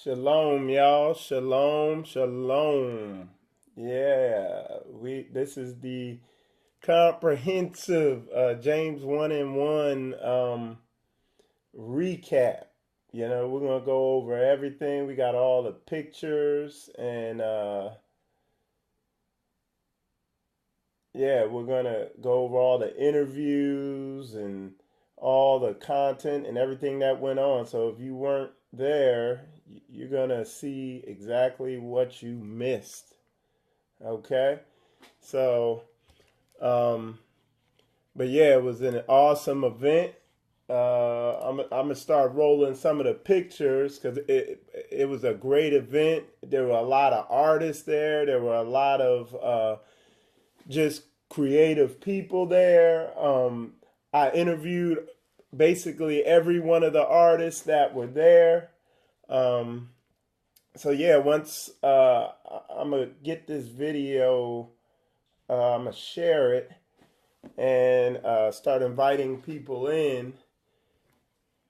Shalom, y'all. Shalom, shalom. Yeah, we this is the comprehensive James 1 and 1 recap. We're gonna go over everything. We got all the pictures and yeah, we're gonna go over all the interviews and all the content and everything that went on. So if you weren't there, you're gonna see exactly what you missed. Okay? So, um, but yeah, it was an awesome event. I'm gonna start rolling some of the pictures because it was a great event. There were a lot of artists there. There were a lot of just creative people there. I interviewed basically every one of the artists that were there. Um, so yeah, once I'm gonna get this video, I'm gonna share it and start inviting people in.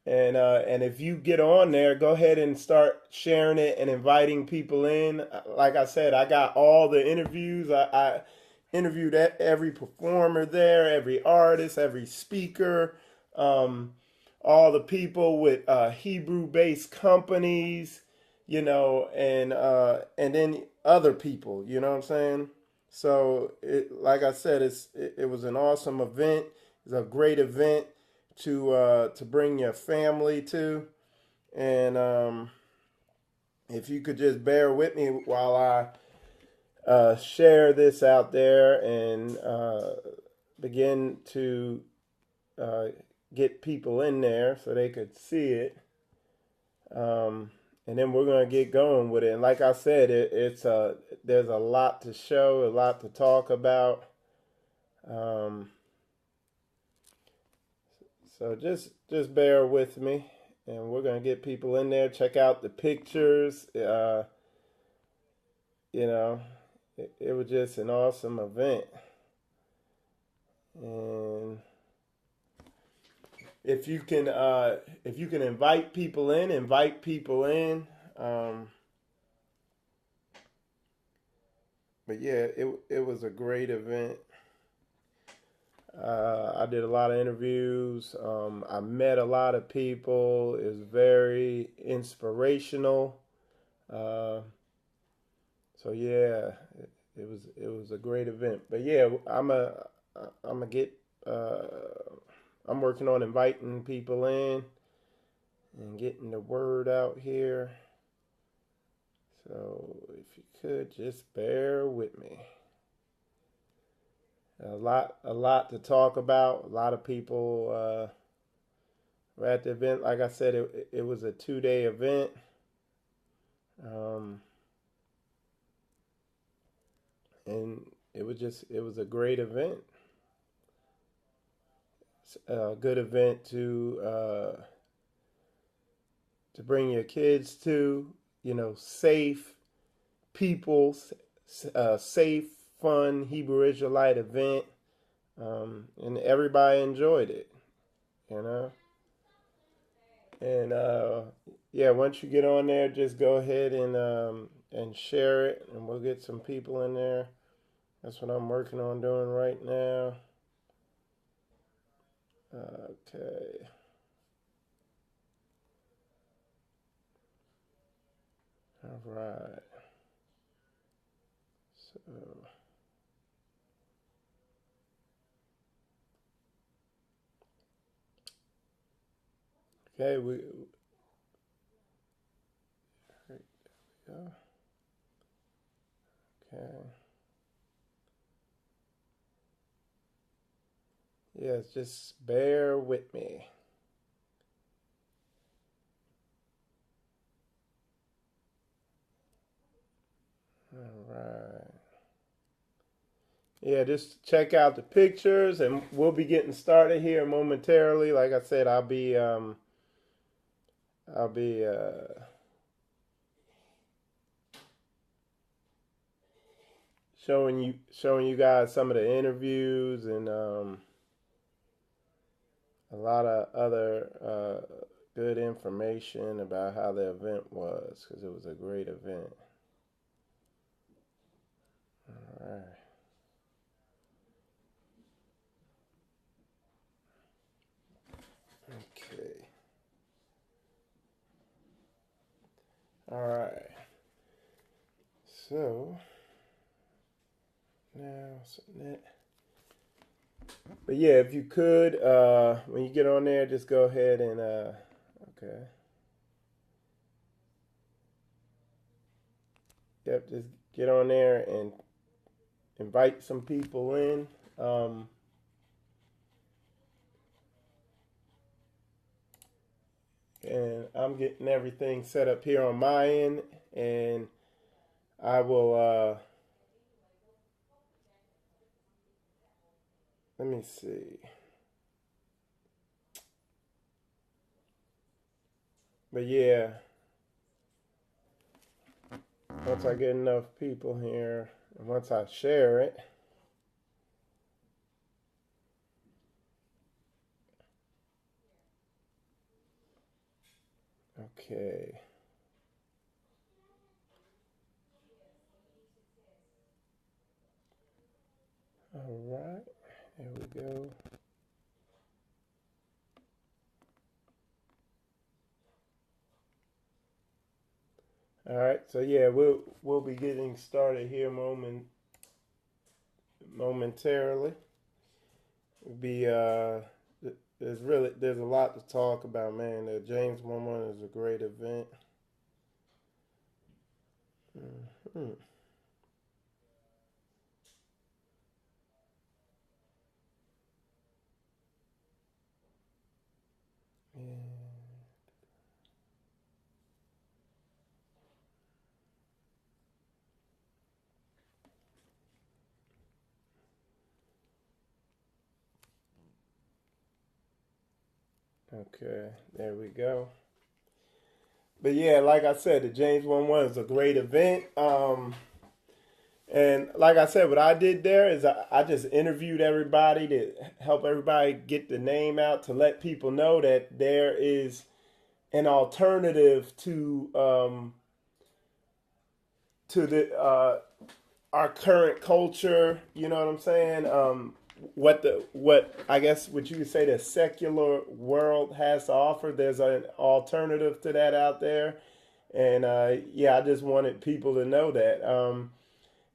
And if you get on there, go ahead and start sharing it and inviting people in. Like I said, I got all the interviews. I interviewed every performer there, every artist, every speaker, um, all the people with Hebrew-based companies, and then other people. You know what I'm saying? So, like I said, it was an awesome event. It's a great event to bring your family to, and if you could just bear with me while I share this out there and begin to uh, get people in there so they could see it. And then we're gonna get going with it. And like I said, there's a lot to show, a lot to talk about. Um, so just bear with me, and we're gonna get people in there. Check out the pictures. You know, it was just an awesome event. And if you can invite people in, invite people in. But yeah, it was a great event. I did a lot of interviews. I met a lot of people. It was very inspirational. Uh, so yeah, it was a great event. But yeah, I'm a get. Uh, I'm working on inviting people in and getting the word out here. So if you could just bear with me. A lot to talk about. A lot of people were at the event. Like I said, it was a 2 day event. Um, and it was a great event. It's a good event to bring your kids to. Safe people, safe, fun Hebrew Israelite event, and everybody enjoyed it. You know, and yeah, once you get on there, just go ahead and share it, and we'll get some people in there. That's what I'm working on doing right now. Okay. All right. So, okay, there we go. Okay. Yes, just bear with me. All right. Yeah, just check out the pictures, and we'll be getting started here momentarily. Like I said, I'll be showing you guys some of the interviews and a lot of other good information about how the event was, because it was a great event. All right. Okay. All right. So now submit. But yeah, if you could, when you get on there, just go ahead and okay. Yep, just get on there and invite some people in. And I'm getting everything set up here on my end, and I will. Let me see. But yeah, once I get enough people here, and once I share it, okay. All right, there we go. All right, so yeah, we'll be getting started here momentarily. Be there's a lot to talk about, man. The James 1-1 is a great event. Mm-hmm. Yeah. Okay, there we go. But yeah, like I said, the James 1-1 is a great event. And like I said, what I did there is I just interviewed everybody to help everybody get the name out, to let people know that there is an alternative to the our current culture. You know what I'm saying? What I guess what you could say the secular world has to offer. There's an alternative to that out there, and yeah, I just wanted people to know that.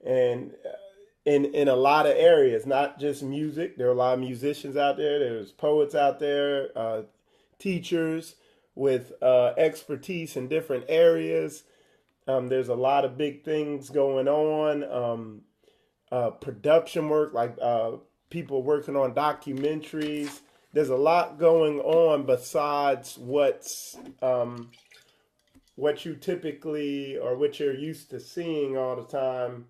And in a lot of areas, not just music. There are a lot of musicians out there. There's poets out there, teachers with expertise in different areas. There's a lot of big things going on. Production work, like people working on documentaries. There's a lot going on besides what you typically or what you're used to seeing all the time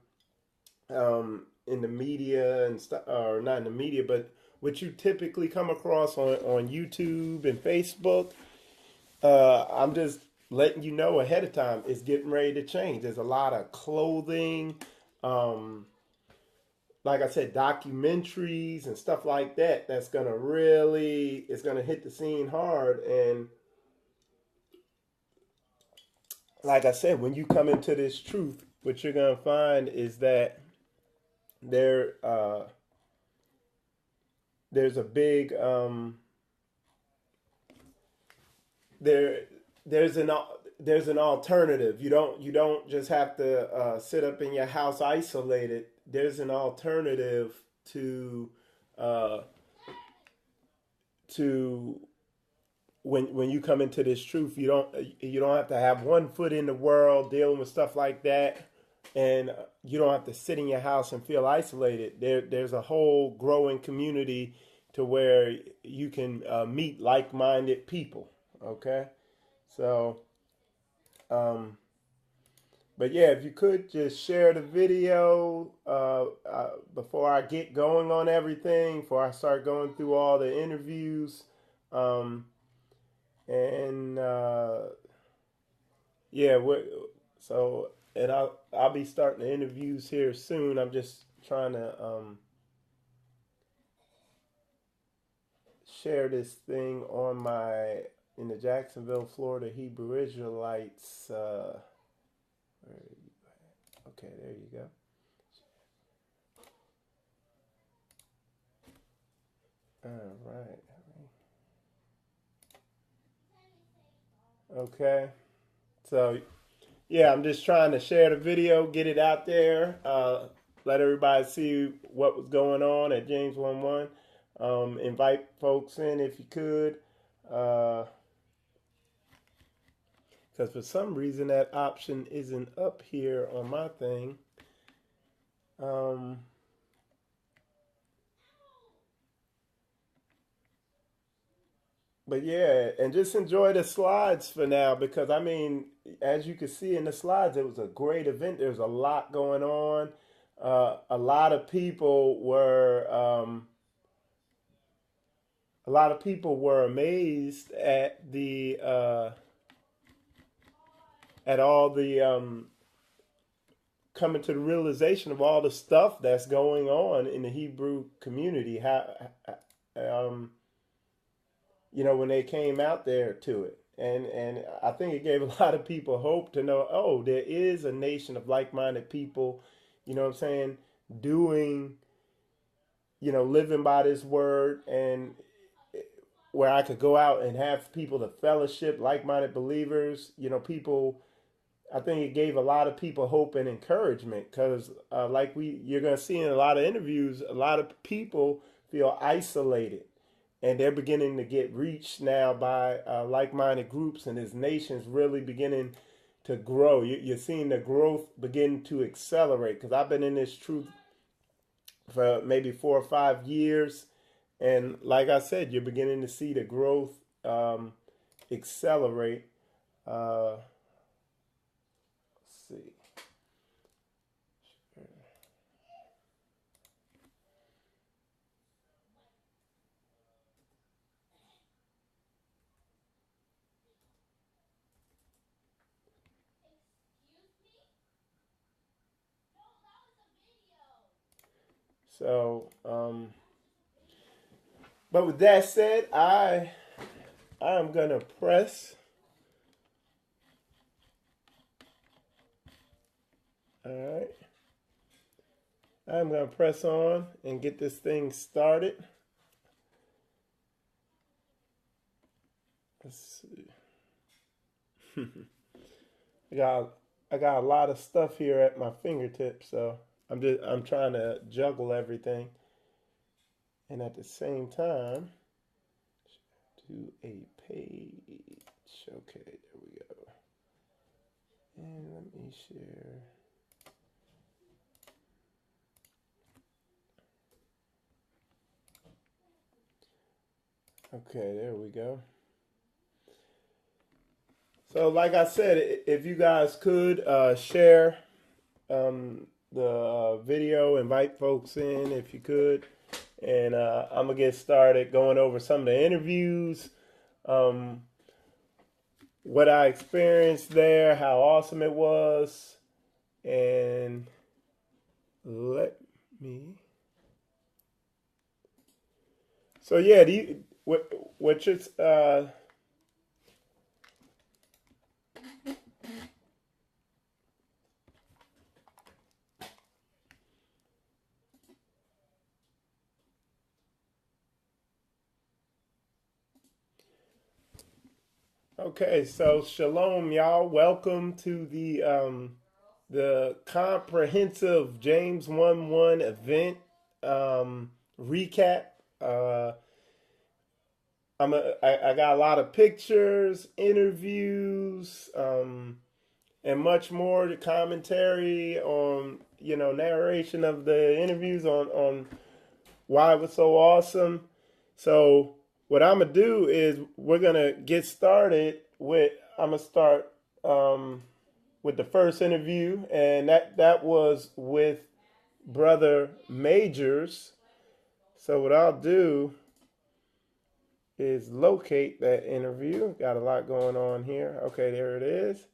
in the media and stuff, or not in the media, but what you typically come across on YouTube and Facebook. I'm just letting you know ahead of time it's getting ready to change. There's a lot of clothing, um, like I said, documentaries and stuff like that. That's gonna really, it's gonna hit the scene hard. And like I said, when you come into this truth, what you're gonna find is that there there's a big there there's an there's an alternative. You don't just have to sit up in your house isolated. There's an alternative to uh, to when you come into this truth. You don't have to have one foot in the world dealing with stuff like that, and you don't have to sit in your house and feel isolated. There's a whole growing community to where you can meet like-minded people. Okay, so um, but yeah, if you could just share the video before I get going on everything, before I start going through all the interviews, um, and yeah, so and I'll be starting the interviews here soon. I'm just trying to share this thing on my in the Jacksonville, Florida Hebrew Israelites. Where are you at? Okay, there you go. All right. Okay. So yeah, I'm just trying to share the video, get it out there, let everybody see what was going on at James 1-1. Invite folks in if you could, because for some reason that option isn't up here on my thing. Um, but yeah, and just enjoy the slides for now, because I mean, as you can see in the slides, it was a great event. There's a lot going on. A lot of people were. A lot of people were amazed at all the coming to the realization of all the stuff that's going on in the Hebrew community. How um, when they came out there to it, and I think it gave a lot of people hope to know, oh, there is a nation of like-minded people. You know what I'm saying? Doing, living by this word, and where I could go out and have people to fellowship, like-minded believers. People. I think it gave a lot of people hope and encouragement, because, like you're going to see in a lot of interviews, a lot of people feel isolated, and they're beginning to get reached now by like-minded groups, and this nation's really beginning to grow. You're seeing the growth begin to accelerate, because I've been in this truth for maybe 4 or 5 years, and like I said, you're beginning to see the growth accelerate. Let's see. So, but with that said, I am gonna press. All right, I'm gonna press on and get this thing started. Let's see. I got I got a lot of stuff here at my fingertips, so I'm trying to juggle everything, and at the same time do a page. Okay, there we go. And let me share. Okay, there we go. So, like I said, if you guys could share the video, invite folks in if you could, and I'm gonna get started going over some of the interviews, um, what I experienced there, how awesome it was, and let me. So yeah, what you're okay, so shalom, y'all. Welcome to the comprehensive James 1-1 event recap. I got a lot of pictures, interviews, and much more. The commentary on, narration of the interviews on why it was so awesome. So what I'm gonna do is we're gonna get started with. I'm gonna start with the first interview, and that was with Brother Majors. So what I'll do is locate that interview. Got a lot going on here. Okay, there it is,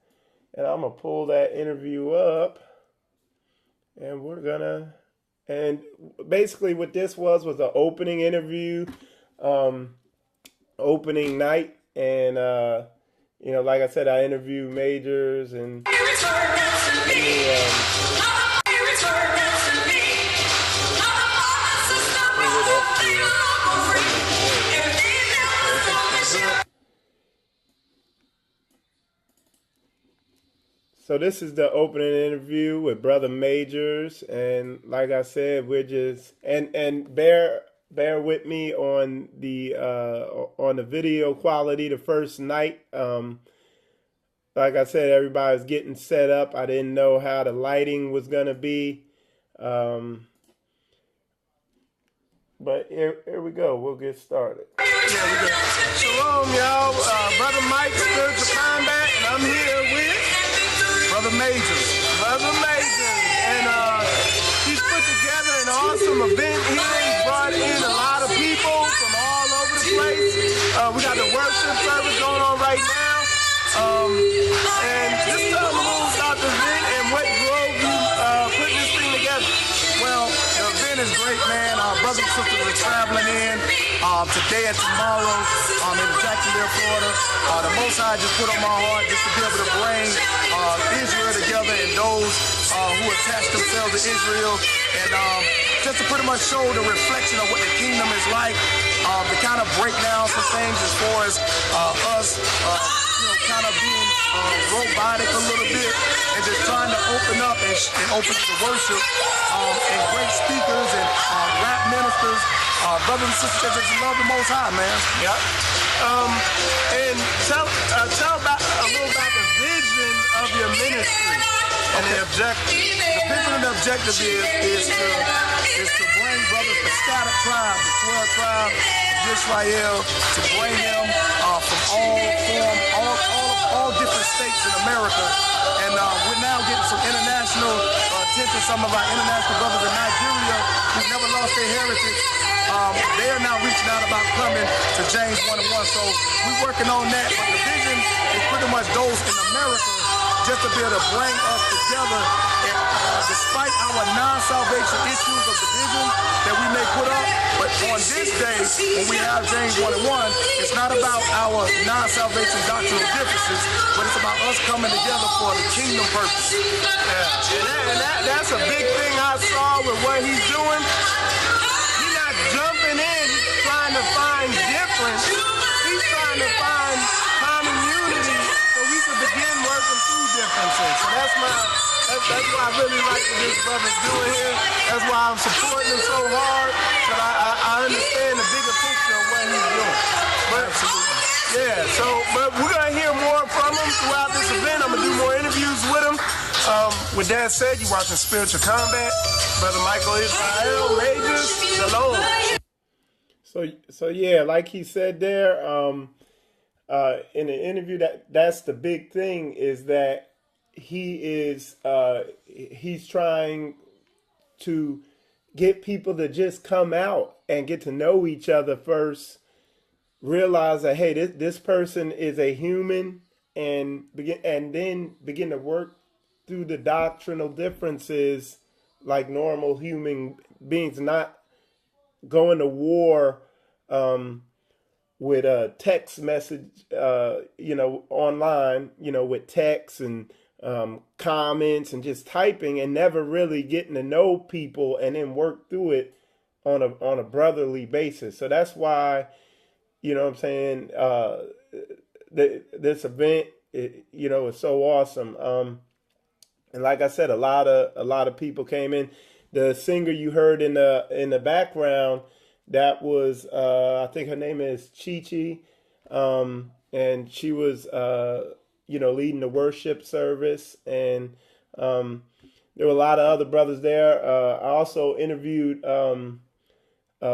and I'm gonna pull that interview up, and and basically what this was an opening interview, opening night, and like I said, I interviewed Majors and. So this is the opening interview with Brother Majors, and like I said, we're just and bear with me on the video quality the first night. Like I said, everybody's getting set up. I didn't know how the lighting was gonna be, but here we go. We'll get started. Yeah, we go. Shalom, y'all. Brother Mike, Spiritual Combat, and I'm here with Brother Majors. And he's put together an awesome event here. He's brought in a lot of people from all over the place. We got the worship service going on right now. And just tell them a little about the event and what drove you putting this thing together. Well, the event is great, man. Our brothers and sisters are traveling in today and tomorrow in Jacksonville, Florida. The Most High just put on my heart just to be able to bring Israel together and those who attach themselves to Israel, and just to pretty much show the reflection of what the kingdom is like, to kind of break down some things as far as us, kind of being robotic a little bit, and just trying to open up and open up the worship, and great speakers and rap ministers, brothers and sisters that just love the Most High, man. Yep. And tell about a little about the vision of your ministry and the objective. The vision and the objective is to bring brothers, the scattered tribes, the 12 tribes of Israel, to bring them from all different states in America. And we're now getting some international attention. Some of our international brothers in Nigeria who never lost their heritage, they are now reaching out about coming to James 1:1. So we're working on that. But the vision is pretty much those in America, just to be able to bring us together. And, despite our non-salvation issues of division that we may put up, but on this day, when we have James 1:1, it's not about our non-salvation doctrinal differences, but it's about us coming together for the kingdom purpose. Yeah, and that's a big thing I saw with what he's doing. He's not jumping in trying to find difference. He's trying to find common unity so we can begin working through differences. So that's why I really like what this brother's doing here. That's why I'm supporting him so hard. But I understand the bigger picture of what he's doing. But but we're gonna hear more from him throughout this event. I'm gonna do more interviews with him. With that said, you're watching Spiritual Combat. Brother Michael Israel, Majors, Shalom. So yeah, like he said there, in the interview, that's the big thing, is that he's trying to get people to just come out and get to know each other first, realize that, hey, this person is a human, and then begin to work through the doctrinal differences like normal human beings, not going to war with a text message, online, with text and comments and just typing, and never really getting to know people and then work through it on a brotherly basis. So that's why, what I'm saying, this event, is so awesome. And like I said, a lot of people came in. The singer you heard in the background, that was I think her name is Chi, and she was leading the worship service, and there were a lot of other brothers there. I also interviewed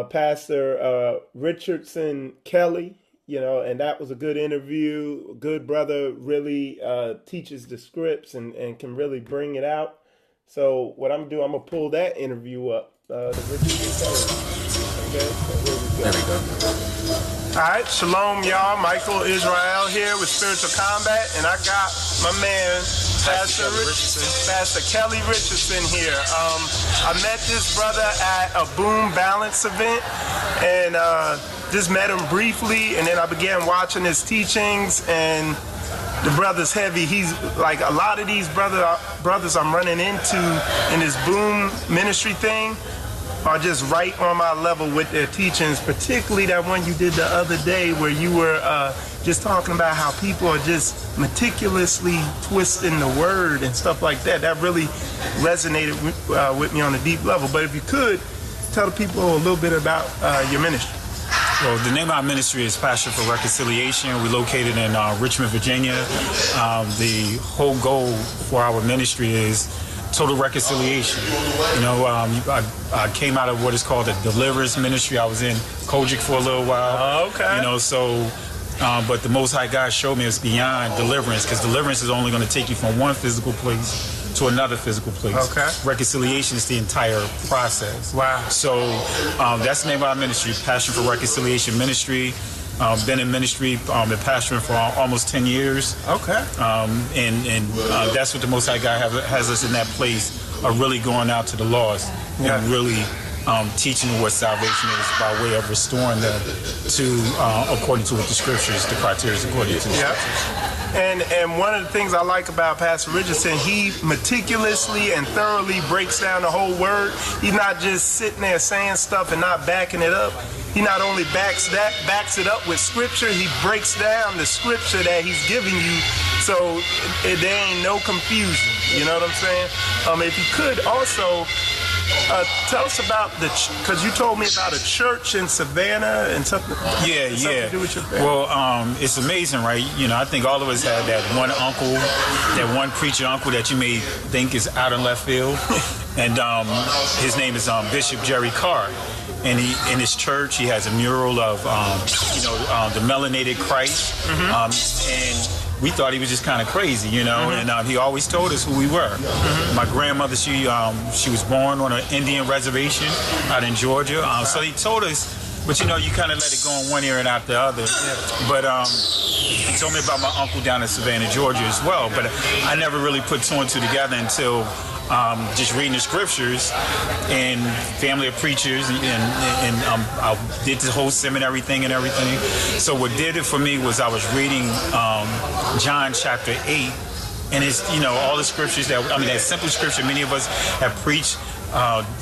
Pastor Richardson Kelly, and that was a good interview. A good brother, really teaches the scripts and can really bring it out. So what I'm going to do, I'm going to pull that interview up. The Richardson Kelly. Okay, so here we go. There we go. All right, shalom, y'all. Michael Israel here with Spiritual Combat, and I got my man, Pastor Kelly Richardson here. I met this brother at a Boom Balance event, and just met him briefly, and then I began watching his teachings, and the brother's heavy. He's like a lot of these brothers I'm running into in this boom ministry thing are just right on my level with their teachings, particularly that one you did the other day where you were just talking about how people are just meticulously twisting the word and stuff like that. That really resonated with me on a deep level. But if you could, tell the people a little bit about your ministry. Well, the name of our ministry is Passion for Reconciliation. We're located in Richmond, Virginia. The whole goal for our ministry is total reconciliation. You know, I came out of what is called a deliverance ministry. I was in Kojic for a little while. Okay. You know, so, but the Most High God showed me it's beyond deliverance, because deliverance is only going to take you from one physical place to another physical place. Okay. Reconciliation is the entire process. Wow. So that's the name of our ministry, Passion for Reconciliation Ministry. Been in ministry, been pastoring for almost 10 years. Okay. And that's what the Most High God has us in that place of really going out to the lost and really teaching them what salvation is by way of restoring them to, according to what the scriptures, the criteria according to the scriptures. And one of the things I like about Pastor Richardson, he meticulously and thoroughly breaks down the whole word. He's not just sitting there saying stuff and not backing it up. He not only backs it up with scripture, he breaks down the scripture that he's giving you, so there ain't no confusion. You know what I'm saying? If you could also tell us about because you told me about a church in Savannah and something. Yeah. To do with your family. Well, it's amazing, right? You know, I think all of us had that one uncle, that one preacher uncle that you may think is out of left field, and his name is Bishop Jerry Carr. And in his church, he has a mural of, the melanated Christ, and we thought he was just kind of crazy, you know, and he always told us who we were. My grandmother, she was born on an Indian reservation out in Georgia, so he told us, but you know, you kind of let it go in one ear and out the other. But he told me about my uncle down in Savannah, Georgia as well, but I never really put two and two together until just reading the scriptures and family of preachers, and I did the whole seminary thing and everything. So what did it for me was I was reading John chapter 8, and it's, you know, all the scriptures that simple scripture many of us have preached.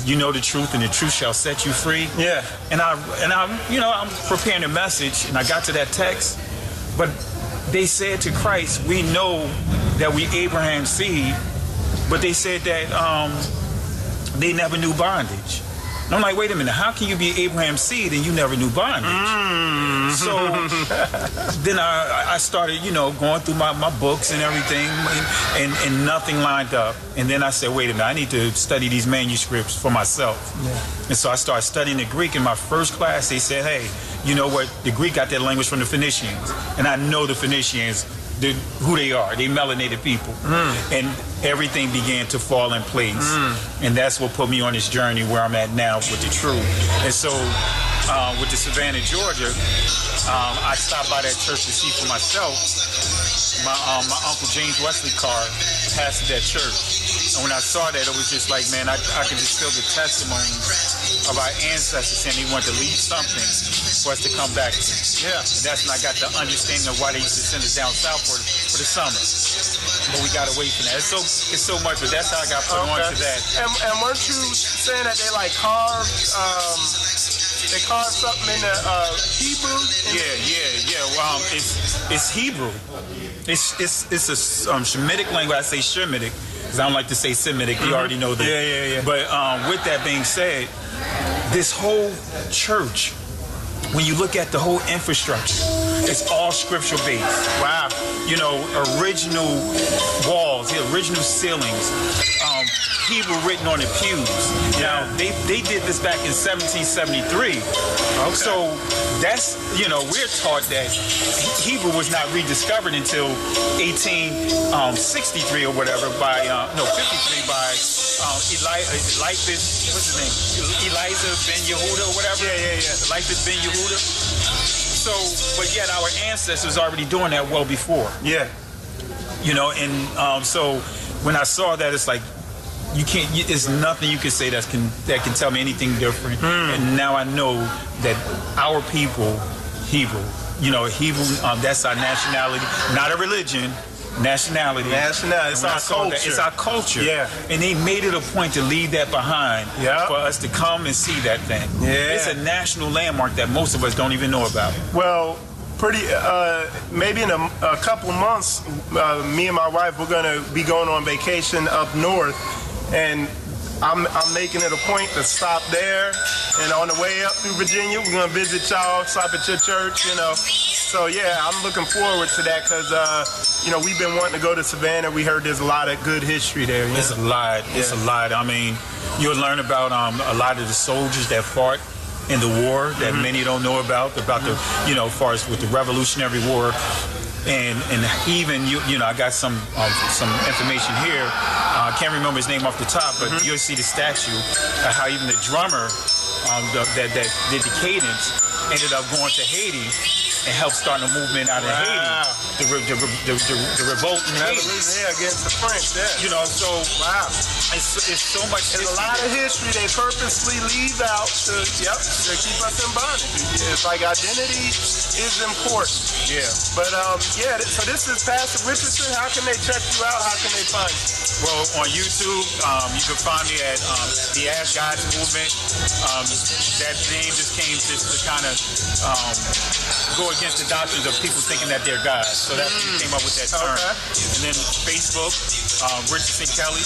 You know the truth, and the truth shall set you free. Yeah. And I'm preparing a message, and I got to that text, but they said to Christ, "We know that we Abraham's seed," but they said that they never knew bondage. And I'm like, wait a minute, how can you be Abraham's seed and you never knew bondage? So then I started, going through my books and everything, and nothing lined up. And then I said, wait a minute, I need to study these manuscripts for myself. Yeah. And so I started studying the Greek. In my first class, they said, hey, you know what? The Greek got that language from the Phoenicians. And I know the Phoenicians, who they are. They melanated people. And everything began to fall in place. And that's what put me on this journey where I'm at now with the truth. And so with the Savannah, Georgia, I stopped by that church to see for myself. My Uncle James Wesley Carr pastored that church. And when I saw that, it was just like, man, I could just feel the testimonies of our ancestors saying they wanted to leave something for us to come back to. Yeah. And that's when I got the understanding of why they used to send us down south for the summer. But we got away from that. It's so much, but that's how I got put on to that. And weren't you saying that they like carved something in the Hebrew? Yeah. Well, it's Hebrew. It's a Shemitic language. I say Shemitic because I don't like to say Semitic. You already know that. Yeah. But with that being said, this whole church, when you look at the whole infrastructure, it's all scripture based. Wow. Original walls, the original ceilings, Hebrew written on the pews. Now, they did this back in 1773. Okay. So that's, we're taught that Hebrew was not rediscovered until 1863 or whatever 53 by Eliphas, what's his name? Elijah ben Yehuda or whatever. Yeah. Eliphas ben Yehuda. So, but yet our ancestors already doing that well before. Yeah. So when I saw that, it's like, you can't. It's nothing you can say that can tell me anything different. And now I know that our people, Hebrew, Hebrew. That's our nationality, not a religion. Nationality. It's our culture. It's our culture. Yeah. And they made it a point to leave that behind for us to come and see that thing. Yeah. It's a national landmark that most of us don't even know about. Well, maybe in a couple of months, me and my wife, we're going to be going on vacation up north, and I'm making it a point to stop there, and on the way up through Virginia, we're going to visit y'all, stop at your church, So yeah, I'm looking forward to that because, we've been wanting to go to Savannah. We heard there's a lot of good history there. It's a lot. Yeah. It's a lot. I mean, you'll learn about a lot of the soldiers that fought in the war that many don't know about the, as far as with the Revolutionary War. And even, I got some information here. I can't remember his name off the top, but you'll see the statue of how even the drummer that did the cadence ended up going to Haiti and helped start a movement out of Haiti, the revolt in Haiti. Yeah, against the French, yeah. So it's so much. There's a lot of history they purposely leave out to keep us in bondage. It's like identity is important. Yeah. But so this is Pastor Richardson. How can they check you out? How can they find you? Well, on YouTube, you can find me at the Ask God's Movement. That name just came just to kind of go against the doctrines of people thinking that they're God. So that's when we came up with that term. Okay. And then Facebook, Richardson Kelly.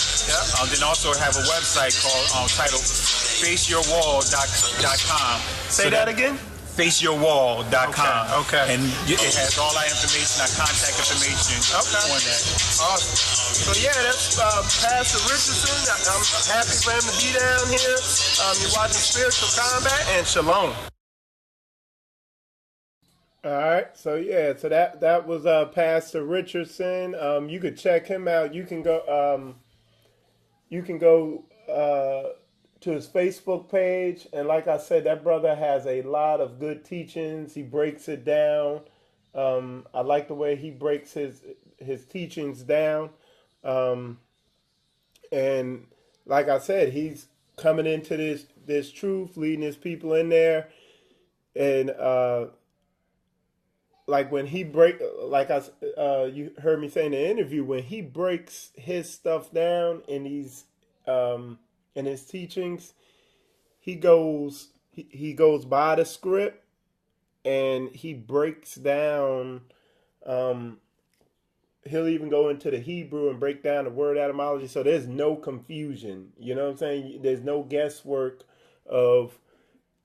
Then also have a website called titled FaceYourWall.com. Say that again? FaceYourWall.com. Okay. And it has all our information, our contact information on that. Awesome. So yeah, that's Pastor Richardson. I'm happy for him to be down here. You're watching Spiritual Combat, and Shalom. All right, so yeah, so that was Pastor Richardson. You could check him out. You can go to his Facebook page, and like I said, that brother has a lot of good teachings. He breaks it down. I like the way he breaks his teachings down. And like I said, he's coming into this truth, leading his people in there, and like when he you heard me say in the interview, when he breaks his stuff down in these in his teachings, he goes by the script, and he breaks down. He'll even go into the Hebrew and break down the word etymology, so there's no confusion. You know what I'm saying? There's no guesswork of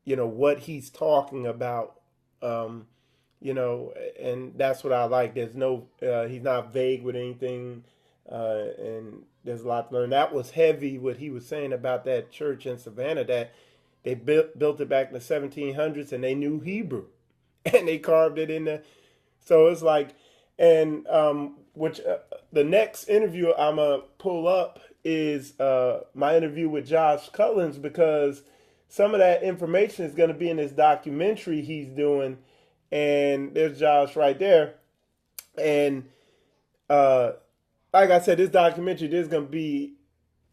what he's talking about. And that's what I like. There's no, he's not vague with anything, and there's a lot to learn. That was heavy what he was saying about that church in Savannah, that they built it back in the 1700s, and they knew Hebrew, and they carved it in the. So it's like, and the next interview I'm gonna pull up is my interview with Josh Cullins, because some of that information is going to be in this documentary he's doing. And there's Josh right there. And like I said, this documentary, there's going to be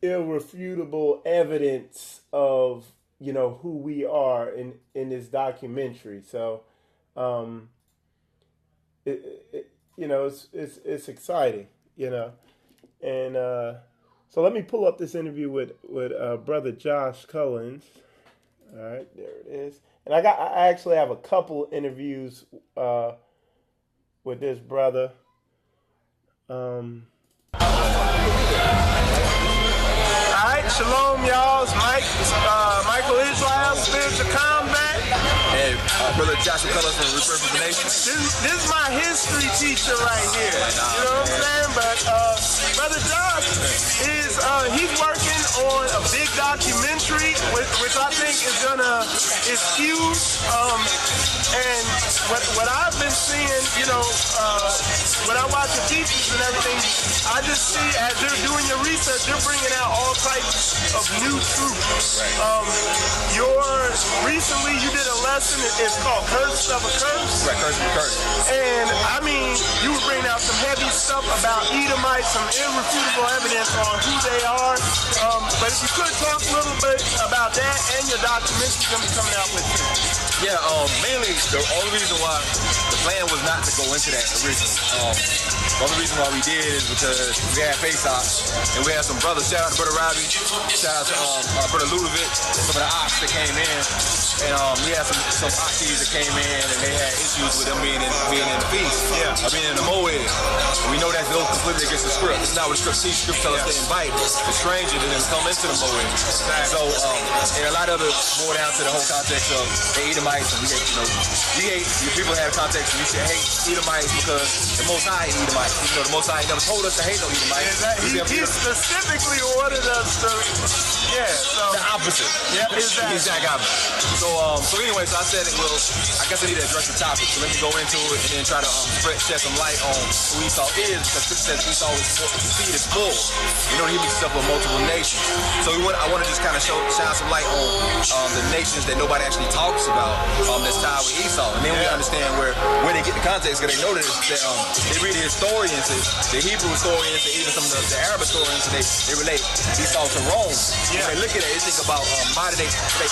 irrefutable evidence of, who we are in this documentary. So, it's exciting, And so let me pull up this interview with brother Josh Cullins. All right, there it is. And I actually have a couple interviews with this brother. All right, shalom, y'all. It's Michael Israel, Spiritual Combat. Hey, brother Joshua Cullins from Rebirth of the Nation. This is my history teacher right here. You know what I'm saying? But brother Josh he's working on a big documentary, which I think is gonna excuse and what I've been seeing, when I watch the teachers and everything, I just see as they're doing your research, they're bringing out all types of new truth. Recently you did a lesson, it's called Curse of a Curse. Right, Curse of a Curse. And I mean, you were bringing out some heavy stuff. stuff about Edomites, some irrefutable evidence on who they are. But if you could talk a little bit about that and your documentary you're going to be coming out with too. Yeah, mainly the only reason why the plan was not to go into that originally. The only reason why we did is because we had face-offs and we had some brothers. Shout out to Brother Robbie, shout out to Brother Ludovic, some of the ops that came in, and we had some oxys that came in and they had issues with them being in the feast, being in the moed. We know that goes completely against the script. It's not what the script teaches. Script tell us to invite the stranger to then come into the moed. So, and a lot of it more down to the whole context of the Edomites, and we hate, your people have context, and you should hate Edomites because the Most High hate Edomites. The Most High never told us to hate no Edomites. He specifically ordered us to, the opposite. Yeah, exactly. Exact opposite. So anyway, so I said, well, I guess I need to address the topic. So let me go into it and then try to shed some light on who Esau is, because Scripture says Esau is seed is full. You know, he makes himself with multiple nations. So I want to just kind of shine some light on the nations that nobody actually talks about that's tied with Esau. And then we understand where they get the context, because they know that they read the historians, the Hebrew historians, and even some of the Arab historians, and they relate Esau to Rome. When they look at it, they think about modern day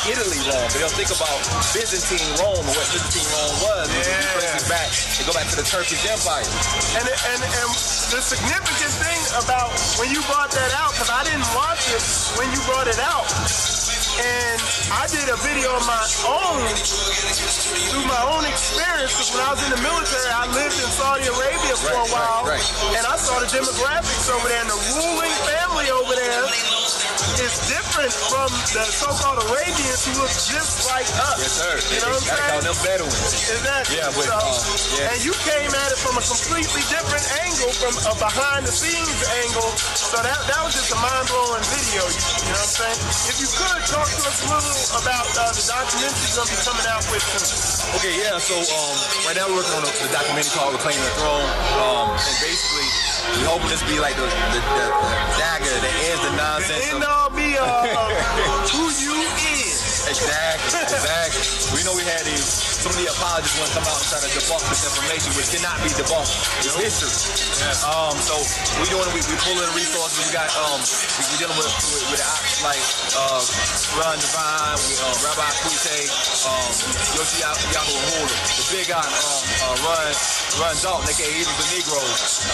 Italy Rome. They don't think about Byzantine Rome and what Byzantine Rome was. They go back to the Turkish Empire. And the significant thing about when you brought that out, because I didn't watch it when you brought it out, and I did a video of my own, through my own experience, because when I was in the military, I lived in Saudi Arabia for a while, and I saw the demographics over there, and the ruling family over there is different from the so-called Arabians who look just like us. Yes, sir. You know what I'm saying? Call them Bedouins. Exactly. Yeah, but, and you came at it from a completely different angle, from a behind-the-scenes angle. So that was just a mind-blowing video. You know what I'm saying? If you could talk to us a little about the documentary you're gonna be coming out with soon. Okay, yeah. So right now we're working on the documentary called "Reclaiming the Throne," and basically we hoping this be like the dagger that ends the nonsense. The end all be who you is. Exactly. We know we had some of the apologists want to come out and try to debunk this information, which cannot be debunked. It's history. So we pulling the resources. We got we dealing with like Ron Divine, Rabbi Kuite, Yoshi Yahoo Hula, the big guy, Run Dalton, aka even the Negroes.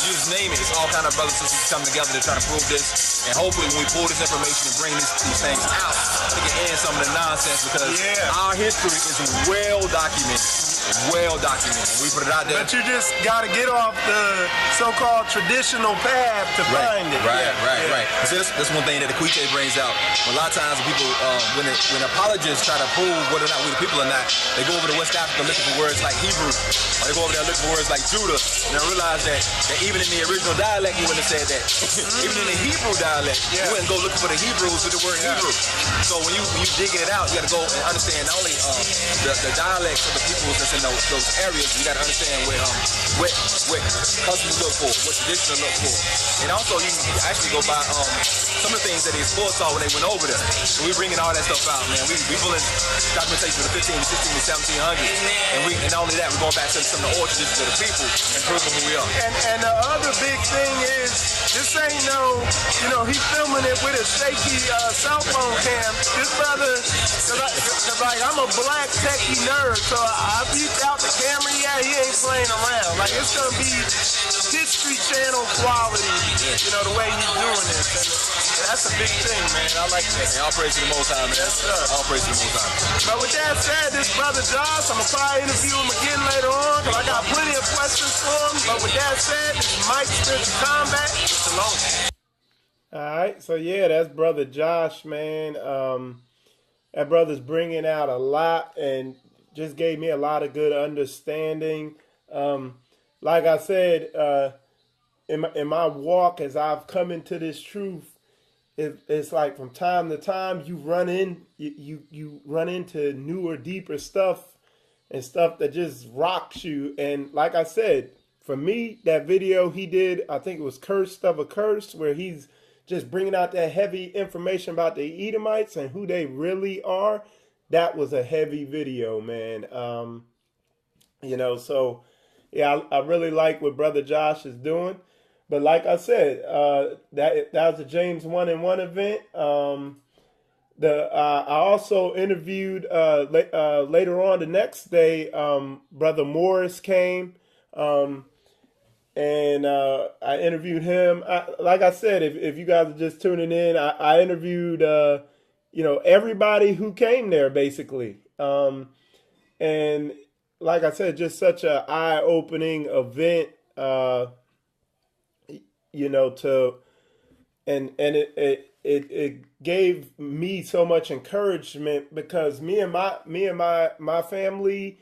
You just name it. It's all kind of brothers and sisters coming together to try to prove this. And hopefully when we pull this information and bring these things out, we can end some of the nonsense, because our history is well documented. We put it out there. But you just got to get off the so-called traditional path to find it. Right. So that's one thing that the Kuite brings out. A lot of times people, when apologists try to prove whether or not we the people or not, they go over to West Africa looking for words like Hebrew, or they go over there looking for words like Judah, and they realize that even in the original dialect, you wouldn't have said that. Even in the Hebrew dialect, you wouldn't go looking for the Hebrews with the word Hebrew. So when you digging it out, you got to go and understand not only the dialects of the peoples that's in those areas. You got to understand what customs look for, what tradition look for, and also you can actually go by some of the things that they foresaw when they went over there. So we bringing all that stuff out, man. We pulling documentation of the 15, 16, and 1700s, and not only that, we're going back to some of the old traditions of the people and proving who we are. And the other big thing is, this ain't he's filming it with a shaky cell phone cam. This brother, cause like I'm a black techie nerd, so I beat out the camera. Yeah, he ain't playing around. Like it's gonna be History Channel quality. You know the way he's doing this. And that's a big thing, man. I like that. And all praise to the Most High, man. Yes, sir. All praise to the Most High. But with that said, this brother Josh, I'm gonna probably interview him again later on, cause I got plenty of questions for him. But with that said, this is Mike Spiritual Combat. Shalom. All right, so that's brother Josh, man. That brother's bringing out a lot and just gave me a lot of good understanding. Like I said, in my walk as I've come into this truth, it's like from time to time you run into newer, deeper stuff and stuff that just rocks you. And like I said, for me, that video he did, I think it was Cursed of a Curse, where he's just bringing out that heavy information about the Edomites and who they really are. That was a heavy video, man. So Yeah, I really like what Brother Josh is doing. But like I said, that was a James 1-in-1 event. I also interviewed later on the next day. Brother Morris came, um, and I interviewed him. Like I said, if you guys are just tuning in, I interviewed everybody who came there basically. And like I said, just such a eye opening event. To and it gave me so much encouragement because me and my family,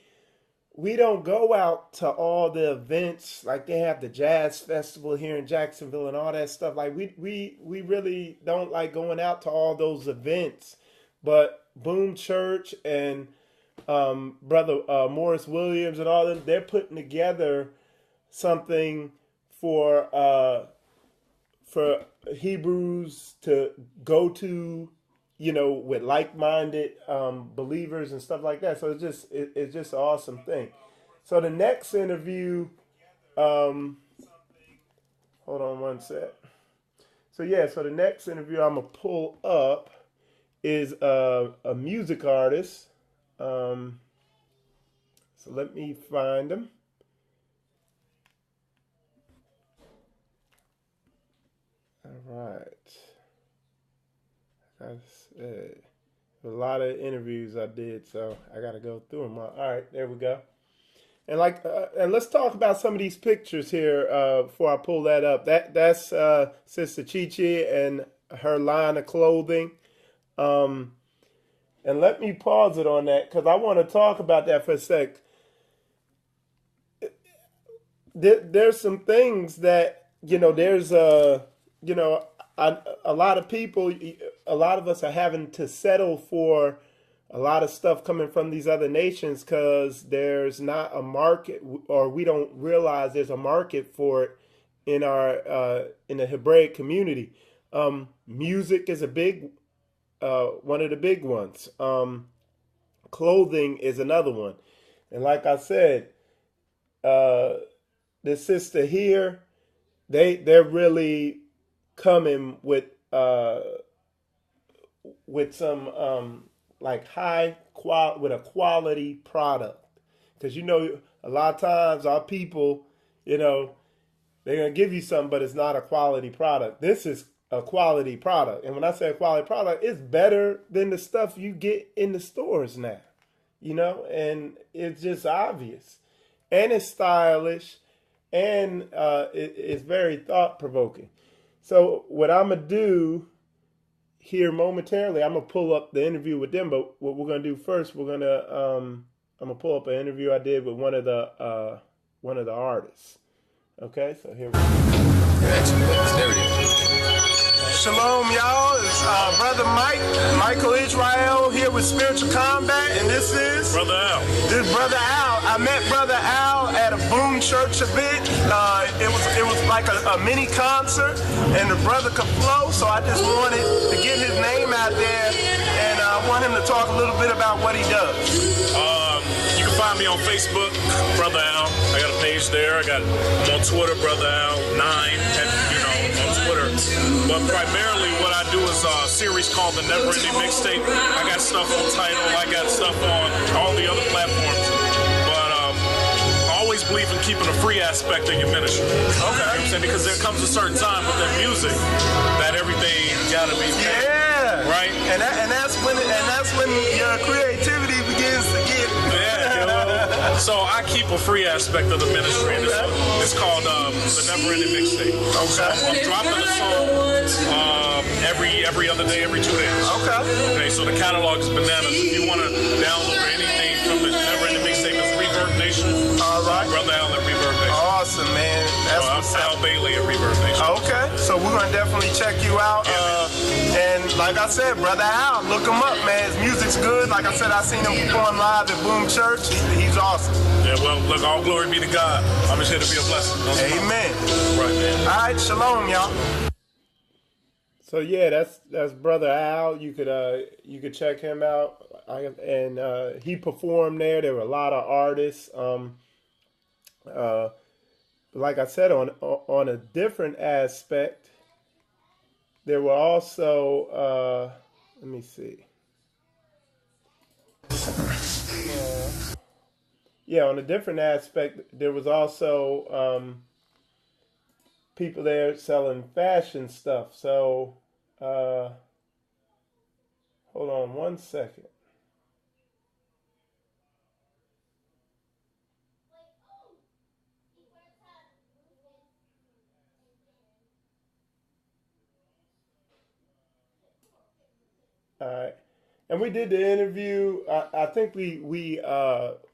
we don't go out to all the events like they have the jazz festival here in Jacksonville and all that stuff. Like we really don't like going out to all those events. But Boom Church and brother Morris Williams and all them, they're putting together something for Hebrews to go to, with like-minded believers and stuff like that. So it's just an awesome thing. So the next interview, hold on one sec. So the next interview I'm gonna pull up is a music artist. So let me find him. All right. That's it. A lot of interviews I did, so I got to go through them. All right, there we go. And and let's talk about some of these pictures here before I pull that up. That's Sister Chi-Chi and her line of clothing. And let me pause it on that because I want to talk about that for a sec. There's some things that there's a lot of people, a lot of us are having to settle for a lot of stuff coming from these other nations because there's not a market, or we don't realize there's a market for it in in the Hebraic community. Music is a big one of the big ones. Clothing is another one, and like I said, the sister here, they're really coming with some like with a quality product, because a lot of times our people, they're gonna give you something, but it's not a quality product. This is a quality product, and when I say a quality product, it's better than the stuff you get in the stores now, and it's just obvious, and it's stylish, and it's very thought provoking. So what I'm gonna do here momentarily, I'm gonna pull up the interview with them. But what we're gonna do first, I'm gonna pull up an interview I did with one of the artists. Okay, so here we go. There it is. Shalom, y'all. It's Brother Michael Israel here with Spiritual Combat, and this is Brother Al. This is Brother Al. I met Brother Al at a Boom Church event. It was like a mini concert, and the brother could flow, so I just wanted to get his name out there, and I want him to talk a little bit about what he does. You can find me on Facebook, Brother Al. I got a page there. I'm on Twitter, Brother Al 9, and on Twitter. But primarily, what I do is a series called The Never Ending Mixtape. I got stuff on Tidal. I got stuff on all the other platforms. But I always believe in keeping a free aspect of your ministry. Okay. You know what I'm saying? Because there comes a certain time with that music that everything gotta be paid. Yeah. Right. And that's when your creativity begins to get. So I keep a free aspect of the ministry, and it's called The Never Ending Mixtape. Okay. So I'm dropping a song every other day, every 2 days. Okay. So the catalog is bananas. If you want to download anything from the Never Ending Mixtape, it's Reverb Nation. All right. Brother Al at Reverb Nation. Awesome, man. I'm Al Bailey at Reverb Nation. Okay. So we're gonna definitely check you out. And like I said, Brother Al, look him up, man. His music's good. Like I said, I seen him perform live at Boom Church. He's awesome. Yeah, well, look, all glory be to God. I'm just here to be a blessing. Amen. Right, man. All right, shalom, y'all. So yeah, that's Brother Al. You could check him out. And he performed there. There were a lot of artists. Like I said, on a different aspect, there were also, let me see. On a different aspect, there was also people there selling fashion stuff. So, hold on one second. All right. And we did the interview. I think we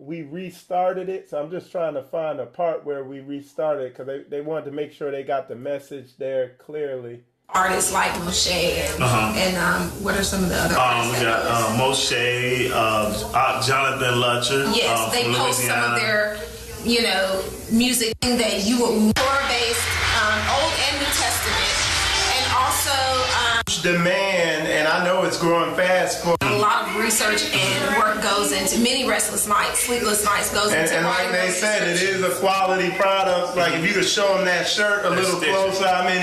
restarted it. So I'm just trying to find a part where we restarted because they wanted to make sure they got the message there clearly. Artists like Moshe and what are some of the other artists? We got Moshe, Jonathan Lutcher. Yes, they post Louisiana. some of their, music that you were Torah-based, Old and New Testament, and also Demand, and I know it's growing fast for a lot of research and work goes into many restless nights, sleepless nights goes into and like they said, it is a quality product. Like if you could show them that shirt a little closer, I mean,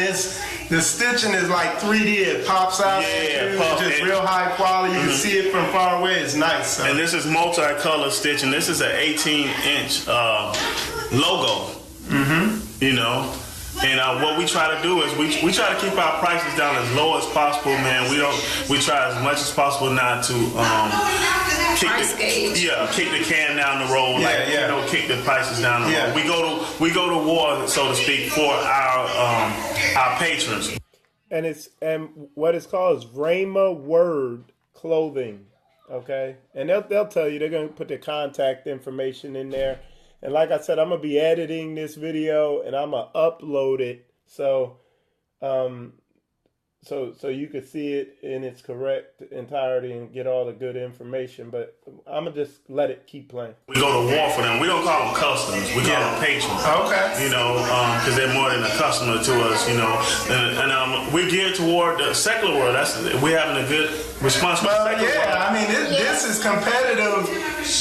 the stitching is like 3D. It pops out. It's just real high quality. You can see it from far away. It's nice. So. And this is multicolor stitching. This is an 18-inch logo. And what we try to do is we try to keep our prices down as low as possible, man. We try as much as possible not to kick the can down the road, kick the prices down the road. We go to war, so to speak, for our patrons. And what it's called is Rhema Word Clothing, okay? And they'll tell you, they're going to put their contact information in there. And like I said, I'm going to be editing this video and I'm going to upload it so you can see it in its correct entirety and get all the good information. But I'm going to just let it keep playing. We go to war for them. We don't call them customers. We call them patrons. Okay. Because they're more than a customer to us, And we're geared toward the secular world. We're having a good response. I mean, this is competitive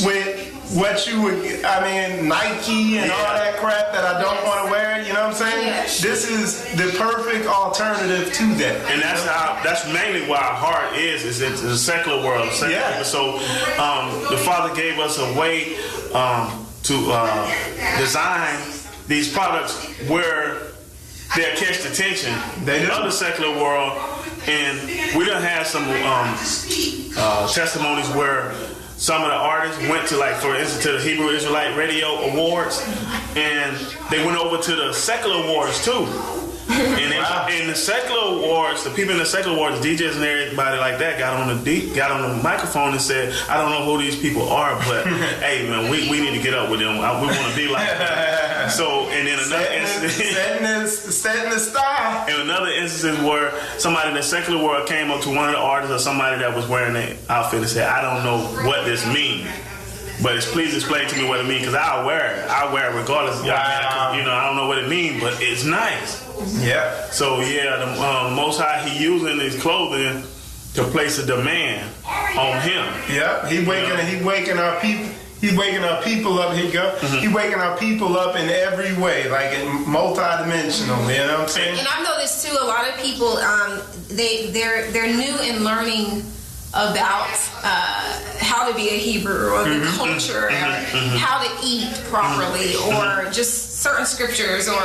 with what you would, Nike and all that crap that I don't want to wear, you know what I'm saying? Yes. This is the perfect alternative to that. And that's mainly why our heart is it's a secular world. So the Father gave us a way to design these products where they'll catch the attention of the secular world. And we done had some testimonies where some of the artists went to, for instance, to the Hebrew Israelite Radio Awards, and they went over to the secular awards too. And in the secular awards, the people in the secular awards, DJs and everybody like that, got on the microphone and said, "I don't know who these people are, but hey, man, we need to get up with them. We want to be like them." So, and then another instance, setting the style. And another instance where somebody in the secular world came up to one of the artists or somebody that was wearing the outfit and said, "I don't know what this means, but please explain to me what it means, because I'll wear it. I'll wear it regardless. Wow. I don't know what it means, but it's nice." Yeah. So the Most High, He using His clothing to place a demand on Him. Yeah. He waking our people. He's waking our people up. Here you go. Mm-hmm. He's waking our people up in every way, like in multi-dimensional. You know what I'm saying? And I've noticed too, a lot of people they're new in learning about how to be a Hebrew or the culture, or how to eat properly, or just certain scriptures, or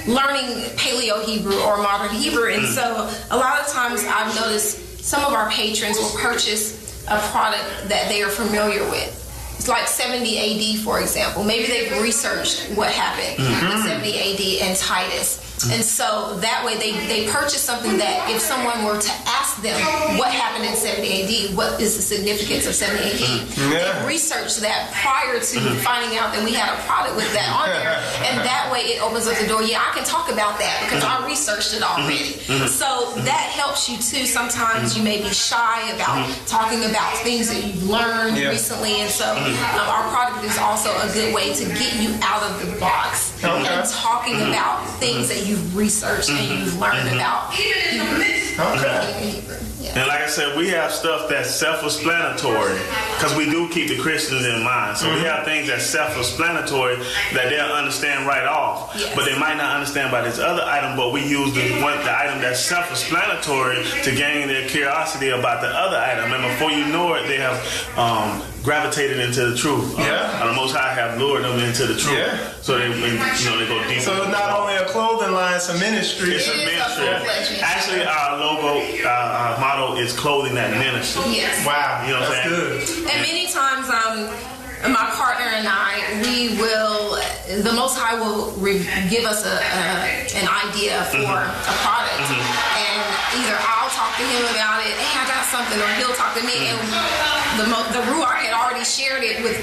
learning Paleo Hebrew or modern Hebrew. And so a lot of times I've noticed some of our patrons will purchase a product that they are familiar with. It's like 70 AD, for example. Maybe they've researched what happened in 70 AD in Titus. And so that way they purchase something that if someone were to ask them what happened in 70 AD, what is the significance of 70 AD, they researched that prior to finding out that we had a product with that on there. And that way it opens up the door. Yeah, I can talk about that because I researched it already. So that helps you too. Sometimes you may be shy about talking about things that you've learned recently. And so our product is also a good way to get you out of the box and talking about things that you've researched and you've learned about. Okay. Yeah. And like I said, we have stuff that's self-explanatory because we do keep the Christians in mind. So we have things that's self-explanatory that they'll understand right off. Yes. But they might not understand about this other item, but we use the item that's self-explanatory to gain their curiosity about the other item. And before you know it, they have gravitated into the truth. The Most High have lured them into the truth. Yeah. So they go deeper. So it's not only a clothing line, it's a ministry. It's a ministry. Actually, our logo, our motto is clothing that ministry. Yes. Wow. You know what I'm saying? Good. And many times, my partner and I, the Most High will give us an idea for a product, and either I'll talk to him about it, hey, I got something, or he'll talk to me, and the Ruach had already shared it with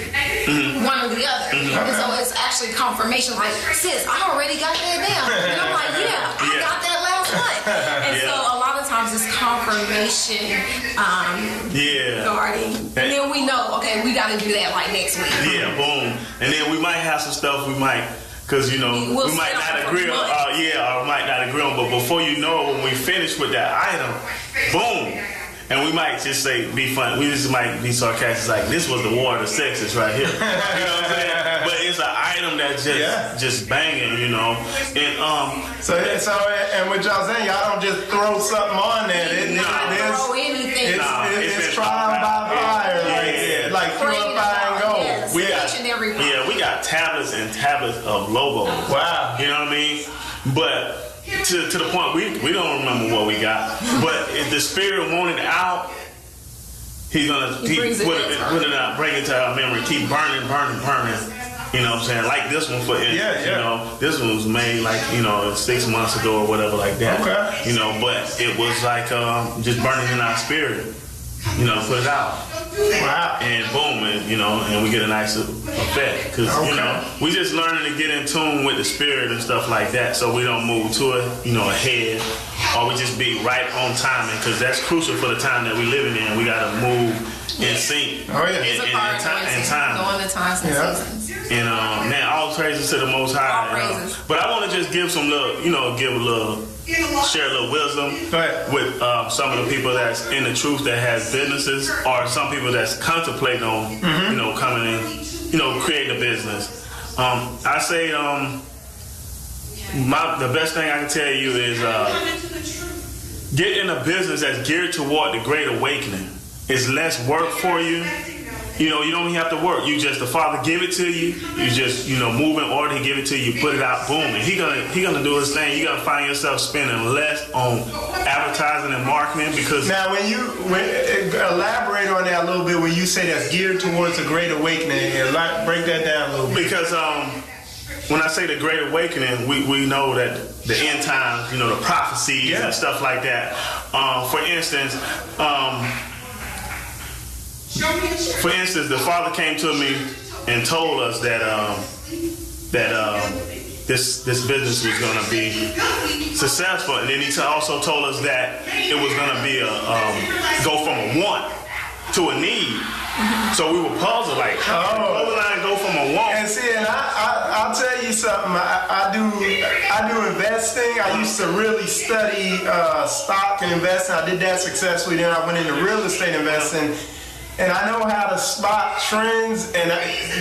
one or the other, and so it's actually confirmation, like, sis, I already got that down, and I'm like, I got that last month, and so a lot of times it's confirmation regarding, and then we know, okay, we got to do that like next week. Yeah, boom. And then we might have some stuff we might, because we might not agree on, or might not agree on, but before you know it, when we finish with that item, boom. And we might just say, be fun. We just might be sarcastic, like, this was the war of the sexes right here. You know what I'm saying? But it's an item that's just banging, you know. And so and what y'all saying, y'all don't just throw something on there. Throw anything. It's trial by fire. Like throw a fire and go. Yes. We got tablets and tablets of logos. Wow. You know what I mean? But to the point, we don't remember what we got. But if the Spirit wanted out, He's gonna put it out, bring it to our memory, keep burning. You know what I'm saying? Like this one, for instance. You know, this one was made like 6 months ago or whatever like that. Okay. You know, but it was like just burning in our spirit. You know, put it out. Wow. And boom, and we get a nice effect. Because, we just learning to get in tune with the spirit and stuff like that, so we don't move to it, ahead, or we just be right on timing, because that's crucial for the time that we living in. We got to move in sync. Oh, yeah. In time. Going the times and seasons. And, man, all praises to the Most High. All praises. But I want to just give some little, share a little wisdom with some of the people that's in the truth that has businesses, or some people that's contemplating on, coming in, creating a business. I say the best thing I can tell you is get in a business that's geared toward the Great Awakening. It's less work for you. You don't even have to work. The Father give it to you. You just, move in order. He give it to you. Put it out. Boom. And he gonna do his thing. You're gonna find yourself spending less on advertising and marketing, because now when elaborate on that a little bit, when you say that's geared towards a Great Awakening, break that down a little bit. Because when I say the Great Awakening, we know that the end times, the prophecies and stuff like that. For instance, the Father came to me and told us that this business was going to be successful, and then He also told us that it was going to be go from a want to a need. So we were puzzled, like, how will I go from a want? And see, and I'll tell you something. I do investing. I used to really study stock and investing. I did that successfully. Then I went into real estate investing. And I know how to spot trends, and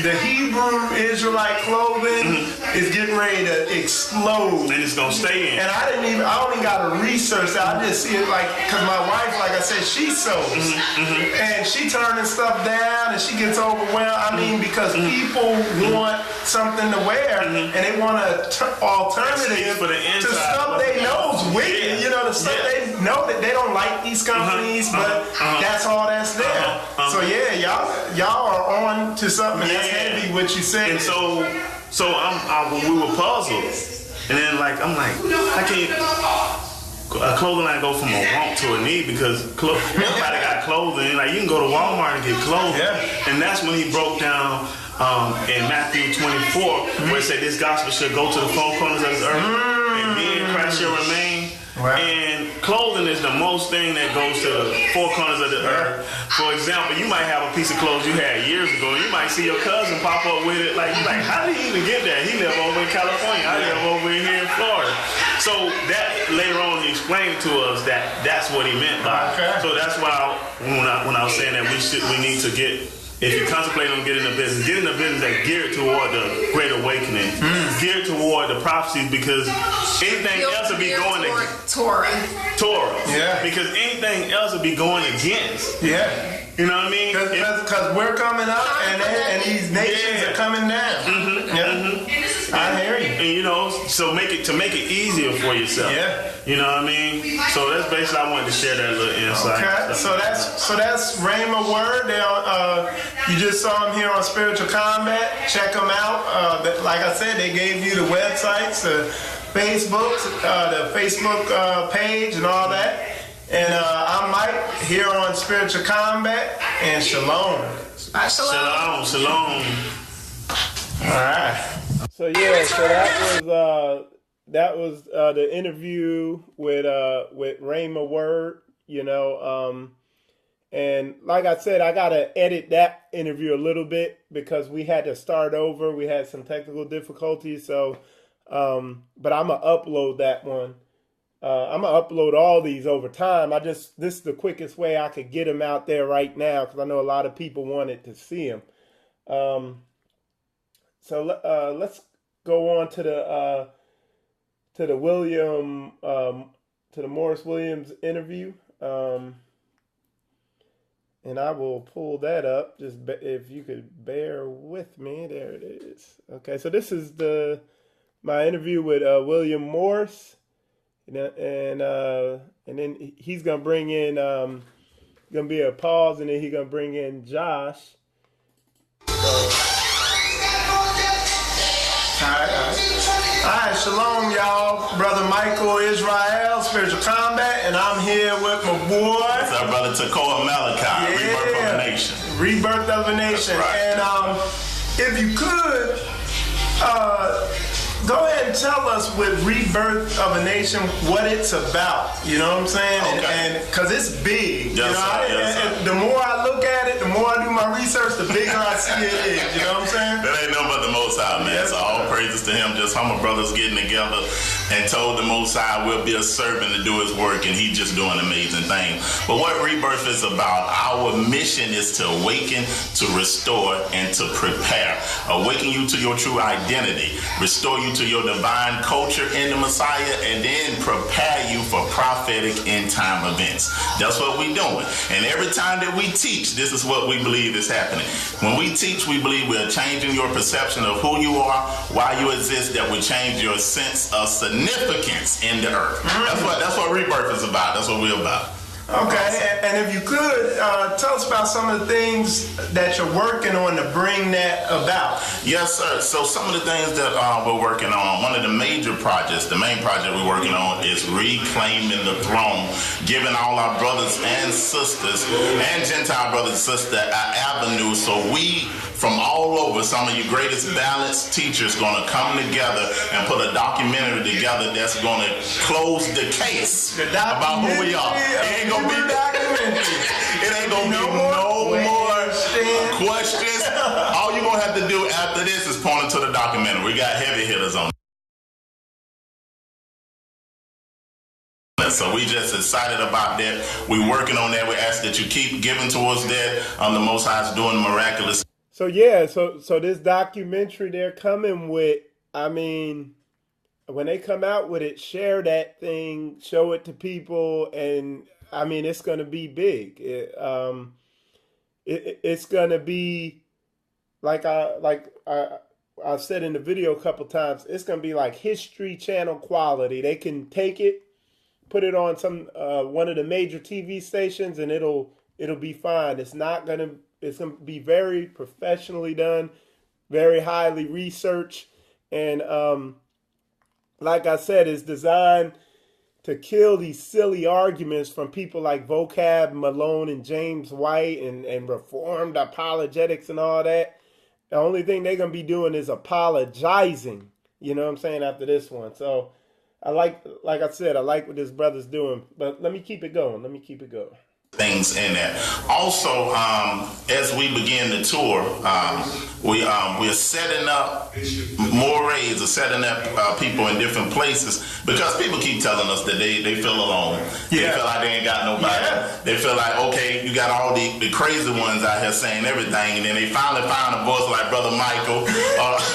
the Hebrew Israelite clothing is getting ready to explode. And it's gonna stay in. And I don't even got to research that. I just see it because my wife, like I said, she sews. And she turning stuff down, and she gets overwhelmed. Because people want something to wear, and they want an alternative for the to stuff they know is wicked. The stuff they know that they don't like these companies, but that's all that's there. So y'all are on to something that's heavy. What you said. And so we were puzzled, and then I'm like, I can't. A clothing line go from a want to a need, because everybody got clothing. Like, you can go to Walmart and get clothing, and that's when He broke down in Matthew 24, where it said this gospel should go to the four corners of the earth, and me and Christ shall remain. Wow. And clothing is the most thing that goes to the four corners of the earth. For example, you might have a piece of clothes you had years ago, and you might see your cousin pop up with it. Like, you're like, how did he even get that? He live over in California. I live over here in Florida. So that later on He explained explained to us that that's what he meant by. Okay. So that's why when I was saying that we need to get. If you contemplate on getting a business that's geared toward the Great Awakening, geared toward the prophecies, because anything else would be going against Torah. Yeah. Because anything else would be going against. Yeah. You know what I mean? Because we're coming up and these nations are coming down. I hear you. And you know, so make it easier for yourself. Yeah. You know what I mean? So that's basically I wanted to share that little insight. Okay. So that's Rhema Word. You just saw them here on Spiritual Combat. Check them out. Like I said, they gave you the websites, the Facebook page, and all that. And I'm Mike here on Spiritual Combat. And Shalom. Shalom. Shalom. All right. So yeah, so that was the interview with Rhema Word, you know, and like I said, I gotta edit that interview a little bit because we had to start over. We had some technical difficulties, so but I'm gonna upload that one. I'm gonna upload all these over time. This is the quickest way I could get them out there right now because I know a lot of people wanted to see them. So let's go on to the Morris Williams interview, and I will pull that up. Just if you could bear with me, there it is. Okay, so this is my interview with William Morris, and then he's gonna bring in gonna be a pause, and then he's gonna bring in Josh. All right, shalom, y'all. Brother Michael Israel, Spiritual Combat, and I'm here with my boy. That's our brother Tekoa Malachi, Rebirth of a Nation. Rebirth of a Nation. Right. And if you could, go ahead and tell us with Rebirth of a Nation what it's about. You know what I'm saying? Okay. And because it's big. Yes, sir. The more I look at it, the more I do my research, the bigger I see it is. You know what I'm saying? That ain't nothing but the Most High, man. Yes, So all praises to him. Just humble brothers getting together and told the Most High we'll be a servant to do his work, and he's just doing amazing things. But what Rebirth is about, our mission is to awaken, to restore, and to prepare. Awaken you to your true identity, restore you to your divine culture in the Messiah, and then prepare you for prophetic end-time events. That's what we're doing. And every time that we teach, this is what we believe is happening. When we teach, we believe we're changing your perception of who you are, why you exist, that will change your sense of significance in the earth. That's what Rebirth is about. That's what we're about. Okay, and if you could, tell us about some of the things that you're working on to bring that about. Yes, sir. So some of the things that we're working on, one of the major projects, the main project we're working on is reclaiming the throne, giving all our brothers and sisters and Gentile brothers and sisters an avenue so we from all over, some of your greatest balanced teachers going to come together and put a documentary together that's going to close the case about who we are. It ain't going to be no more questions. All you're going to have to do after this is point to the documentary. We got heavy hitters on. So we just excited about that. We're working on that. We ask that you keep giving towards that. The Most High is doing miraculous. So yeah, so this documentary they're coming with, I mean, when they come out with it, share that thing, show it to people, and I mean, it's going to be big. It's going to be like I said in the video a couple times. It's going to be like History Channel quality. They can take it, put it on some one of the major TV stations, and it'll be fine. It's going to be very professionally done, very highly researched, and like I said, it's designed to kill these silly arguments from people like Vocab Malone and James White and Reformed apologetics and all that. The only thing they're going to be doing is apologizing, you know what I'm saying, after this one. So I like I said, I like what this brother's doing, but let me keep it going. Things in there. Also, as we begin the tour, we're setting up mores or setting up people in different places, because people keep telling us that they feel alone. They feel like they ain't got nobody. They feel like, okay, you got all the crazy ones out here saying everything, and then they finally find a voice like Brother Michael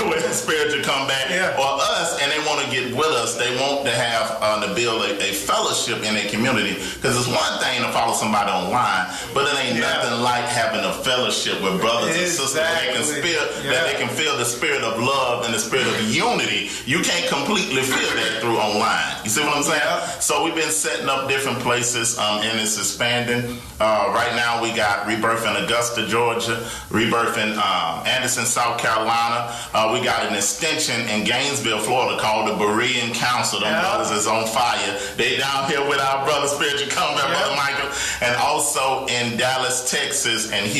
with the spiritual comeback, or us, and they want to get with us. They want to have to build a fellowship in a community, because it's one thing to follow somebody online, but it ain't nothing like having a fellowship with brothers and sisters that they can feel the spirit of love and the spirit of unity. You can't completely feel that through online. You see what I'm saying? So we've been setting up different places, and it's expanding. Right now we got Rebirth in Augusta, Georgia, Rebirth in Anderson, South Carolina. We got an extension in Gainesville, Florida called the Berean Council. Them brothers is on fire. They down here with our brother spiritual combat, Brother Michael. And also in Dallas, Texas, and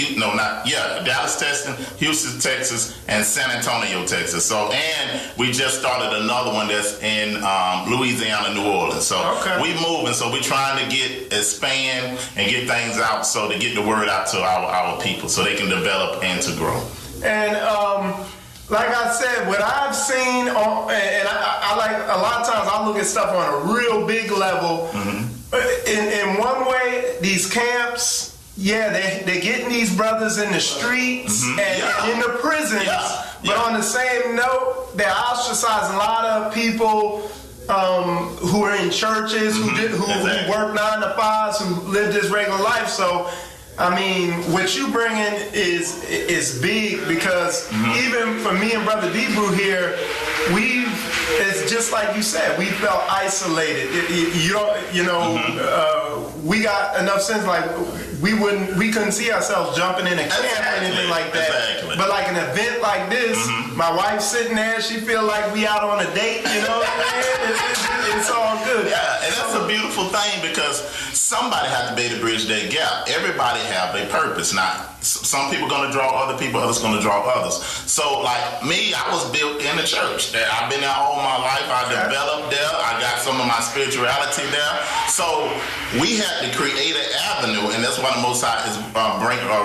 Dallas, Texas, Houston, Texas, and San Antonio, Texas. So, and we just started another one that's in Louisiana, New Orleans. So we moving. So we trying to expand and get things out, so to get the word out to our people, so they can develop and to grow. And like I said, what I've seen, and I like a lot of times I look at stuff on a real big level. In one way, these camps, they're getting these brothers in the streets and in the prisons. But on the same note, they're ostracizing a lot of people who are in churches, who work 9 to 5s, who live this regular life. So, I mean, what you bring in is big, because even for me and Brother Debrew here, it's just like you said, we felt isolated. We got enough sense, like we couldn't see ourselves jumping in a camp or anything like that. But like an event like this, my wife's sitting there, she feel like we out on a date, you know what I mean? It's all good. Yeah, and that's a beautiful thing, because somebody has to be able to bridge that gap. Everybody have a purpose. Now, some people going to draw other people, others going to draw others. So, like me, I was built in the church. I've been there all my life. I developed there. I got some of my spirituality there. So, we had to create an avenue, and that's why the Most High is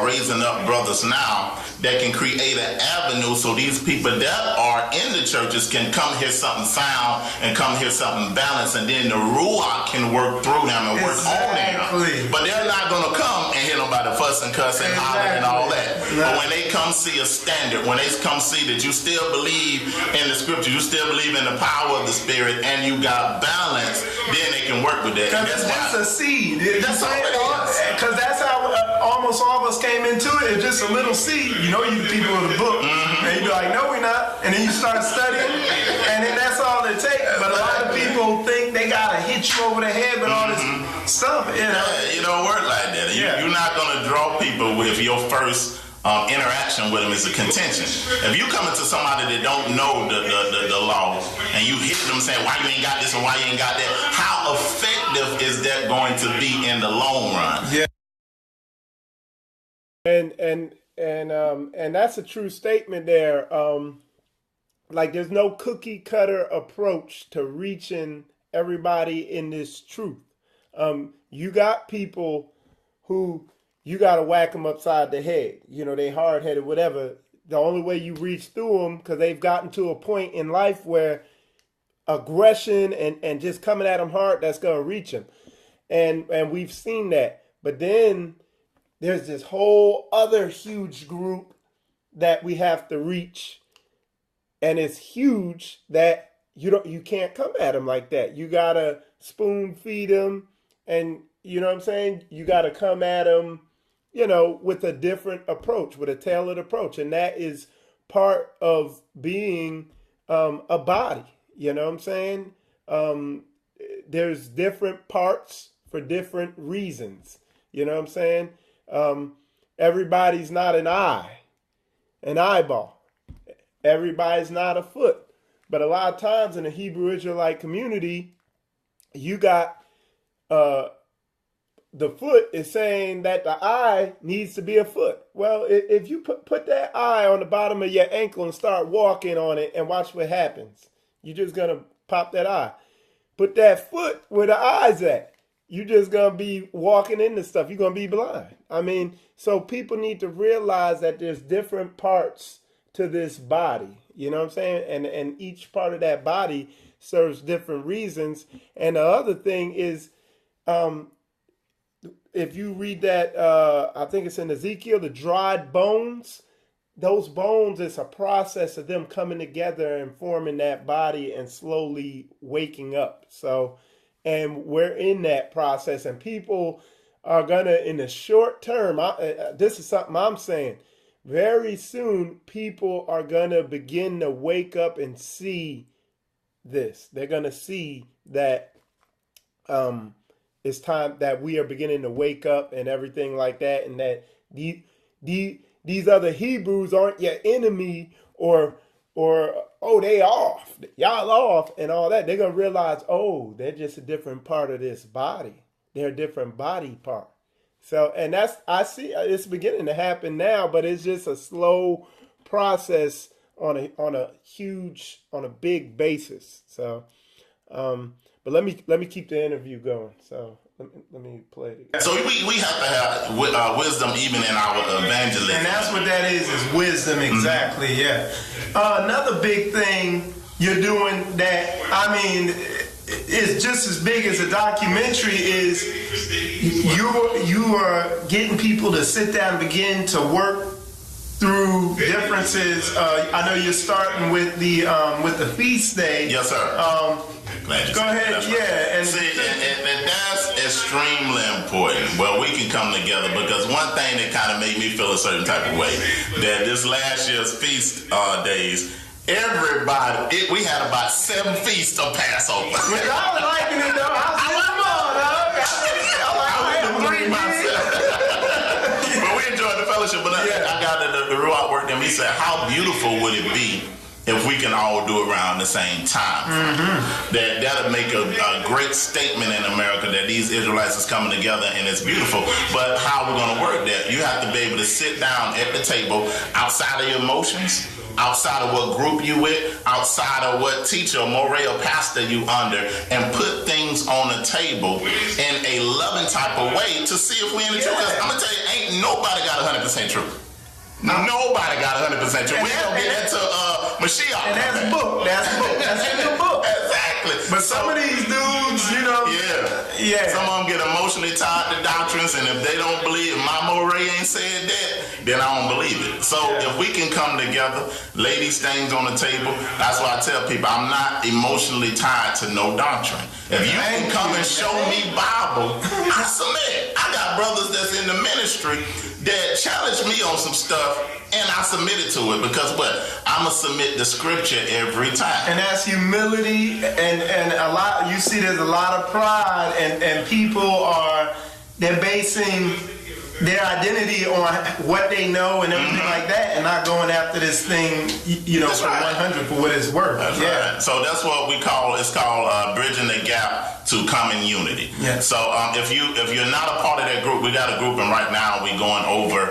raising up brothers now that can create an avenue, so these people that are in the churches can come hear something sound and come hear something balanced, and then the Ruach can work through them and work on them. But they're not going to come and hear nobody fuss and cuss and holler and all that. But when they come see a standard, when they come see that you still believe in the scripture, you still believe in the power of the spirit, and you got balance, then they can work with that. Because that's a seed. That's all it is. Because that's how almost all of us came into it. It's just a little seed. You know, you the people of the book. And you be like, no, we're not. And then you start studying, and then that's all it takes. But a lot of people think they got to hit you over the head with all this stuff. It don't work like that. You're not going to draw people with your first interaction with them is a contention. If you come into somebody that don't know the law, and you hit them saying, why you ain't got this and why you ain't got that, how effective is that going to be in the long run? Yeah. And that's a true statement there. Like, there's no cookie cutter approach to reaching everybody in this truth. You got people who you got to whack them upside the head. You know, they hard-headed, whatever. The only way you reach through them, because they've gotten to a point in life where aggression and just coming at them hard, that's going to reach them. And we've seen that. But then there's this whole other huge group that we have to reach. And it's huge that you can't come at them like that. You got to spoon feed them. And you know what I'm saying? You got to come at them, with a different approach, with a tailored approach. And that is part of being a body. You know what I'm saying? There's different parts for different reasons. You know what I'm saying? Everybody's not an eyeball. Everybody's not a foot. But a lot of times in the Hebrew Israelite community, you got the foot is saying that the eye needs to be a foot. Well, if you put that eye on the bottom of your ankle and start walking on it and watch what happens, you're just going to pop that eye. Put that foot where the eye's at. You're just going to be walking into stuff. You're going to be blind. I mean, so people need to realize that there's different parts to this body. You know what I'm saying? And each part of that body serves different reasons. And the other thing is, if you read that, I think it's in Ezekiel, the dried bones, those bones, it's a process of them coming together and forming that body and slowly waking up. So, and we're in that process, and people are gonna, in the short term, this is something I'm saying, very soon people are gonna begin to wake up and see this. They're gonna see that it's time that we are beginning to wake up and everything like that, and that these other Hebrews aren't your enemy, or oh, they off, y'all off, and all that. They're gonna realize, oh, they're just a different part of this body. They're a different body part. So, and I see it's beginning to happen now, but it's just a slow process on a big basis. So, but let me keep the interview going. So let me play it again. So we have to have wisdom even in our evangelism. And that's what that is wisdom, exactly, yeah. Another big thing you're doing that, I mean, is just as big as a documentary is you are getting people to sit down and begin to work through differences. I know you're starting with the feast day. Yes, sir. Glad you go ahead, right. yeah. And see, and that's extremely important. Well, we can come together, because one thing that kind of made me feel a certain type of way, that this last year's feast days, everybody, we had about 7 feasts of Passover. I was liking it though. But we enjoyed the fellowship. But I got the Ruach worked, and he said, how beautiful would it be if we can all do it around the same time? That'll make a great statement in America that these Israelites is coming together, and it's beautiful. But how are we going to work that? You have to be able to sit down at the table outside of your emotions, outside of what group you with, outside of what teacher, moray, or pastor you under, and put things on the table in a loving type of way to see if we in the truth. Because I'm going to tell you, ain't nobody got 100% truth. Nobody got 100% truth. We're going to get into Mashiach. And that's book. That's in the book. Exactly. But some of these dudes, you know. Yeah. Some of them get emotionally tied to doctrines, and if they don't believe, my moray ain't said that, then I don't believe it. So if we can come together, lay these things on the table, that's why I tell people I'm not emotionally tied to no doctrine. If you can come and show me Bible, I submit. I got brothers that's in the ministry that challenge me on some stuff, and I submitted to it, because what? I'm going to submit the scripture every time. And that's humility, and a lot, you see there's a lot of pride, and people they're basing their identity on what they know and everything like that, and not going after this thing, for 100 for what it's worth. That's right. So that's what we call, it's called bridging the gap to common unity. Yeah. So if you're not a part of that group, we got a group, and right now we're going over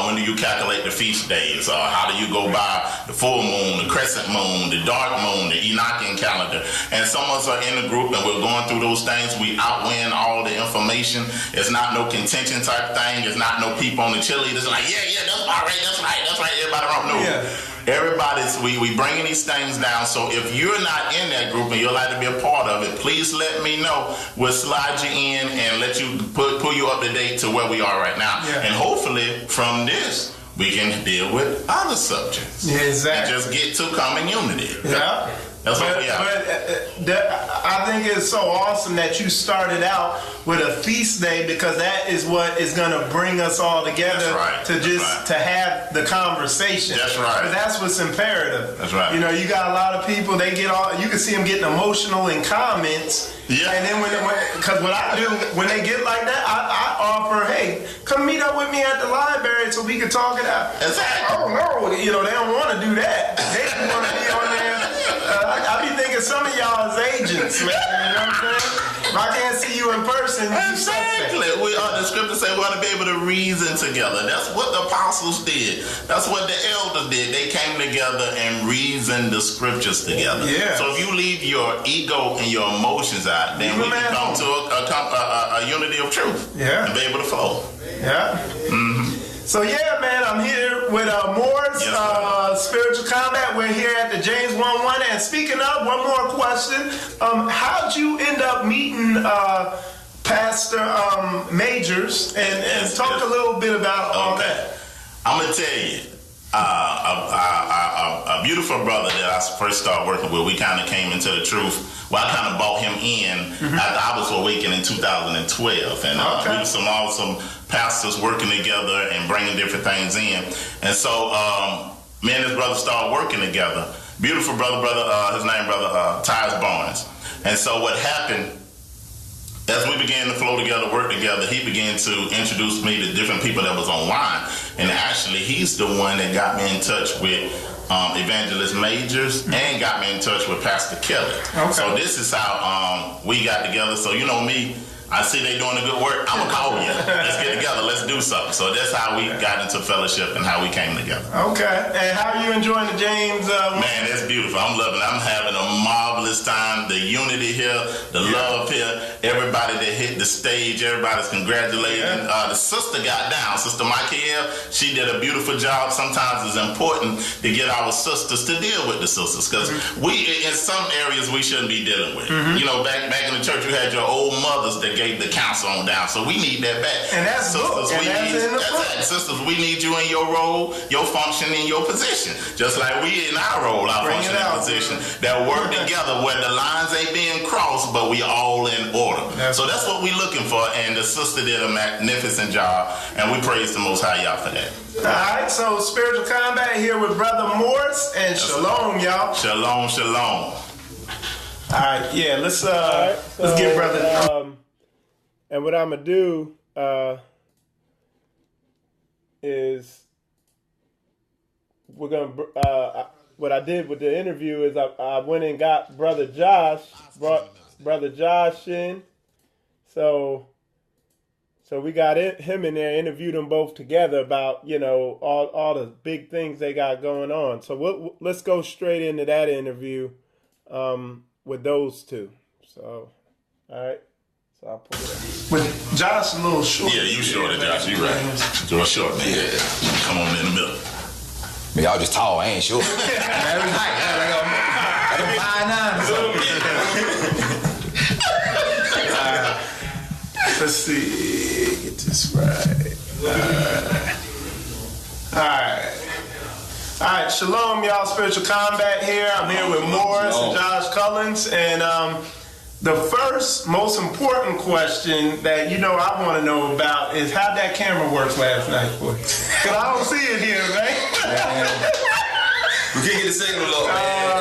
when do you calculate the feast days? How do you go by the full moon, the crescent moon, the dark moon, the Enochian calendar? And some of us are in the group, and we're going through those things. We outwin all the information. It's not no contention type thing. It's not no people on the cheerleaders like, yeah, that's all right, that's right, everybody wrong. No. Yeah. Everybody's, we bringing these things down. So if you're not in that group and you'd like to be a part of it, please let me know. We'll slide you in and let you pull you up to date to where we are right now. Yeah. And hopefully from this, we can deal with other subjects. Yeah, exactly. And just get to common unity. Yeah. That's what we are. But I think it's so awesome that you started out with a feast day, because that is what is going to bring us all together to have the conversation. That's right. But that's what's imperative. That's right. You know, you got a lot of people, you can see them getting emotional in comments. Yeah. And then because what I do, when they get like that, I offer, hey, come meet up with me at the library so we can talk it out. Exactly. Oh, no, they don't want to do that. They just want to be on there. I be thinking some of y'all is agents, man. You know what I'm saying? If I can't see you in person, exactly. The scriptures say we ought to be able to reason together. That's what the apostles did. That's what the elders did. They came together and reasoned the scriptures together. Yeah. So if you leave your ego and your emotions out, then we can come to a unity of truth. Yeah. And be able to flow. Yeah. Mm-hmm. So yeah, man, I'm here with Morris, Yes, Spiritual Combat. We're here at the James 1-1. And speaking of, one more question. How'd you end up meeting Pastor Majors? And talk a little bit about all that. I'm going to tell you, a beautiful brother that I first started working with, we kind of came into the truth. Well, I kind of bought him in after I was awakened in 2012. And we were some awesome pastors working together and bringing different things in. And so me and his brother started working together. Beautiful brother, his name Brother Tyus Barnes. And so what happened, as we began to flow together, work together, he began to introduce me to different people that was online. And actually, he's the one that got me in touch with Evangelist Majors and got me in touch with Pastor Kelly. Okay. So this is how we got together. So you know me, I see they doing a good work. I'm going to call you. Let's get together. Let's do something. So that's how we got into fellowship and how we came together. Okay. And how are you enjoying the James? Man, it's beautiful. I'm loving it. I'm having a marvelous time. The unity here, the love here, everybody that hit the stage, everybody's congratulating. The sister got down. Sister Michael, she did a beautiful job. Sometimes it's important to get our sisters to deal with the sisters because we, in some areas, we shouldn't be dealing with. You know, back in the church, you had your old mothers that gave the counsel on down. So we need that back. And that's sisters, sisters, we need you in your role, your function, in your position. Just like we in our role, our function and position, that work together where the lines ain't being crossed, but we all in order. So that's what we looking for. And the sister did a magnificent job. And we praise the Most High y'all for that. All right, so Spiritual Combat here with Brother Morris, and shalom, y'all. Shalom, shalom. All right, yeah, let's get Brother. And what I'm going to do is we're going to, what I did with the interview is I went and got Brother Josh, brought Brother Josh in. So we got him in there, interviewed them both together about, you know, all the big things they got going on. So let's go straight into that interview with those two. So, all right. So I'll pull it up. But Josh a little short. Yeah, you shorter, Josh. You right. You're short, man. Yeah. Come on in the middle. Man, y'all just tall. I ain't short. Every night. Like I'm 5'9". Let's see. Get this right. All right. Shalom, y'all. Spiritual Combat here. I'm here with Morris and Josh Cullins. And the first most important question that I want to know about is how that camera works last night for you. Because I don't see it here, man. We can't get the signal up, man.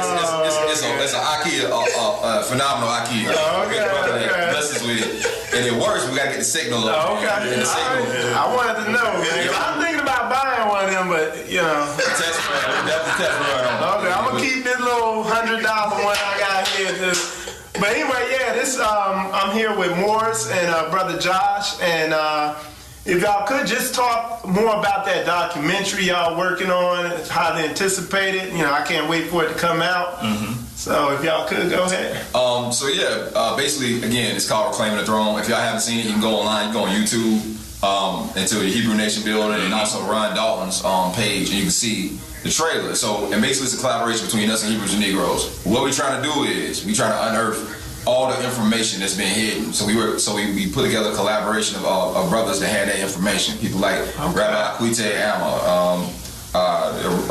It's an IKEA, phenomenal IKEA. Okay. Bless us with it. And it works, we got to get the signal up. Okay. I wanted to know, man. I'm thinking about buying one of them, but, Test run. Definitely test run on it. Okay, I'm going to keep this little $100 one I got here. But anyway, I'm here with Morris and Brother Josh, and if y'all could just talk more about that documentary y'all working on, how they anticipate it. I can't wait for it to come out. So if y'all could, go ahead. Basically, again, it's called Reclaiming the Throne. If y'all haven't seen it, you can go online, you can go on YouTube, into the Hebrew Nation building, and also Ron Dalton's page, and you can see the trailer. And basically it's a collaboration between us and Hebrews and Negroes. What we're trying to do is we're trying to unearth all the information that's been hidden. So we put together a collaboration of brothers that had that information. People like Rabbi Kwite Amma,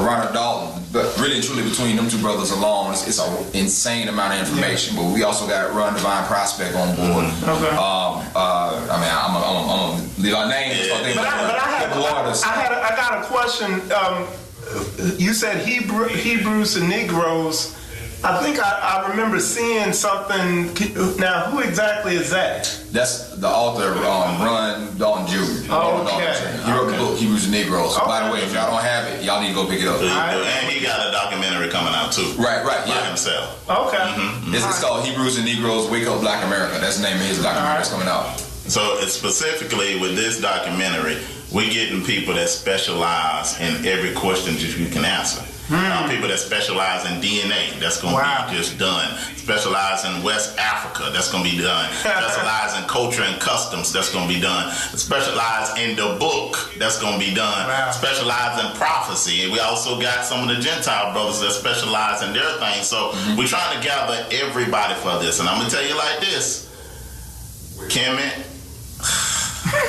Ronald Dalton. But really and truly between them two brothers alone, it's an insane amount of information. But we also got Run Divine Prospect on board. I'm gonna leave our names. I got a question. You said Hebrews and Negroes. I think I remember seeing something. Now, who exactly is that? That's the author, Ron Dalton Jr. He wrote the book, Hebrews and Negroes. So, by the way, if y'all don't have it, y'all need to go pick it up. And he got a documentary coming out, too. Right, by himself. Okay. It's called Hebrews and Negroes, Wake Up Black America. That's the name of his documentary that's coming out. So, it's specifically with this documentary, we're getting people that specialize in every question that you can answer. People that specialize in DNA, that's going to be just done. Specialize in West Africa, that's going to be done. Specialize in culture and customs, that's going to be done. Specialize in the book, that's going to be done. Specialize in prophecy. And we also got some of the Gentile brothers that specialize in their things. So we're trying to gather everybody for this. And I'm going to tell you like this, Kemet,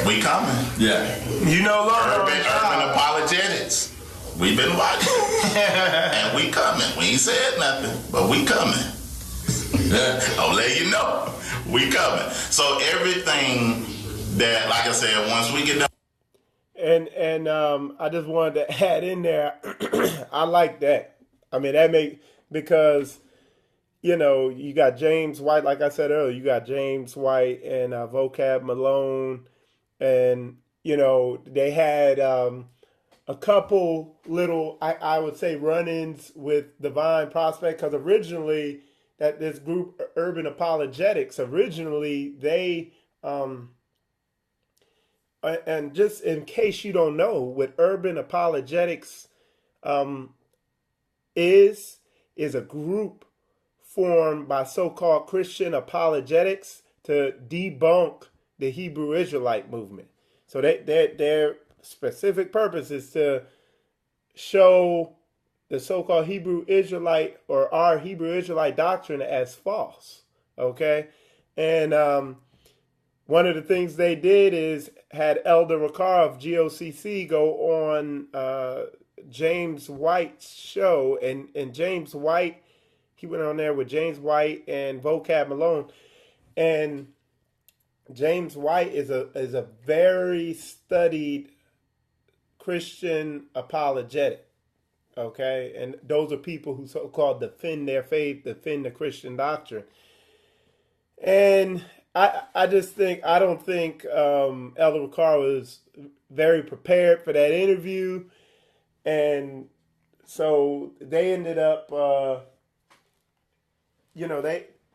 we coming. Yeah. You know, Urban apologetics. We've been watching. And we coming. We ain't said nothing, but we coming. Yeah. I'll let you know. We coming. So everything that, like I said, once we get done. And I just wanted to add in there, I like that. I mean, because, you know, you got James White, like I said earlier, you got James White and Vocab Malone, and, you know, they had a couple little, I would say, run-ins with Divine Prospect, because originally that this group, Urban Apologetics, originally they, and just in case you don't know, what Urban Apologetics is a group formed by so-called Christian apologetics to debunk the Hebrew Israelite movement. So their specific purpose is to show the so-called Hebrew Israelite, or our Hebrew Israelite doctrine, as false. Okay? And one of the things they did is had Elder Ricard of GOCC go on James White's show, and James White, he went on there with James White and Vocab Malone, and James White is a very studied Christian apologetic, okay? And those are people who so-called defend their faith, defend the Christian doctrine. And I just think, I don't think Elder Ricard was very prepared for that interview. And so they ended up,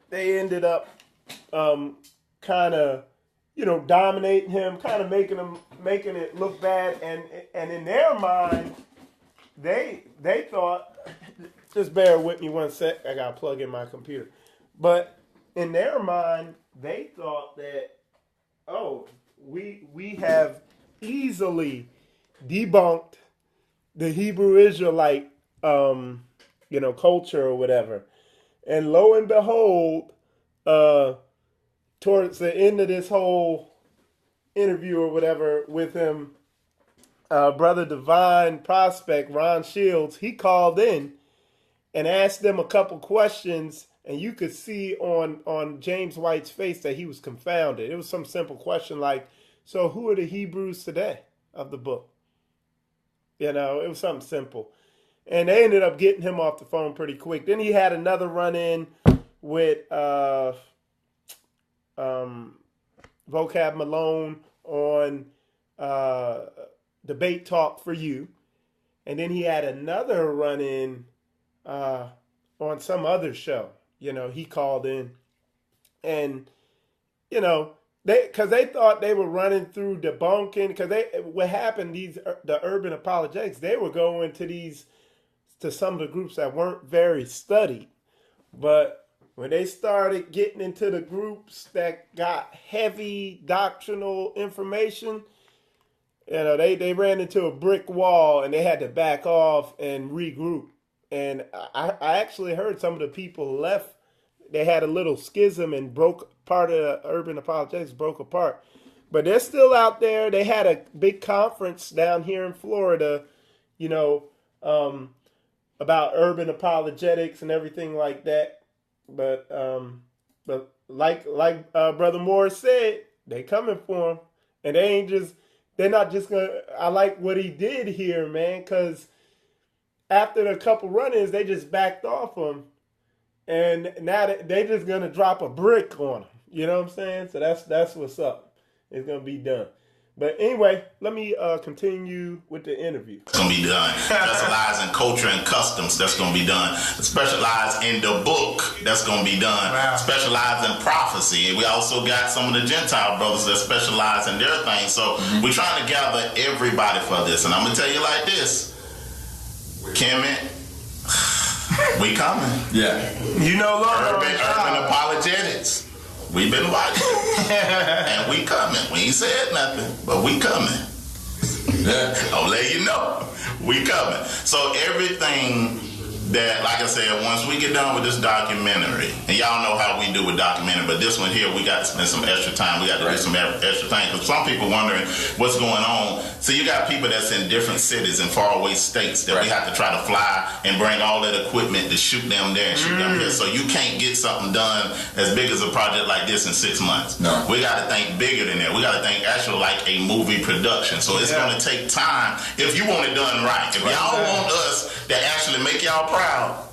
they ended up kind of, dominating him, kind of making it look bad. And in their mind, they thought, just bear with me one sec, I got to plug in my computer. But in their mind, they thought that, we have easily debunked the Hebrew Israelite, culture or whatever. And lo and behold, towards the end of this whole interview or whatever with him, Brother Divine Prospect, Ron Shields, he called in and asked them a couple questions, and you could see on James White's face that he was confounded. It was some simple question like, so who are the Hebrews today of the book? It was something simple. And they ended up getting him off the phone pretty quick. Then he had another run-in with Vocab Malone on Debate Talk for You. And then he had another run-in on some other show. He called in. And, because they thought they were running through debunking. Because what happened, the urban apologetics, they were going to some of the groups that weren't very studied. But when they started getting into the groups that got heavy doctrinal information, they ran into a brick wall and they had to back off and regroup. And I actually heard some of the people left. They had a little schism and part of the urban apologetics broke apart. But they're still out there. They had a big conference down here in Florida, about urban apologetics and everything like that. But like Brother Morris said, they coming for him, and they're not just gonna. I like what he did here, man, because after a couple run-ins, they just backed off him, and now they just gonna drop a brick on him. You know what I'm saying? So that's what's up. It's gonna be done. But anyway, let me continue with the interview. It's going to be done. Specialize in culture and customs. That's going to be done. Specialize in the book. That's going to be done. Wow. Specialize in prophecy. And we also got some of the Gentile brothers that specialize in their thing. So we're trying to gather everybody for this. And I'm going to tell you like this, Kemet, We coming. Yeah. You know, Lord, Urban apologetics. We been watching. And we coming. We ain't said nothing, but we coming. Yeah. I'll let you know. We coming. So everything that, like I said, once we get done with this documentary, and y'all know how we do with documentary, but this one here, we got to spend some extra time. We got to do some extra things. Because some people wondering what's going on. So you got people that's in different cities and faraway states that we have to try to fly and bring all that equipment to shoot them there and shoot them here. So you can't get something done as big as a project like this in 6 months. No. We got to think bigger than that. We got to think actually like a movie production. So it's going to take time if you want it done right. If y'all want us to actually make y'all proud,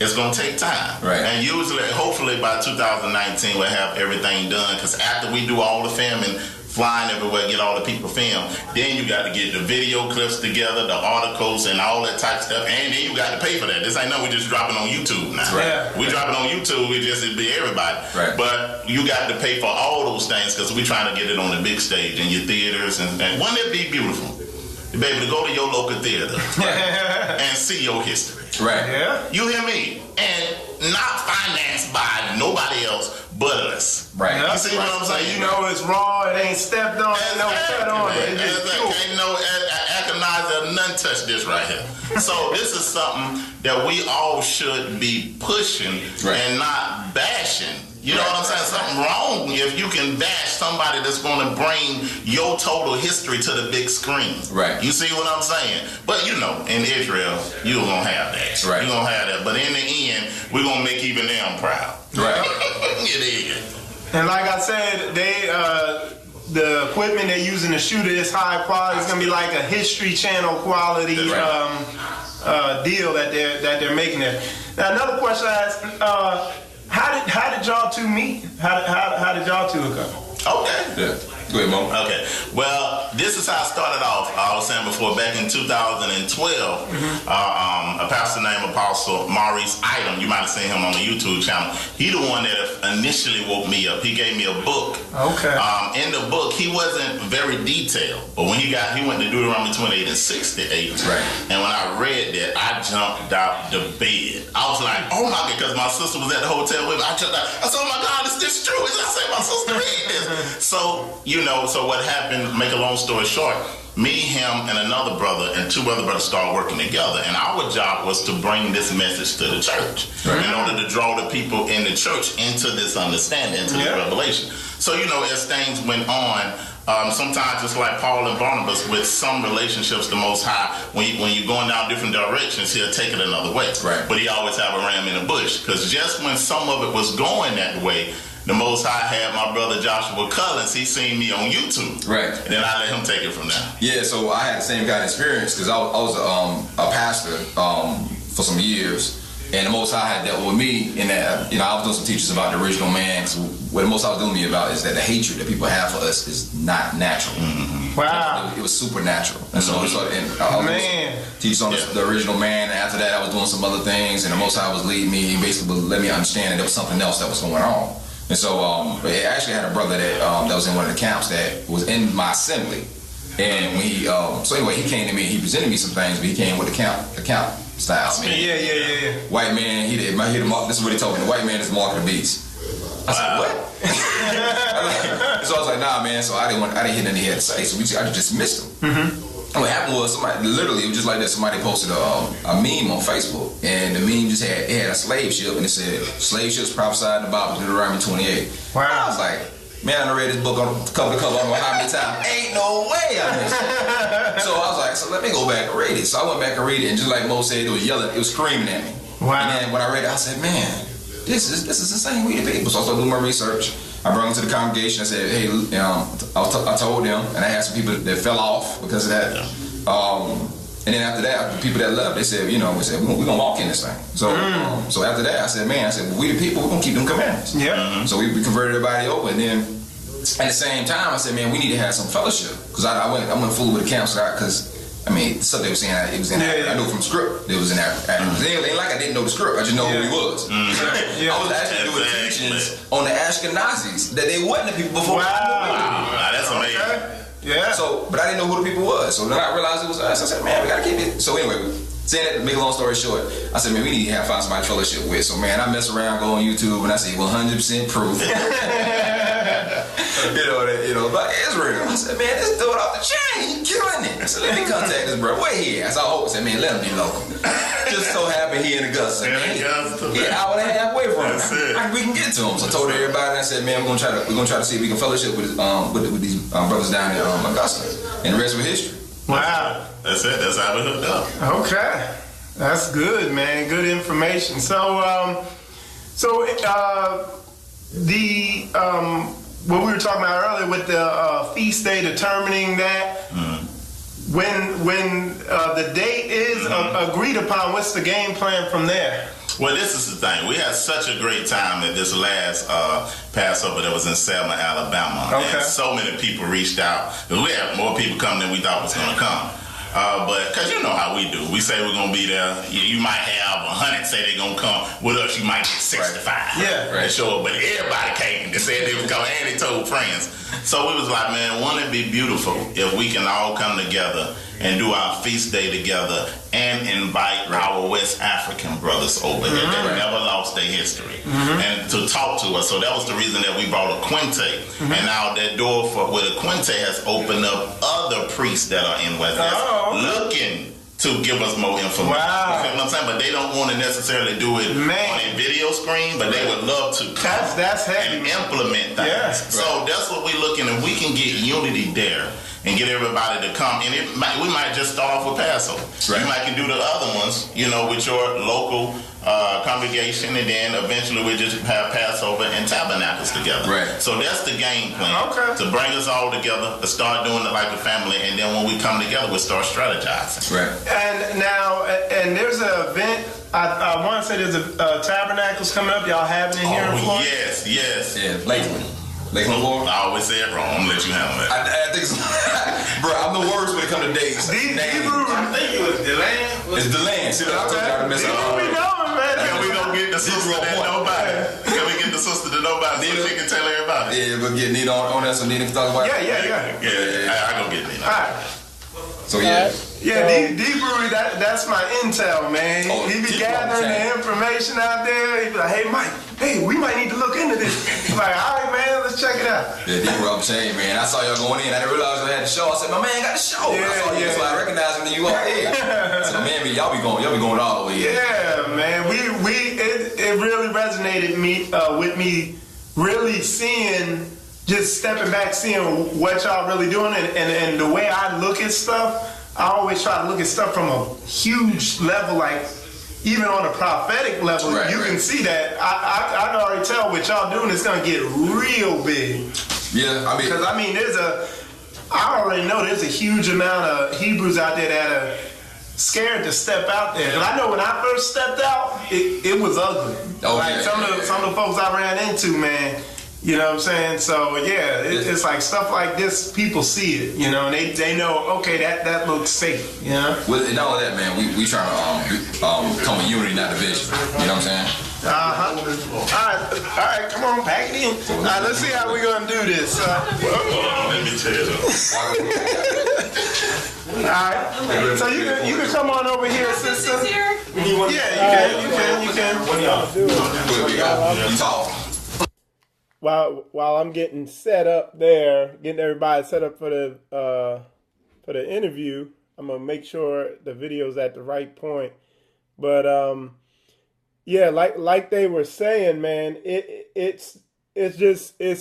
it's gonna take time, right? And usually, hopefully, by 2019, we'll have everything done. Because after we do all the filming, flying everywhere, get all the people filmed, then you got to get the video clips together, the articles, and all that type of stuff, and then you got to pay for that. This ain't no we just dropping on YouTube now. Right. We dropping on YouTube. It just it'd be everybody. Right. But you got to pay for all those things because we trying to get it on the big stage in your theaters, and wouldn't it be beautiful to be able to go to your local theater and see your history? Right. Yeah. You hear me? And not financed by nobody else but us. Right. You see what I'm saying? You know it's raw, it ain't stepped on, ain't no cut on it. It's just pure. Ain't no agonizer, none touch this right here. So this is something that we all should be pushing and not bashing. You know what I'm saying? Something wrong if you can bash somebody that's going to bring your total history to the big screen. Right. You see what I'm saying? But you know, in Israel, you don't have that. Right. You don't have that. But in the end, we're going to make even them proud. Right. It is. And like I said, the equipment they're using to shoot it is high quality. It's gonna be like a History Channel quality deal that they're making there. Now another question I asked, how did y'all two meet? How did y'all two hook up? Okay. Yeah. Go ahead, Mo. Okay. Well, this is how it started off. I was saying before, back in 2012, a pastor named Apostle Maurice Item, you might have seen him on the YouTube channel. He the one that initially woke me up. He gave me a book. Okay. In the book, he wasn't very detailed, but when he went to Deuteronomy 28 and 68. Right. And when I read that, I jumped out the bed. I was like, oh my God, because my sister was at the hotel with me. I jumped out. I said, oh my God, is this true? I said, my sister read this. So, so what happened, make a long story short, me, him, and another brother and two other brothers started working together. And our job was to bring this message to the church in order to draw the people in the church into this understanding, into this revelation. So, as things went on, sometimes it's like Paul and Barnabas with some relationships, the Most High, when you're going down different directions, he'll take it another way. Right. But he always have a ram in the bush. Because just when some of it was going that way, the Most High had my brother Joshua Collins. He seen me on YouTube. Right. And then I let him take it from there. Yeah, so I had the same kind of experience because I was a pastor for some years. And the Most High had dealt with me in that, I was doing some teachings about the original man. So what the Most High was doing me about is that the hatred that people have for us is not natural. Mm-hmm. Wow. It was supernatural. And so, I was teaching on the original man. And after that, I was doing some other things. And the Most High was leading me. He basically let me understand that there was something else that was going on. And so, I actually had a brother that was in one of the camps that was in my assembly. And when he came to me, he presented me some things, but he came with the camp style. Yeah. White man, this is what he told me. The white man is the mark of the beast. I said, what? So I was like, nah, man. So I didn't hear nothing he had to say. So I just dismissed him. Mm-hmm. And what happened was it was just like that. Somebody posted a meme on Facebook, and the meme just had a slave ship, and it said, slave ships prophesied in the Bible, Deuteronomy 28. Wow. I was like, man, I read this book on cover to cover, I don't know how many times. Ain't no way I missed it. So I was like, so let me go back and read it. So I went back and read it, and just like Mo said, it was yelling, it was screaming at me. Wow. And then when I read it, I said, man, this is the same way the people. So I started doing my research. I brought them to the congregation. I said, hey, I told them, and I had some people that fell off because of that. And then after that, the people that left, they said, we're gonna walk in this thing. So so after that, I said, we the people, we're gonna keep them commandments. Yeah. Mm-hmm. So we converted everybody over, and then at the same time, I said, man, we need to have some fellowship. Because I went full with the camp, because the stuff they were saying, it was in Africa. I knew from script it was in Africa. It ain't like I didn't know the script, I just know who he was. I was actually doing teachings on the Ashkenazis that they wasn't the people before. Wow, that's amazing. Yeah. So, but I didn't know who the people was. So then I realized it was us. I said, man, we gotta keep it. So anyway, saying that to make a long story short, I said, man, we need to find somebody to fellowship with. So, man, I mess around, go on YouTube, and I see 100% proof. About Israel. I said, man, this dude off the chain, he killing it. I said, let me contact this bro. Where he at? I said, I said, man, let him be local. Just so happened he in Augusta. He an hour and a half away from him. We can get to him. So I told everybody, I said, man, we're gonna try to see if we can fellowship with these brothers down in Augusta. And the rest was history. Wow. That's it. That's how we hooked up. Okay. That's good, man. Good information. So, what we were talking about earlier with the feast day determining that when the date is agreed upon, what's the game plan from there? Well, this is the thing. We had such a great time at this last Passover that was in Selma, Alabama. Okay. And so many people reached out. Because we had more people come than we thought was going to come. But because you know how we do. We say we're going to be there. You might have 100 say they're going to come. With us, you might get 65. Yeah. Right. Sure. But everybody came. They said they was coming and they told friends. So we was like, man, wouldn't it be beautiful if we can all come together and do our feast day together and invite our West African brothers over here that never lost their history and to talk to us. So that was the reason that we brought a Quinte. And now that door with a Quinte has opened up other priests that are in West Africa looking to give us more information. Wow. You know what I'm saying? But they don't want to necessarily do it on a video screen, but they would love to come that's heavy. and implement things. Yeah. So that's what we're looking at. If we can get unity there and get everybody to come, and we might just start off with Passover. You might can do the other ones, with your local congregation, and then eventually we just have Passover and tabernacles together. Right. So that's the game plan. To bring us all together, to start doing it like a family, and then when we come together, we'll start strategizing. Right. And now, there's an event. I want to say there's a tabernacles coming up. Y'all having it here in Florida? Yes. Yeah, Lakeland. Lakeland, Florida. I always say it wrong. I'm gonna let you handle that. I think so. Bro, I'm the worst when it comes to dates. I think it was DeLand. It's DeLand. See what I told y'all to mess up. Where we going, man? Can we go get the sister that nobody? Can we get the sister that nobody so she can tell everybody? Yeah, we'll get Nina on that so Nina can talk about it. Yeah. I go get Nina. All right. So yeah. Yeah, D Brewery, that's my intel, man. He be gathering the information out there. He be like, hey, Mike, we might need to look into this. I'm like, all right, man, let's check it out. Yeah, D Brewery, I'm saying, man, I saw y'all going in. I didn't realize I had the show. I said, my man got the show. I saw you, so I recognized him and you up there. So, man, y'all be going all the way in. Yeah, man, it really resonated with me really seeing, just stepping back, seeing what y'all really doing, and the way I look at stuff. I always try to look at stuff from a huge level, like even on a prophetic level. You can see that. I can already tell what y'all doing is going to get real big. Yeah, because I already know there's a huge amount of Hebrews out there that are scared to step out there. Because I know when I first stepped out, it was ugly. Some of the folks I ran into, man. You know what I'm saying? So yeah, it's like stuff like this. People see it, and they know. Okay, that looks safe. Well, and all of that, man. We trying to come with unity, not division. You know what I'm saying? All right. Come on, pack it in. All right, let's see how we gonna do this. Let me tell you. All right. So you can come on over here, sister. Yeah, you can. What do y'all do? You talk. While I'm getting set up there, getting everybody set up for the interview, I'm gonna make sure the video's at the right point. But like they were saying, man, it's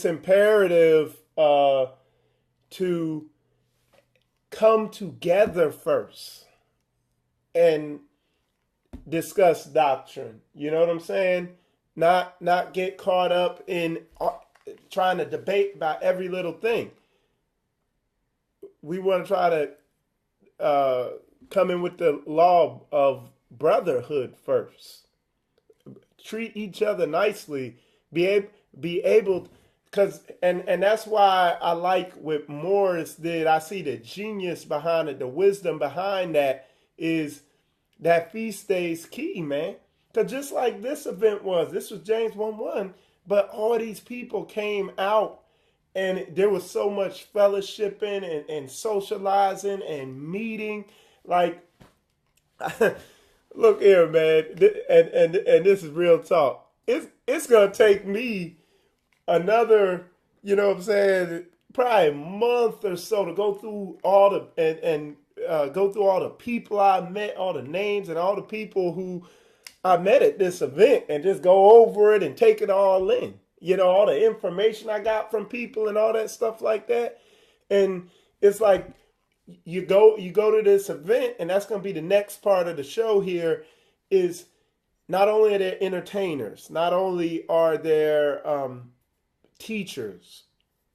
imperative to come together first and discuss doctrine. You know what I'm saying? Not get caught up in trying to debate about every little thing. We want to try to come in with the law of brotherhood first. Treat each other nicely. Be able, because and that's why I like what Morris did. I see the genius behind it, the wisdom behind that is that feast day's key, man. Because just like this event this was James 1:1, but all these people came out and there was so much fellowshipping and socializing and meeting. Like, Look here, man, and this is real talk. It's gonna take me another, you know what I'm saying, probably a month or so to go through all the and go through all the people I met, all the names and all the people who I met at this event, and just go over it and take it all in. You know, all the information I got from people and all that stuff like that. And it's like you go to this event, and that's going to be the next part of the show here. Is not only are there entertainers, not only are there teachers,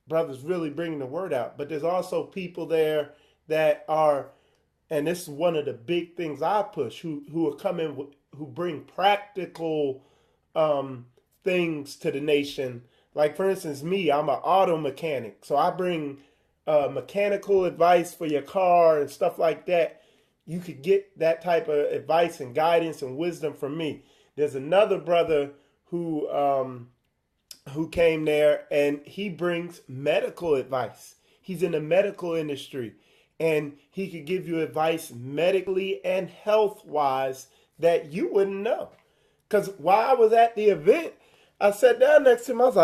brothers really bringing the word out, but there's also people there that are, and this is one of the big things I push, who are coming, who bring practical things to the nation. Like, for instance, me, I'm an auto mechanic, so I bring mechanical advice for your car and stuff like that. You could get that type of advice and guidance and wisdom from me. There's another brother who came there, and he brings medical advice. He's in the medical industry, and he could give you advice medically and health-wise that you wouldn't know. Because while I was at the event, I sat down next to him. I was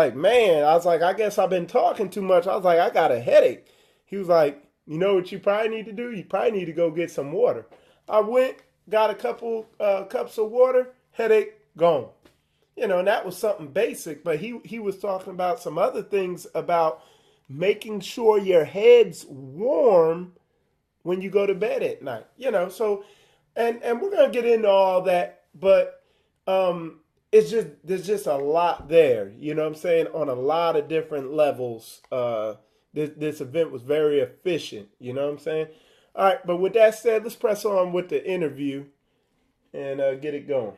like, I guess I've been talking too much. I was like, I got a headache. He was like, you know what you probably need to do? You probably need to go get some water. I went, got a couple cups of water, headache gone. You know, and that was something basic, but he was talking about some other things about making sure your head's warm when you go to bed at night. You know, so, and we're going to get into all that, but there's just a lot there, you know what I'm saying, on a lot of different levels. This event was very efficient, you know what I'm saying? All right, but with that said, let's press on with the interview and get it going.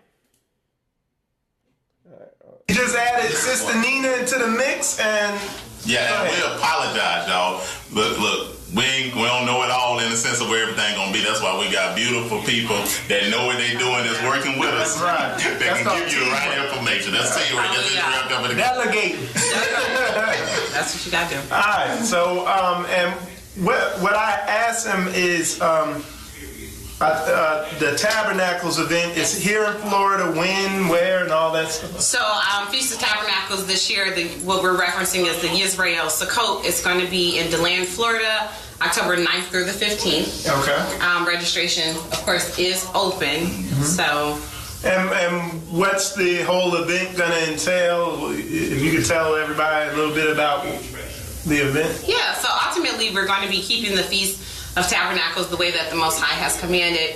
You just added Sister Nina into the mix, and yeah, and we apologize, y'all. Look, we don't know it all in the sense of where everything gonna be. That's why we got beautiful people that know what they're doing, that's working with us. That's right. They can give you the right information. That's teamwork. That's Israel company. Delegate. That's what you gotta do. All right. So, and what I asked him is, the Tabernacles event is here in Florida. When, where, and all that stuff. So, Feast of Tabernacles this year, what we're referencing is the Yisrael Sukkot. It's going to be in DeLand, Florida, October 9th through the 15th. Okay. Registration, of course, is open. Mm-hmm. So. And what's the whole event going to entail? If you could tell everybody a little bit about the event. Yeah, so ultimately we're going to be keeping the Feast of Tabernacles the way that the Most High has commanded,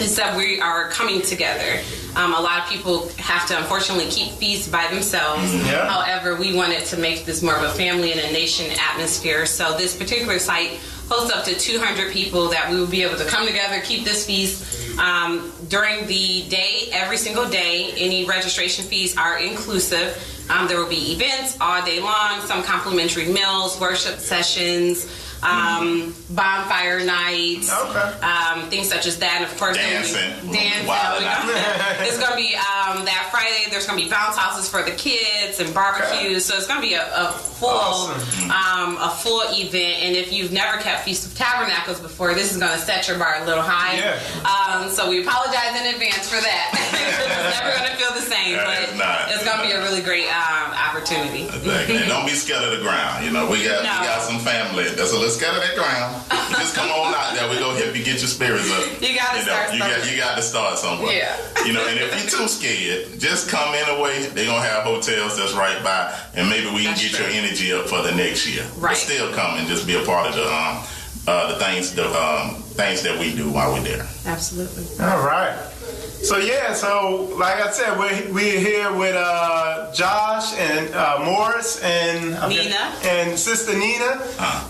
is that we are coming together. A lot of people have to unfortunately keep feasts by themselves. Yeah. However, we wanted to make this more of a family and a nation atmosphere. So this particular site hosts up to 200 people that we will be able to come together, keep this feast during the day, every single day. Any registration fees are inclusive. There will be events all day long, some complimentary meals, worship sessions, bonfire nights, things such as that, and of course dancing. It's going to be that Friday. There's going to be bounce houses for the kids and barbecues. So it's going to be a full event. And if you've never kept Feast of Tabernacles before, this is going to set your bar a little high. So we apologize in advance for that. It's never going to feel the same, but it's going to be a really great opportunity. Exactly. And don't be scared of the ground. You know, we got some family that's a little scared of that ground. Just come on out there. We go help you get your spirits up. You got to start somewhere. You got to start somewhere. Yeah. You know, and if you're too scared, just come anyway. They're going to have hotels that's right by, and maybe we can get your energy up for the next year. Right. But still come and just be a part of the things that we do while we're there. Absolutely. All right. So like I said, we're here with Josh and Morris and Nina and Sister Nina,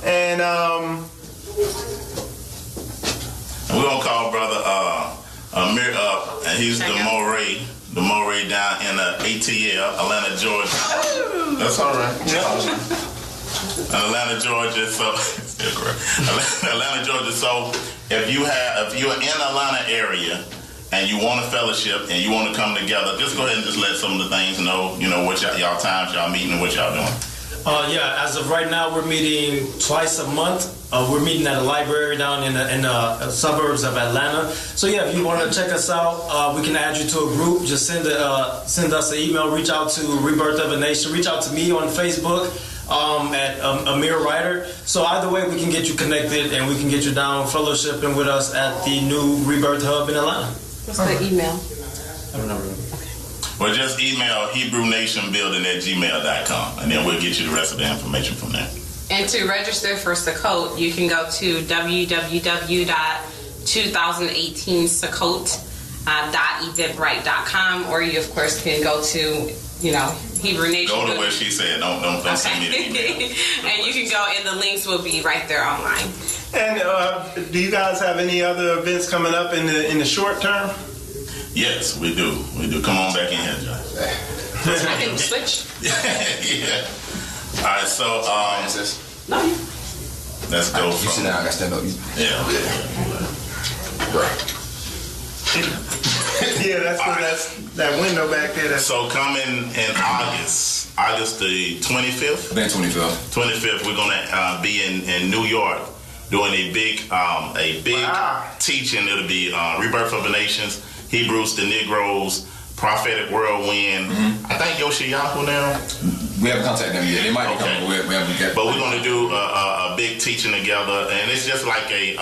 and we're gonna call brother Amir up, and he's the Morey down in ATL, Atlanta, Georgia. That's all right. Yeah. Atlanta, Georgia. So Atlanta, Georgia. So if you're in the Atlanta area and you want a fellowship and you want to come together, just go ahead and just let some of the things know, what y'all times y'all meeting and what y'all doing. Yeah, as of right now, we're meeting twice a month. We're meeting at a library down in the suburbs of Atlanta. So yeah, if you want to check us out, we can add you to a group. Just send us an email. Reach out to Rebirth of a Nation. Reach out to me on Facebook at Amir Ryder. So either way, we can get you connected and we can get you down fellowshipping with us at the new Rebirth Hub in Atlanta. What's the email? I don't know. Well, just email HebrewNationBuilding@gmail.com, and then we'll get you the rest of the information from there. And to register for Sukkot, you can go to www.2018sukkot.eventbrite.com, or you, of course, can go to, Hebrew Nation. Go to where she said. Don't send me the email. And you can go, and the links will be right there online. And do you guys have any other events coming up in the short term? Yes, we do. Come on back in here, Josh. I can switch. Yeah. All right, so No. let's go You from sit down. I got to stand up. yeah. Yeah, that's that window back there. So coming in August the 25th. Then 25th. 25th, we're gonna be in New York doing a big teaching. It'll be Rebirth of the Nations, Hebrews to Negroes, Prophetic Whirlwind. I think Yoshiyahu now. We haven't contacted them yet. They might be coming, but we haven't got. But we're going to do a big teaching together, and it's just like a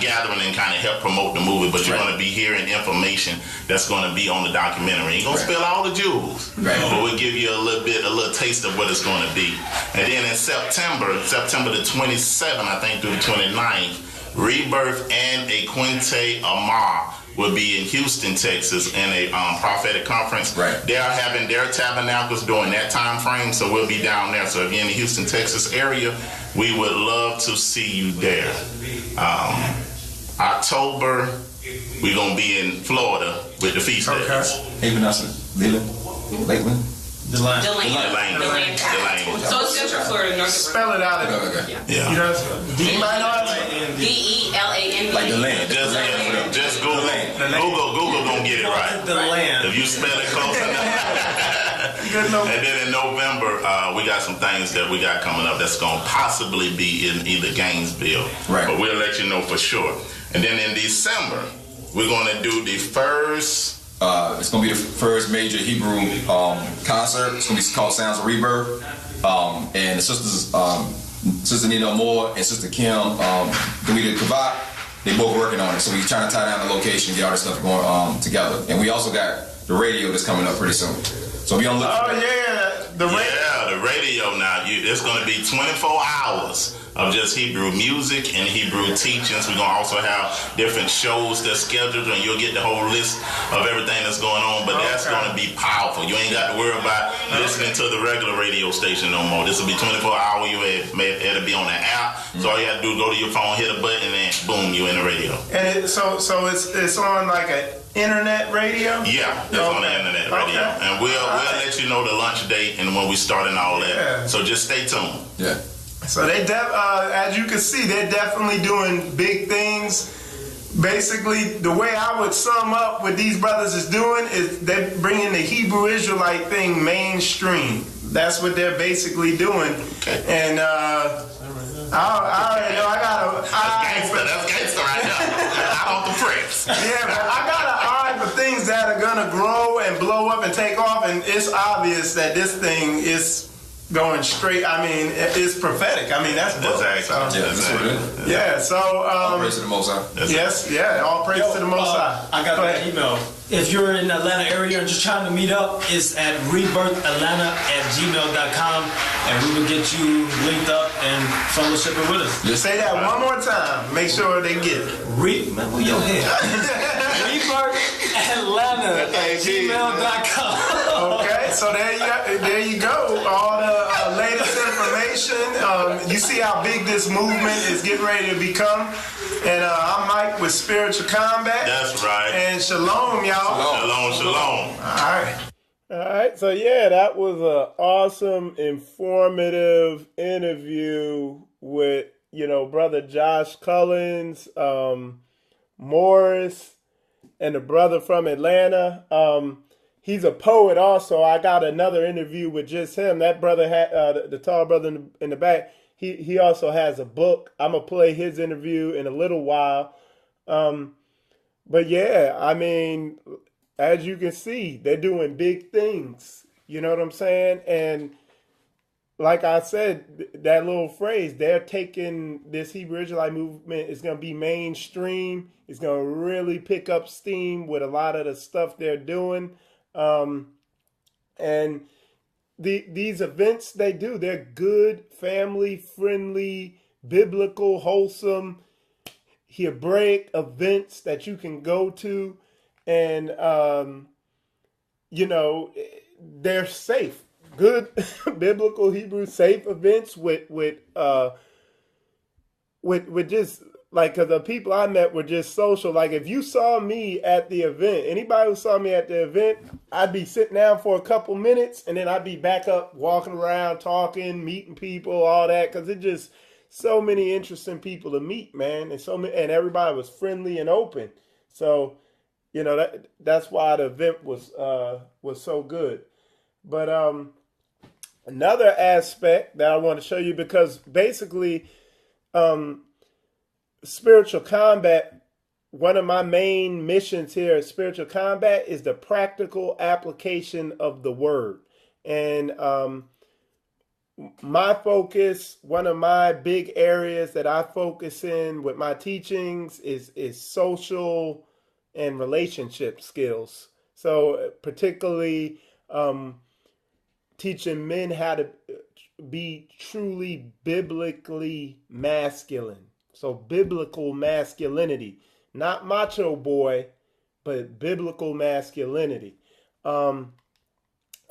gathering and kind of help promote the movie. But you're going to be hearing information that's going to be on the documentary. Ain't going to spill all the jewels, but we'll give you a little taste of what it's going to be. And then in September the 27th, I think, through the 29th, Rebirth and a Quinte Amar will be in Houston, Texas, in a prophetic conference. Right. They are having their tabernacles during that time frame, so we'll be down there. So if you're in the Houston, Texas area, we would love to see you there. October, we're gonna be in Florida with the feast days. Haven, Leland, Lakeland. Delane. So it's Central Florida, North Spell it out. yeah. You know, anybody know how to DELAND. Like the land. Just Google gonna get it right. The land. If you spell it close enough. And then in November, we got some things that we got coming up that's gonna possibly be in either Gainesville, right? But we'll let you know for sure. And then in December, we're gonna do the first. It's going to be the first major Hebrew concert. It's going to be called Sounds of Rebirth. And the sisters, Sister Nina Moore and Sister Kim, Dawida Kavat, they both working on it. So we're trying to tie down the location and get all this stuff going together. And we also got the radio that's coming up pretty soon. So be on the lookout. Oh, yeah. The radio now. It's going to be 24 hours of just Hebrew music and Hebrew teachings. We're going to also have different shows that's scheduled, and you'll get the whole list of everything that's going on, but that's going to be powerful. You ain't got to worry about listening to the regular radio station no more. This will be 24 hours. It'll be on the app, so all you have to do is go to your phone, hit a button, and boom, you're in the radio. And so it's on like an internet radio? Yeah, it's on the internet radio. And we'll let you know the launch date and when we start and all that. Yeah. So just stay tuned. Yeah. So they as you can see, they're definitely doing big things. Basically, the way I would sum up what these brothers is doing is they're bringing the Hebrew Israelite thing mainstream. That's what they're basically doing. Okay. And I already know I got a That's gangster right now. Out on the press. Yeah, but I got an eye for things that are gonna grow and blow up and take off, and it's obvious that this thing is going straight. I mean, it's prophetic. I mean, that's book. Exactly. Yeah. So all praise to the Most High. Yes. Yeah. All praise to the Most High. I got that email. If you're in the Atlanta area and just trying to meet up, it's at rebirthatlanta@gmail.com, and we will get you linked up and fellowshipping with us. Just say that one more time. Make sure they get it. Remember your head. rebirthatlanta@gmail.com. Okay, so there you go. All the latest information. You see how big this movement is getting ready to become. And I'm Mike with Spiritual Combat. That's right. And shalom, y'all. Shalom. All right. So yeah, that was an awesome, informative interview with Brother Josh Cullins, Morris, and the brother from Atlanta. he's a poet also. I got another interview with just him. That brother had the tall brother in the back. He also has a book. I'm gonna play his interview in a little while. But yeah, I mean, as you can see, they're doing big things. You know what I'm saying? And like I said, that little phrase, they're taking this Hebrew Israelite movement is going to be mainstream. It's going to really pick up steam with a lot of the stuff they're doing. And these events they do, they're good, family friendly, biblical, wholesome, Hebraic events that you can go to. And, they're safe. Good biblical Hebrew safe events with just like, cause the people I met were just social. Like if you saw me at the event, anybody who saw me at the event, I'd be sitting down for a couple minutes and then I'd be back up walking around, talking, meeting people, all that. Cause it just so many interesting people to meet, man. And and everybody was friendly and open. So, that's why the event was so good. But another aspect that I want to show you, because basically, spiritual combat, one of my main missions here at Spiritual Combat is the practical application of the word. And my focus, one of my big areas that I focus in with my teachings is social and relationship skills. So particularly teaching men how to be truly biblically masculine. So biblical masculinity, not macho boy, but biblical masculinity. And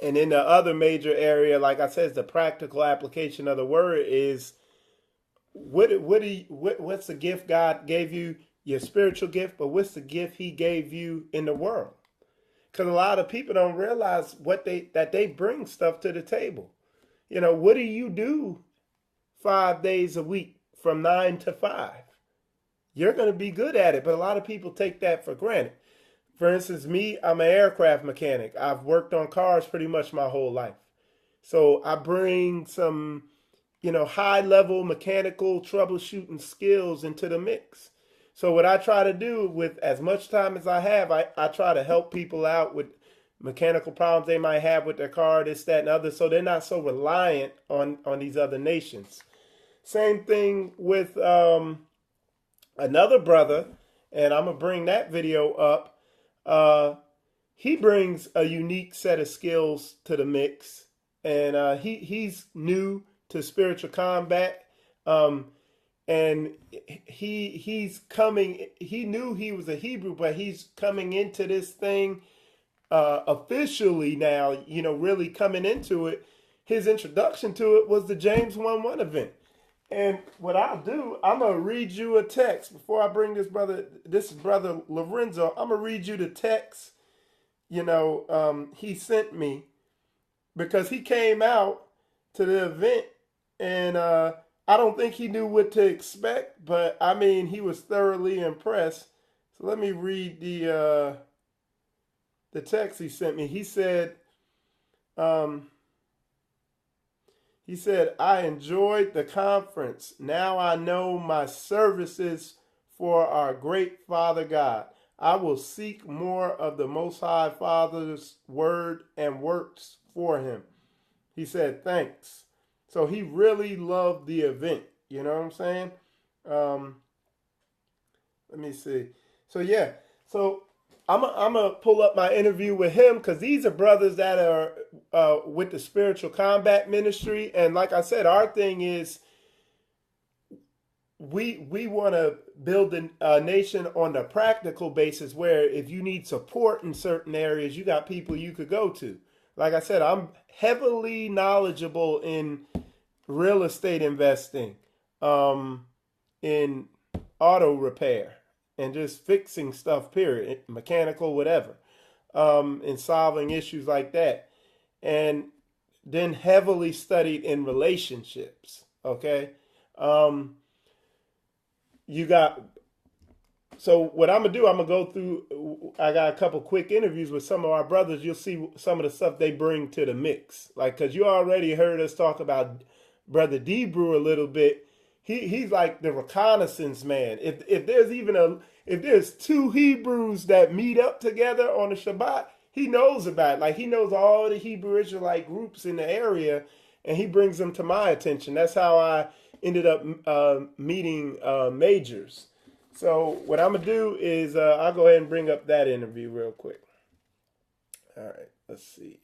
in the other major area, like I said, the practical application of the word is what's the gift God gave you, your spiritual gift, but what's the gift he gave you in the world? Because a lot of people don't realize that they bring stuff to the table. What do you do 5 days a week from 9 to 5? You're going to be good at it, but a lot of people take that for granted. For instance, me, I'm an aircraft mechanic. I've worked on cars pretty much my whole life. So I bring some, high-level mechanical troubleshooting skills into the mix. So what I try to do with as much time as I have, I try to help people out with mechanical problems they might have with their car, this, that, and other, so they're not so reliant on these other nations. Same thing with another brother, and I'm going to bring that video up. He brings a unique set of skills to the mix, and he's new to spiritual combat. And he's coming, he knew he was a Hebrew, but he's coming into this thing officially now, really coming into it. His introduction to it was the James 1:1 event. And what I'll do, I'm going to read you a text before I bring this is Brother Lorenzo. I'm going to read you the text, he sent me, because he came out to the event and I don't think he knew what to expect, but I mean, he was thoroughly impressed. So let me read the text he sent me. He said, I enjoyed the conference. Now I know my services for our great Father God. I will seek more of the Most High Father's word and works for him. He said, thanks. So he really loved the event. You know what I'm saying? Let me see. So yeah. So I'm gonna pull up my interview with him, because these are brothers that are with the Spiritual Combat Ministry. And like I said, our thing is we want to build a nation on a practical basis, where if you need support in certain areas, you got people you could go to. Like I said, I'm heavily knowledgeable in real estate investing, in auto repair, and just fixing stuff, period, mechanical, whatever, and solving issues like that. And then heavily studied in relationships, okay? You got So what I'm gonna do, I'm gonna go through. I got a couple quick interviews with some of our brothers. You'll see some of the stuff they bring to the mix. Like, cause you already heard us talk about Brother D-Brew a little bit. He's like the reconnaissance man. If there's two Hebrews that meet up together on the Shabbat, he knows about it. Like, he knows all the Hebrew Israelite groups in the area, and he brings them to my attention. That's how I ended up meeting Majors. So what I'm going to do is I'll go ahead and bring up that interview real quick. All right, let's see.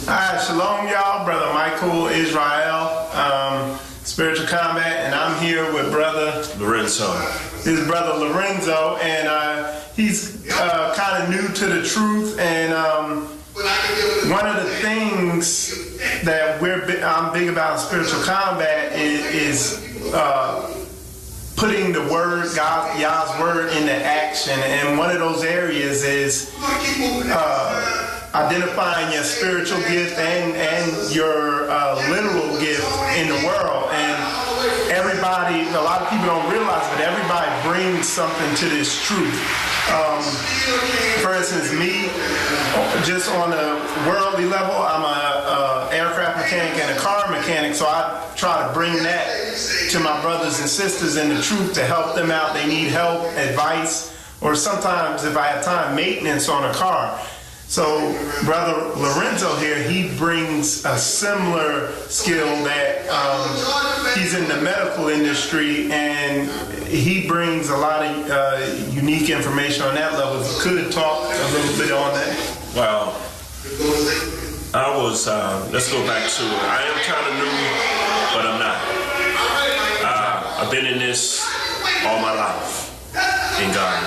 All right, shalom, y'all. Brother Michael Israel, Spiritual Combat, and I'm here with Brother Lorenzo. His brother Lorenzo, and he's kind of new to the truth, and one of the things that I'm big about in Spiritual Combat is putting the word, Yah's word, into action. And one of those areas is identifying your spiritual gift and your literal gift in the world. And everybody, a lot of people don't realize, but everybody brings something to this truth. For instance, me, just on a worldly level, I'm a aircraft mechanic and a car mechanic, so I try to bring that to my brothers and sisters in the truth to help them out. They need help, advice, or sometimes, if I have time, maintenance on a car. So Brother Lorenzo here, he brings a similar skill that he's in the medical industry, and he brings a lot of unique information on that level. If you could talk a little bit on that. Well, I was, let's go back to, I am kind of new, but I'm not. I've been in this all my life in God.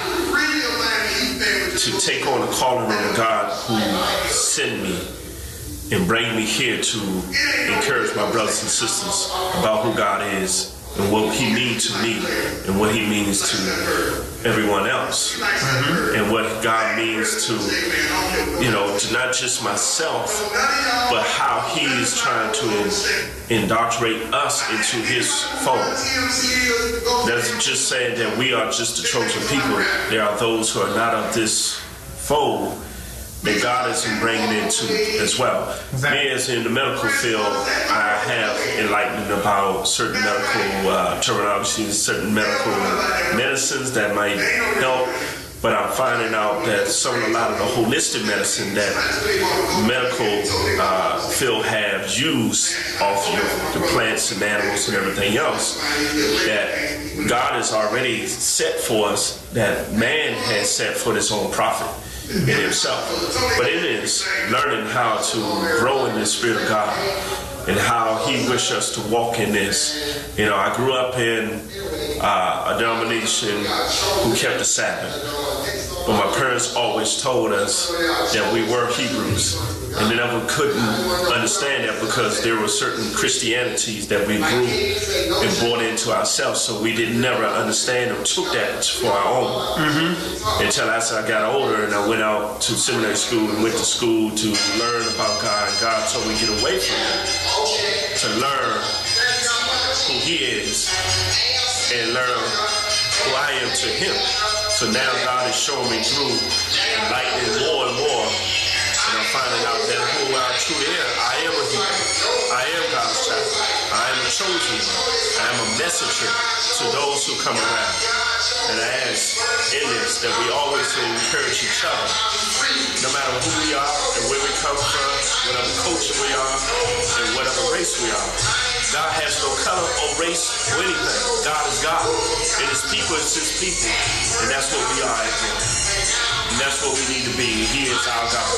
To take on the calling of God who sent me and bring me here to encourage my brothers and sisters about who God is and what he means to me and what he means to everyone else. And what God means to, to not just myself, but how he is trying to indoctrinate us into his fold. That's just saying that we are just the chosen people. There are those who are not of this fold that God is bringing into as well. Me, as in the medical field, I have enlightened about certain medical terminology, certain medical medicines that might help, but I'm finding out that a lot of the holistic medicine that medical field have used off the plants and animals and everything else, that God has already set for us, that man has set for his own profit in himself. But it is learning how to grow in the Spirit of God and how he wishes us to walk in this. I grew up in a denomination who kept the Sabbath, but my parents always told us that we were Hebrews, and they never couldn't understand that because there were certain Christianities that we grew and brought into ourselves, so we didn't never understand or took that for our own. Until as I got older and I went out to seminary school and went to school to learn about God, God told me to get away from him, to learn who he is and learn who I am to him. So now God is showing me through, enlightening more and more, and I'm finding out that who I truly am. I am a Hebrew. I am God's child. I am a chosen one. I am a messenger to those who come around. And I ask in this that we always encourage each other, no matter who we are and where we come from, whatever culture we are, and whatever race we are. God has no color or race or anything. God is God. And his people is his people. And that's what we are at him. And that's what we need to be. He is our God.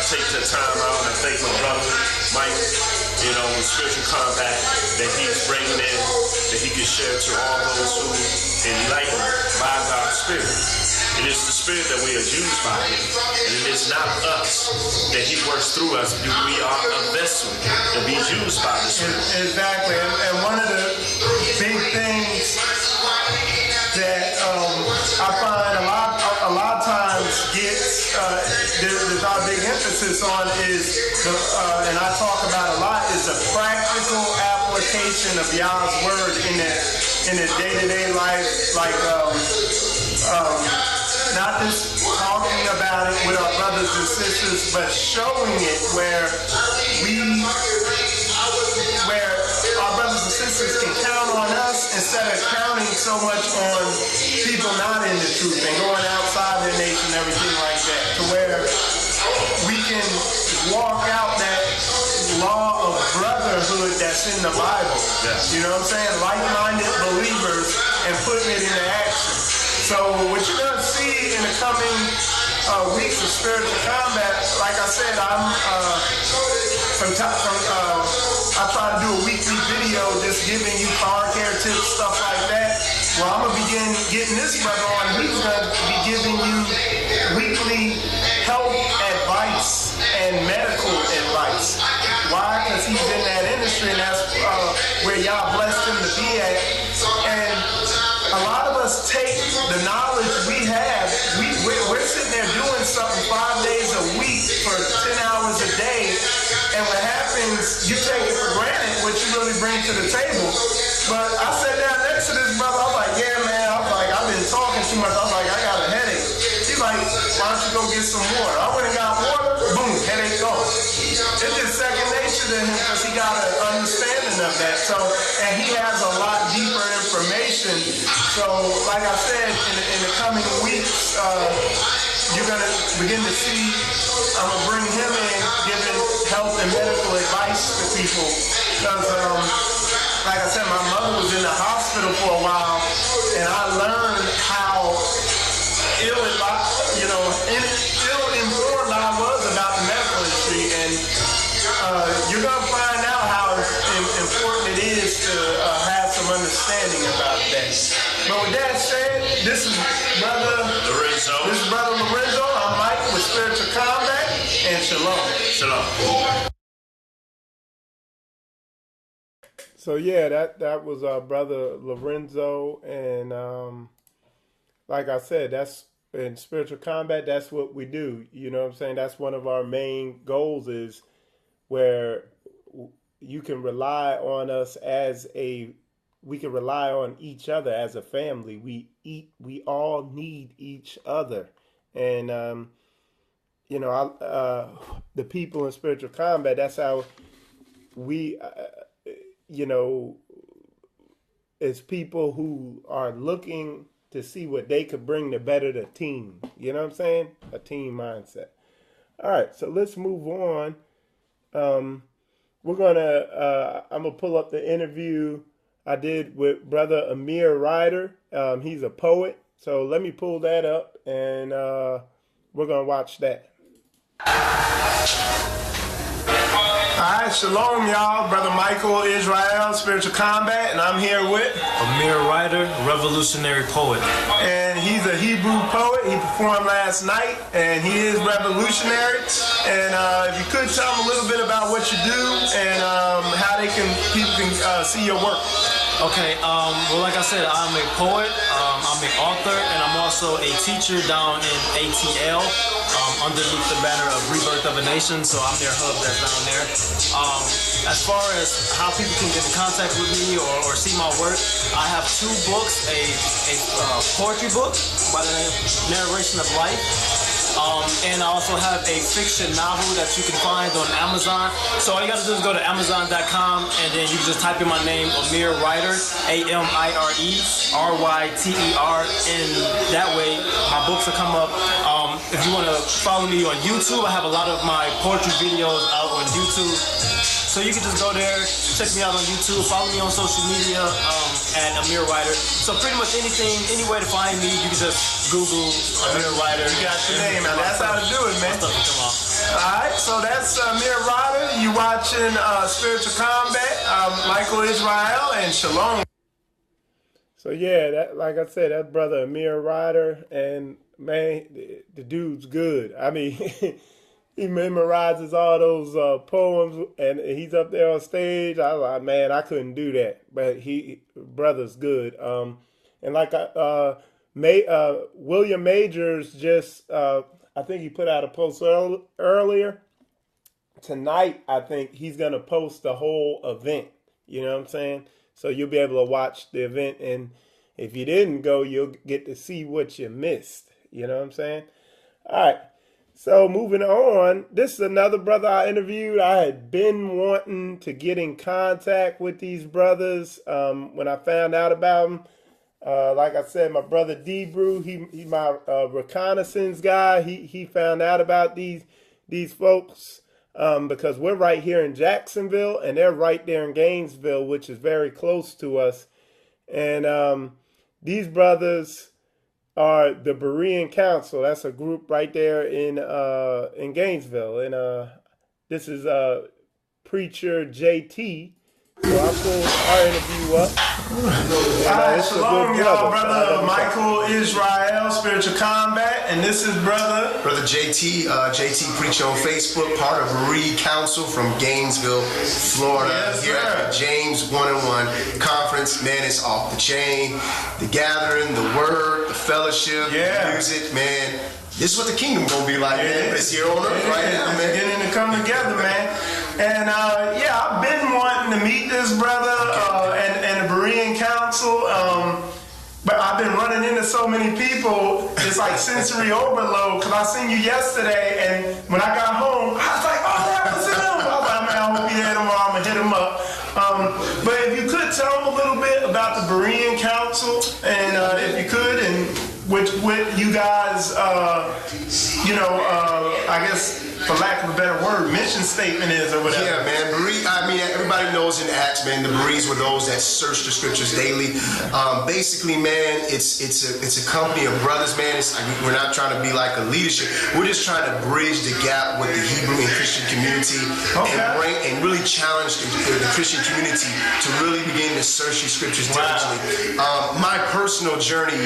Take the time out and thank my brother, Mike, with Spiritual Combat, that he's bringing in, that he can share to all those who enlightened by God's Spirit. It is the Spirit that we are used by him. And it is not us that he works through us. We are a vessel to be used by the Spirit. Exactly. And one of the big things that I find a lot of times gets there's our big emphasis on is, and I talk about a lot, is the practical application of Yah's word in the day-to-day life, like not just talking about it with our brothers and sisters, but showing it where our brothers and sisters can count on us instead of counting so much on people not in the truth and going outside their nation and everything like that, to where we can walk out that law of brotherhood that's in the Bible. You know what I'm saying? Like-minded believers and putting it into action. So what you're going to see in the coming weeks of spiritual combat, like I said, I try to do a weekly video just giving you car care tips, stuff like that. Well, I'm going to begin getting this brother on. He's going to be giving you weekly health advice and medical advice. Why? Because he's in that industry, and that's where y'all blessed him to be at. And a lot of us take the knowledge we have, we're sitting there doing something 5 days a week for 10 hours a day, and what happens, you take it for granted what you really bring to the table. But I sat down next to this brother, I was like, yeah man, I was like, I've been talking too much, I was like, I got a headache. He's like, why don't you go get some water? I went and got water, boom, headache gone. It's just second nature to him because he got an understanding of that. So, and he has a lot deeper information. So, like I said, in the coming weeks, you're going to begin to see, I'm going to bring him in, giving health and medical advice to people. Because, like I said, my mother was in the hospital for a while, and I learned how ill-informed I was about the medical industry. And you're going to find out how important it is to have some understanding about that. But with that said, this is Brother Lorenzo. This is Brother Lorenzo. I'm Mike with Spiritual Combat, and Shalom. Shalom. So yeah, that was our brother Lorenzo, and like I said, that's in Spiritual Combat. That's what we do. You know what I'm saying? That's one of our main goals, is where you can rely on us we can rely on each other as a family. We all need each other, and the people in Spiritual Combat. That's how we. It's people who are looking to see what they could bring to better the team. You know what I'm saying? A team mindset. All right, so let's move on. I'm gonna pull up the interview I did with Brother Amir Ryder. He's a poet. So let me pull that up, and we're gonna watch that. Alright, shalom y'all. Brother Michael Israel, Spiritual Combat, and I'm here with Amir Ryder, revolutionary poet. And he's a Hebrew poet. He performed last night, and he is revolutionary. And if you could tell them a little bit about what you do and how people can see your work. Okay, well, like I said, I'm a poet, I'm an author, and I'm also a teacher down in ATL, underneath the banner of Rebirth of a Nation, so I'm their hub that's down there. As far as how people can get in contact with me or see my work, I have 2 books, a poetry book by the name Narration of Life, and I also have a fiction novel that you can find on Amazon. So all you gotta do is go to Amazon.com, and then you can just type in my name, Amir Ryder, AMIRERYTER, and that way my books will come up. If you want to follow me on YouTube, I have a lot of my poetry videos out on YouTube. So you can just go there, check me out on YouTube, follow me on social media at Amir Ryder. So pretty much any way to find me, you can just Google Amir Ryder. You got your name, man. That's how to do it, man. My stuff will come out. Alright, so that's Amir Ryder. You watching Spiritual Combat, Michael Israel, and Shalom. So yeah, that, like I said, that brother Amir Ryder, and man, the dude's good. I mean, he memorizes all those poems, and he's up there on stage. I was like, man, I couldn't do that, but brother's good. And like William Majors just, I I think he put out a post earlier. Tonight, I think he's going to post the whole event. You know what I'm saying? So you'll be able to watch the event. And if you didn't go, you'll get to see what you missed. You know what I'm saying? All right. So moving on, this is another brother I interviewed. I had been wanting to get in contact with these brothers when I found out about them. Like I said, my brother D-Brew, he my reconnaissance guy. He found out about these folks because we're right here in Jacksonville and they're right there in Gainesville, which is very close to us. And these brothers are the Berean Council. That's a group right there in Gainesville. And this is Preacher JT. So I'll pull our interview up. All right, shalom, y'all. Brother Michael Israel, Spiritual Combat, and this is brother JT. JT Preach on Facebook, part of Berean Council from Gainesville, Florida. Yes, here at the James 1-on-1 Conference. Man, it's off the chain. The gathering, the word, the fellowship, the music, man. This is what the kingdom gonna be like, man. It's here on earth right now, man. It's beginning to come together, man. And I've been wanting to meet this brother and the Berean Council, but I've been running into so many people. It's like sensory overload. Cause I seen you yesterday, and when I got home, I was like, "Oh, that was him." I was like, "Man, I hope he there tomorrow. I'm gonna hit him up." But if you could tell him a little bit about the Berean Council, and if you could, and what you guys, I guess, for lack of a better word, mission statement is or whatever. Yeah, man. Everybody knows in Acts, man, the Bereans were those that search the scriptures daily. Basically, man, it's a company of brothers, man. We're not trying to be like a leadership. We're just trying to bridge the gap with the Hebrew and Christian community and really challenge the Christian community to really begin to search the scriptures diligently. My personal journey,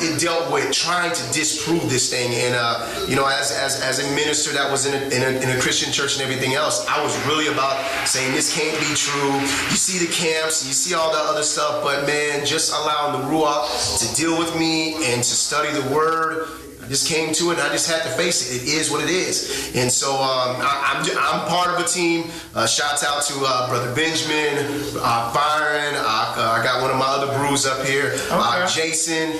it dealt with trying to disprove this thing, and as a minister that was in a Christian church and everything else, I was really about saying this can't be true. You see the camps, you see all the other stuff, but man, just allowing the Ruach to deal with me and to study the Word. I just came to it and I just had to face it. It is what it is. And so I'm part of a team. Shouts out to Brother Benjamin, Byron. I got one of my other brews up here, Jason,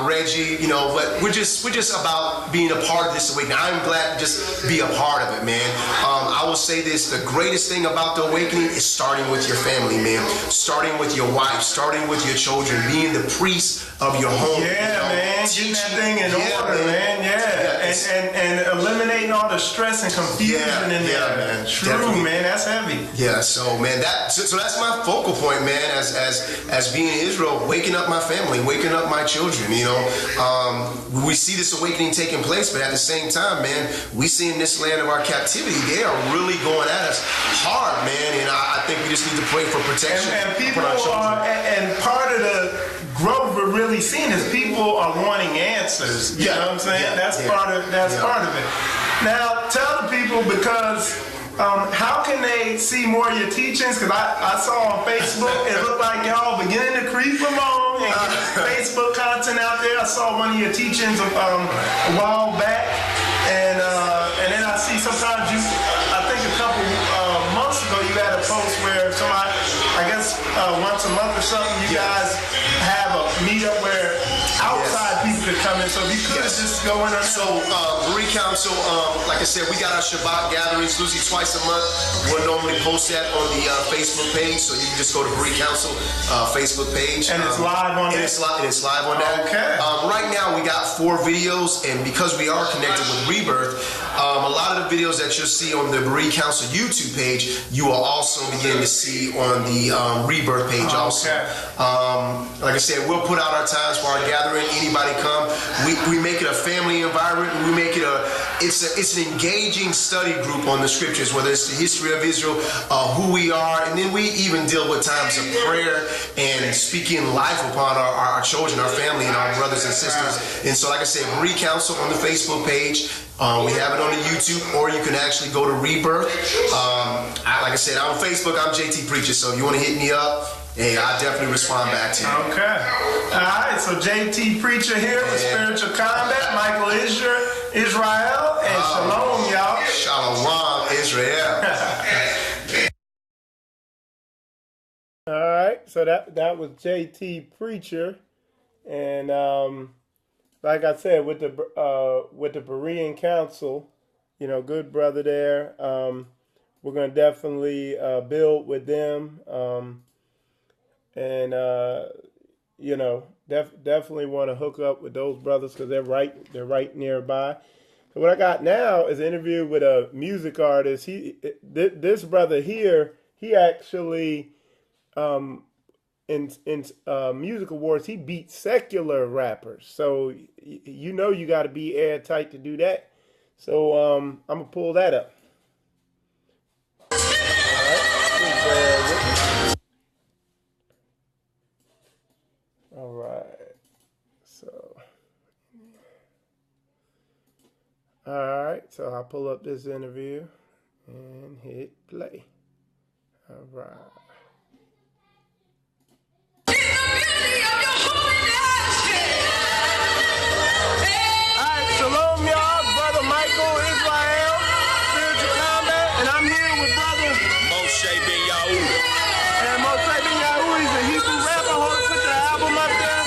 Reggie. But we're just about being a part of this awakening. I'm glad to just be a part of it, man. I will say this: the greatest thing about the awakening is starting with your family, man. Starting with your wife, starting with your children, being the priest of your home. Yeah, man. Getting that thing in order, man. And eliminating all the stress and confusion in there. Man. True, Definitely. man. That's heavy. Yeah, so man, so that's my focal point, man. As being in Israel, waking up my family, waking up my children. We see this awakening taking place, but at the same time, man, we see in this land of our captivity, they are really going at us hard, man. And I think we just need to pray for protection. And people are, and part of the growth we're really seeing is people are wanting answers. You know what I'm saying? That's part of it. Now, tell the people, because how can they see more of your teachings? Because I saw on Facebook, it looked like y'all beginning to creep along and get Facebook content out there. I saw one of your teachings a while back, and then I see sometimes I think a couple months ago you had a post where somebody, I guess once a month or something, you guys have a meetup where outside people could come in. So if you could just go in. So Berean Council, like I said, we got our Shabbat gatherings usually twice a month. We'll normally post that on the Facebook page, so you can just go to Berean Council Facebook page. And it's live on that? It's live on that. Okay. Right now we got 4 videos, and because we are connected with Rebirth, a lot of the videos that you'll see on the Berean Council YouTube page, you will also begin to see on the Rebirth page also. Like I said, we'll put out our times for our gathering. Anybody come. We make it a family environment. We make it it's an engaging study group on the scriptures, whether it's the history of Israel, who we are, and then we even deal with times of prayer and speaking life upon our children, our family, and our brothers and sisters. And so, like I said, Berean Council on the Facebook page. We have it on the YouTube, or you can actually go to Rebirth. Like I said, on Facebook, I'm JT Preacher, so if you want to hit me up, hey, I definitely respond back to you. Okay. All right. So JT Preacher here with Spiritual Combat. Michael Israel, and Shalom, y'all. Shalom, Israel. All right. So that was JT Preacher, and like I said, with the Berean Council, good brother there. We're gonna definitely build with them, and definitely want to hook up with those brothers because they're right nearby. So what I got now is an interview with a music artist. This brother here, he actually in music awards, he beat secular rappers. So you got to be airtight to do that. So I'm gonna pull that up. All right. All right. So I'll pull up this interview and hit play. All right. Shalom, y'all. Brother Michael Israel, Spiritual Combat, and I'm here with brother Moshe Ben Yahuda. And Moshe Ben Yahuda is a Hebrew rapper. Hold on, put your album up there.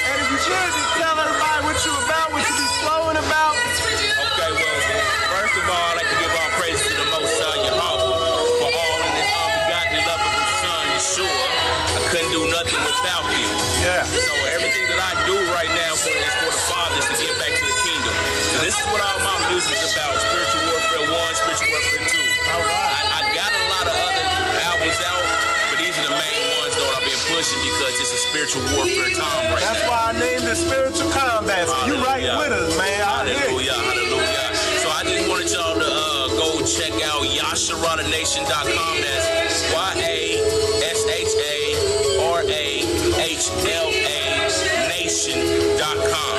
And if you could, just tell everybody what you about, what you be flowing about. Okay, well, first of all, I'd like to give all praise to the Most High Yahweh for all in this unbegotten love of His Son, Yeshua. I couldn't do nothing without Him. Yeah. So everything that I do right now is for the Father, is to get back to the kingdom. So this is what all my music is about: spiritual warfare 1, spiritual warfare 2. All right. I got a lot of other albums out, but these are the main ones though I've been pushing because it's a spiritual warfare time right That's now. why I named it Spiritual Combat. So you right with us, man. Hallelujah, hallelujah. So I just wanted y'all to go check out YashaRanaNation.com. That's YASHARAHLA Nation.com.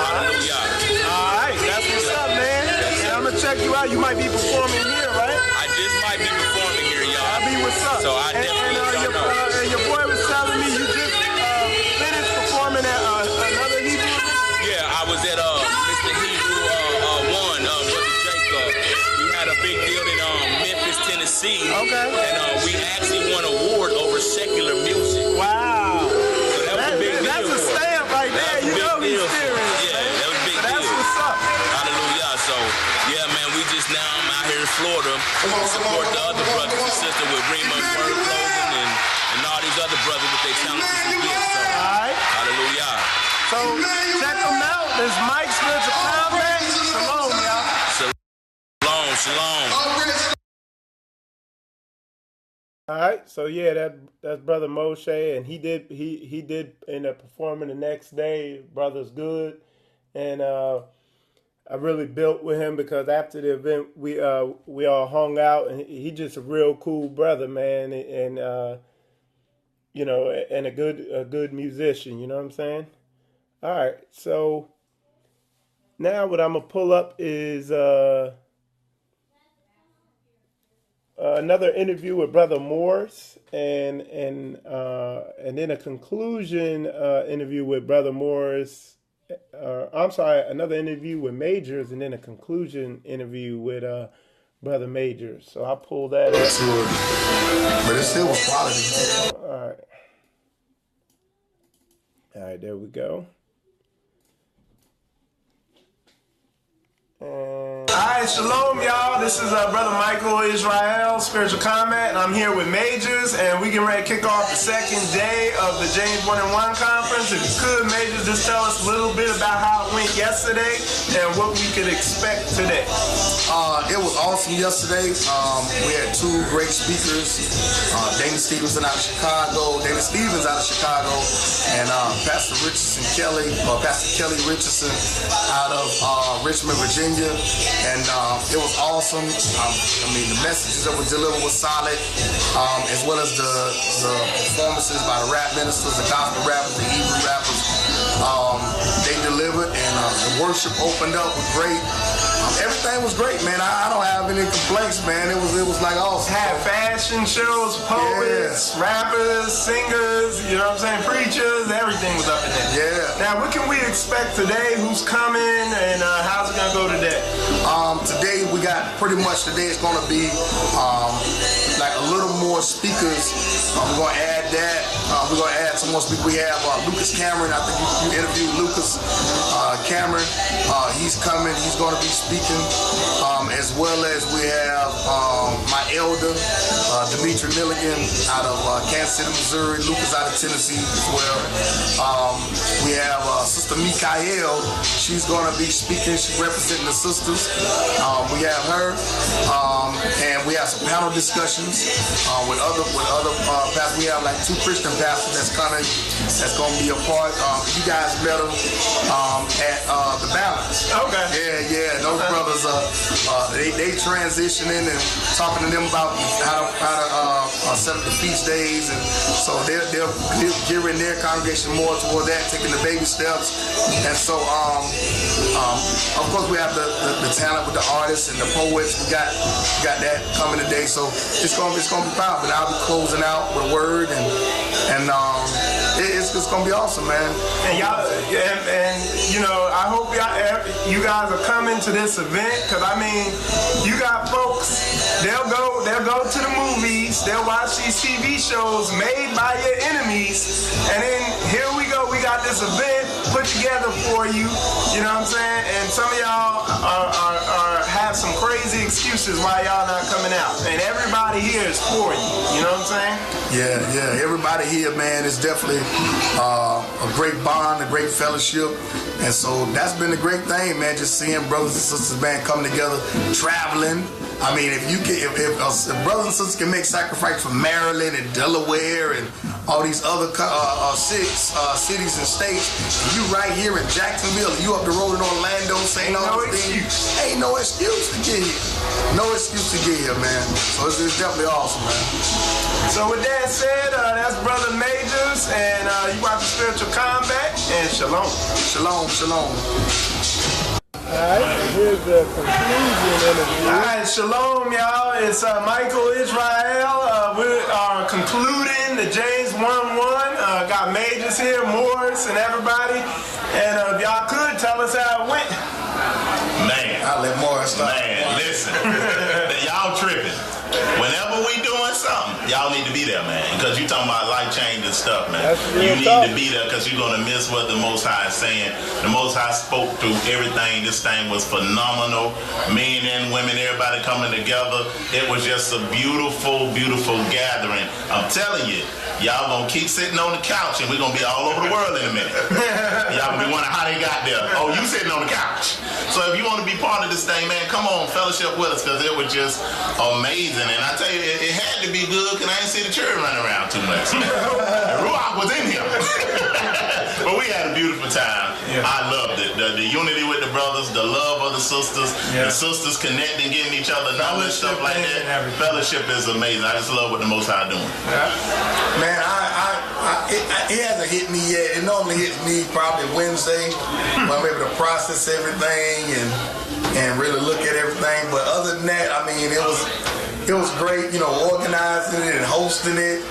Hallelujah. All right, that's what's up, man. And I'm gonna check you out. You might be performing here, right? I just might be performing here, y'all. I'll be what's up. So I definitely don't know. And your boy was telling me you just finished performing at another Hebrew. Yeah, I was at Mr. Hebrew 1, Brother Jacob. We had a big deal in Memphis, Tennessee. Okay. And we actually won an award over secular music. Wow. So that was a big deal. That's a stamp right there. You know he's serious. Yeah, that was a big deal. That's what's up. Hallelujah. So, yeah, man, we just now, I'm out here in Florida to support the other brothers and sisters with Rima and Bird Clothing and all these other brothers with their talents and gifts. So, all right. Hallelujah. So, check them out. There's Mike Spiritual Combat. Shalom, y'all. Shalom, shalom. All right, so yeah, that's Brother Moshe, and he did end up performing the next day. Brother's good, and I really built with him because after the event we all hung out, and he just a real cool brother, man, and and a good musician. You know what I'm saying? All right, so now what I'm gonna pull up is another interview with Brother Morris, and then a conclusion interview with Brother Morris. Another interview with Majors, and then a conclusion interview with Brother Majors. So I'll pull that up. But it still was quality. All right, there we go. Alright, shalom, y'all. This is Brother Michael Israel, Spiritual Combat, and I'm here with Majors, and we getting ready to kick off the second day of the James 1 and 1 conference. If you could, Majors, just tell us a little bit about how it went yesterday and what we could expect today. It was awesome yesterday. We had two great speakers, Dana Stevens out of Chicago, and Pastor Kelly Richardson out of Richmond, Virginia. And it was awesome. The messages that were delivered were solid, as well as the performances by the rap ministers, the gospel rappers, the Hebrew rappers. They delivered delivered, and the worship opened up was great. Everything was great, man. I don't have any complaints, man. It was like awesome. Had fashion shows, poets, rappers, singers, you know what I'm saying, preachers, everything was up in there. Yeah. Now, what can we expect today? Who's coming, and how's it gonna go today? Today we got pretty much. Today it's gonna be like a little more speakers. We're gonna add that. We're gonna add some more speakers. We have Lucas Cameron. I think you interviewed Lucas Cameron. He's coming. He's gonna be speaking, as well as we have my elder, Demetri Milligan, out of Kansas City, Missouri. Lucas out of Tennessee as well. We have Sister Mikael. She's going to be speaking. She's representing the sisters. We have her, and we have some panel discussions with other pastors. We have like 2 Christian pastors that's coming. That's going to be a part. You guys met them at the Balance. Okay. Yeah. Those brothers, they transitioning and talking to them about how to set up the feast days, and so they're gearing their congregation more toward that, taking the baby steps. And so, of course, we have the talent with the artists and the poets. We got that coming today, so it's gonna be powerful. I'll be closing out with a word, and it's gonna be awesome, man. And y'all, and you know, I hope you guys are coming to this event, because I mean, you got folks, they'll go to the movies, they'll watch these TV shows made by your enemies, and then here we go, we got this event put together for you, you know what I'm saying? And some of y'all have some crazy excuses why y'all not coming out, and everybody here is for you, you know what I'm saying? Yeah, everybody here, man, is definitely a great bond, a great fellowship, and so that's been the great thing, man, just seeing brothers and sisters, man, come together, traveling. I mean, if brothers and sisters can make sacrifice from Maryland and Delaware and all these other 6 cities and states, you right here in Jacksonville, you up the road in Orlando, St. Augustine, ain't no excuse to get here. No excuse to get here, man. So it's definitely awesome, man. So with that said, that's Brother Majors, and you watch the Spiritual Combat, and shalom. Shalom. Alright, here's the conclusion interview. Alright, shalom, y'all. It's Michael Israel. We are concluding the James 1-1. Got Majors here, Morris, and everybody. And if y'all could tell us how it went. Man. I'll let Morris start. Man, listen. Y'all tripping. Whenever we doing something, y'all need to be there, man. Because you talking about life-changing stuff, man. You need to be there, because you're going to miss what the Most High is saying. The Most High spoke through everything. This thing was phenomenal. Men and women, everybody coming together. It was just a beautiful, beautiful gathering. I'm telling you, y'all going to keep sitting on the couch, and we're going to be all over the world in a minute. Y'all going to be wondering how they got there. Oh, you sitting on the couch. So if you want to be part of this thing, man, come on, fellowship with us, because it was just amazing. And I tell you, it had to be good, because I didn't see the children running around too much. Ruach was in here. But we had a beautiful time. Yeah. I loved it. The unity with the brothers, the love of the sisters, the sisters connecting, getting each other knowledge, stuff like that. Fellowship is amazing. I just love what the Most High doing. Yeah. Man, it hasn't hit me yet. It normally hits me probably Wednesday when I'm able to process everything and really look at everything. But other than that, I mean, it was great, you know, organizing it and hosting it.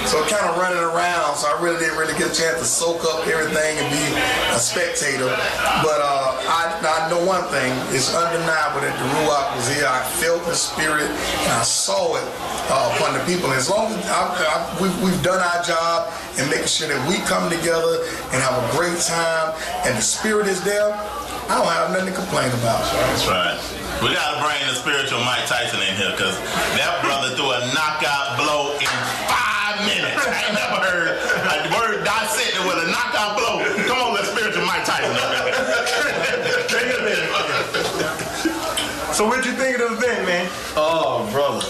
So kind of running around, so I really didn't get a chance to soak up everything and be a spectator. But I know one thing, it's undeniable that the Ruach was here. I felt the spirit and I saw it upon the people. And as long as we've done our job in making sure that we come together and have a great time and the spirit is there, I don't have nothing to complain about. That's right. We got to bring the spiritual Mike Tyson in here, because that brother threw a knockout blow in 5 minutes. I ain't never heard a word dissected with a knockout blow. Come on, let's spiritual Mike Tyson up there. So what'd you think of the event, man? Oh, brother.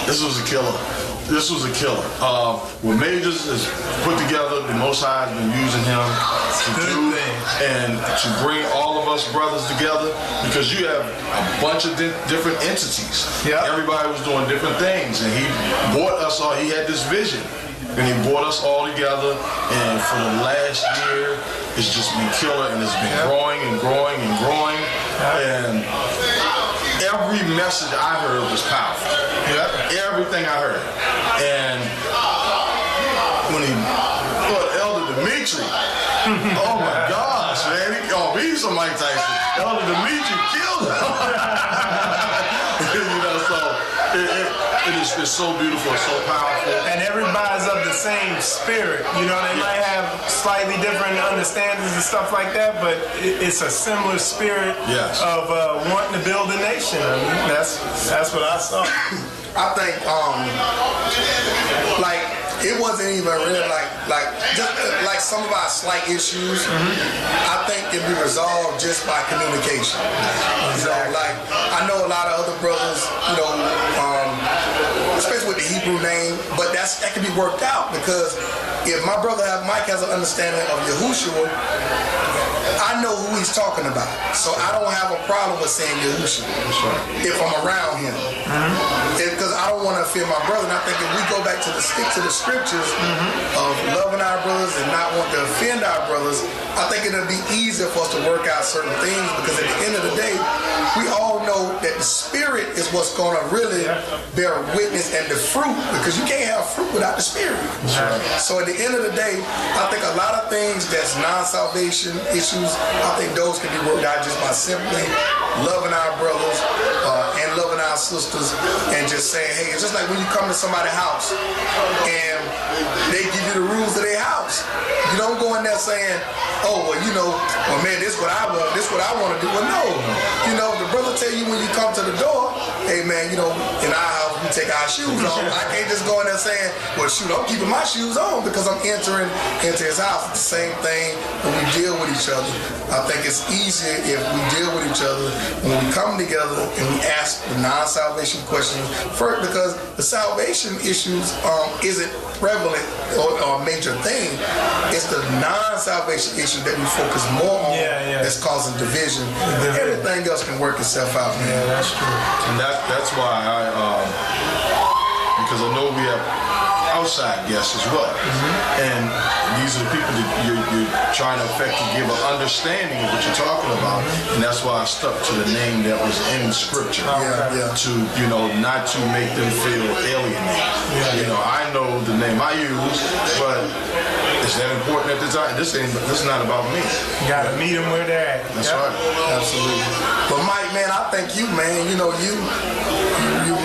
This was a killer. What Majors is put together, the Most High has been using him to do and to bring all of us brothers together, because you have a bunch of different entities. Yeah. Everybody was doing different things, and he brought us all. He had this vision, and he brought us all together. And for the last year, it's just been killer, and it's been growing and growing and growing. And every message I heard was powerful. Everything I heard. And when Elder Dimitri, oh my gosh, man, he's some Mike Tyson. Elder Dimitri killed him. It's so beautiful, it's so powerful. And everybody's of the same spirit. You know, they might have slightly different understandings and stuff like that, but it's a similar spirit of wanting to build a nation. I mean, that's what I saw. I think, it wasn't even really like some of our slight issues. I think can be resolved just by communication. Exactly. I know a lot of other brothers, especially with the Hebrew name, but that can be worked out, because if my brother Mike has an understanding of Yahushua, I know who he's talking about, so I don't have a problem with saying Yahushua if I'm around him, because I don't want to offend my brother. And I think if we go back to stick to the scriptures of loving our brothers and not want to offend our brothers, I think it'll be easier for us to work out certain things, because at the end of the day, we all know that the spirit is what's going to really bear witness, and the fruit, because you can't have fruit without the spirit. So at the end of the day, I think a lot of things that's non-salvation issues, I think those can be worked out just by simply loving our brothers and loving our sisters, and just saying, hey, it's just like when you come to somebody's house and they give you the rules of their house. You don't go in there saying, oh, well, man, this is what I want, this is what I want to do. Well, no. The brother tell you when you come to the door, hey, man, in our house, we take our shoes off. I can't just go in there saying, well, shoot, I'm keeping my shoes on because I'm entering into his house. It's the same thing when we deal with each other. I think it's easier if we deal with each other when we come together and we ask the non-salvation questions first, because the salvation issues isn't prevalent or a major thing. It's the non-salvation issue that we focus more on that's causing division. Everything else can work itself out, man. Yeah, that's true. And that's why because I know we have outside guests as well. And these are the people that you're trying to affect to give an understanding of what you're talking about. And that's why I stuck to the name that was in Scripture. To, not to make them feel alienated. I know the name I use, but is that important at the time? This is not about me. You got to meet them where they're at. That's right. Absolutely. But Mike, man, I thank you, man. You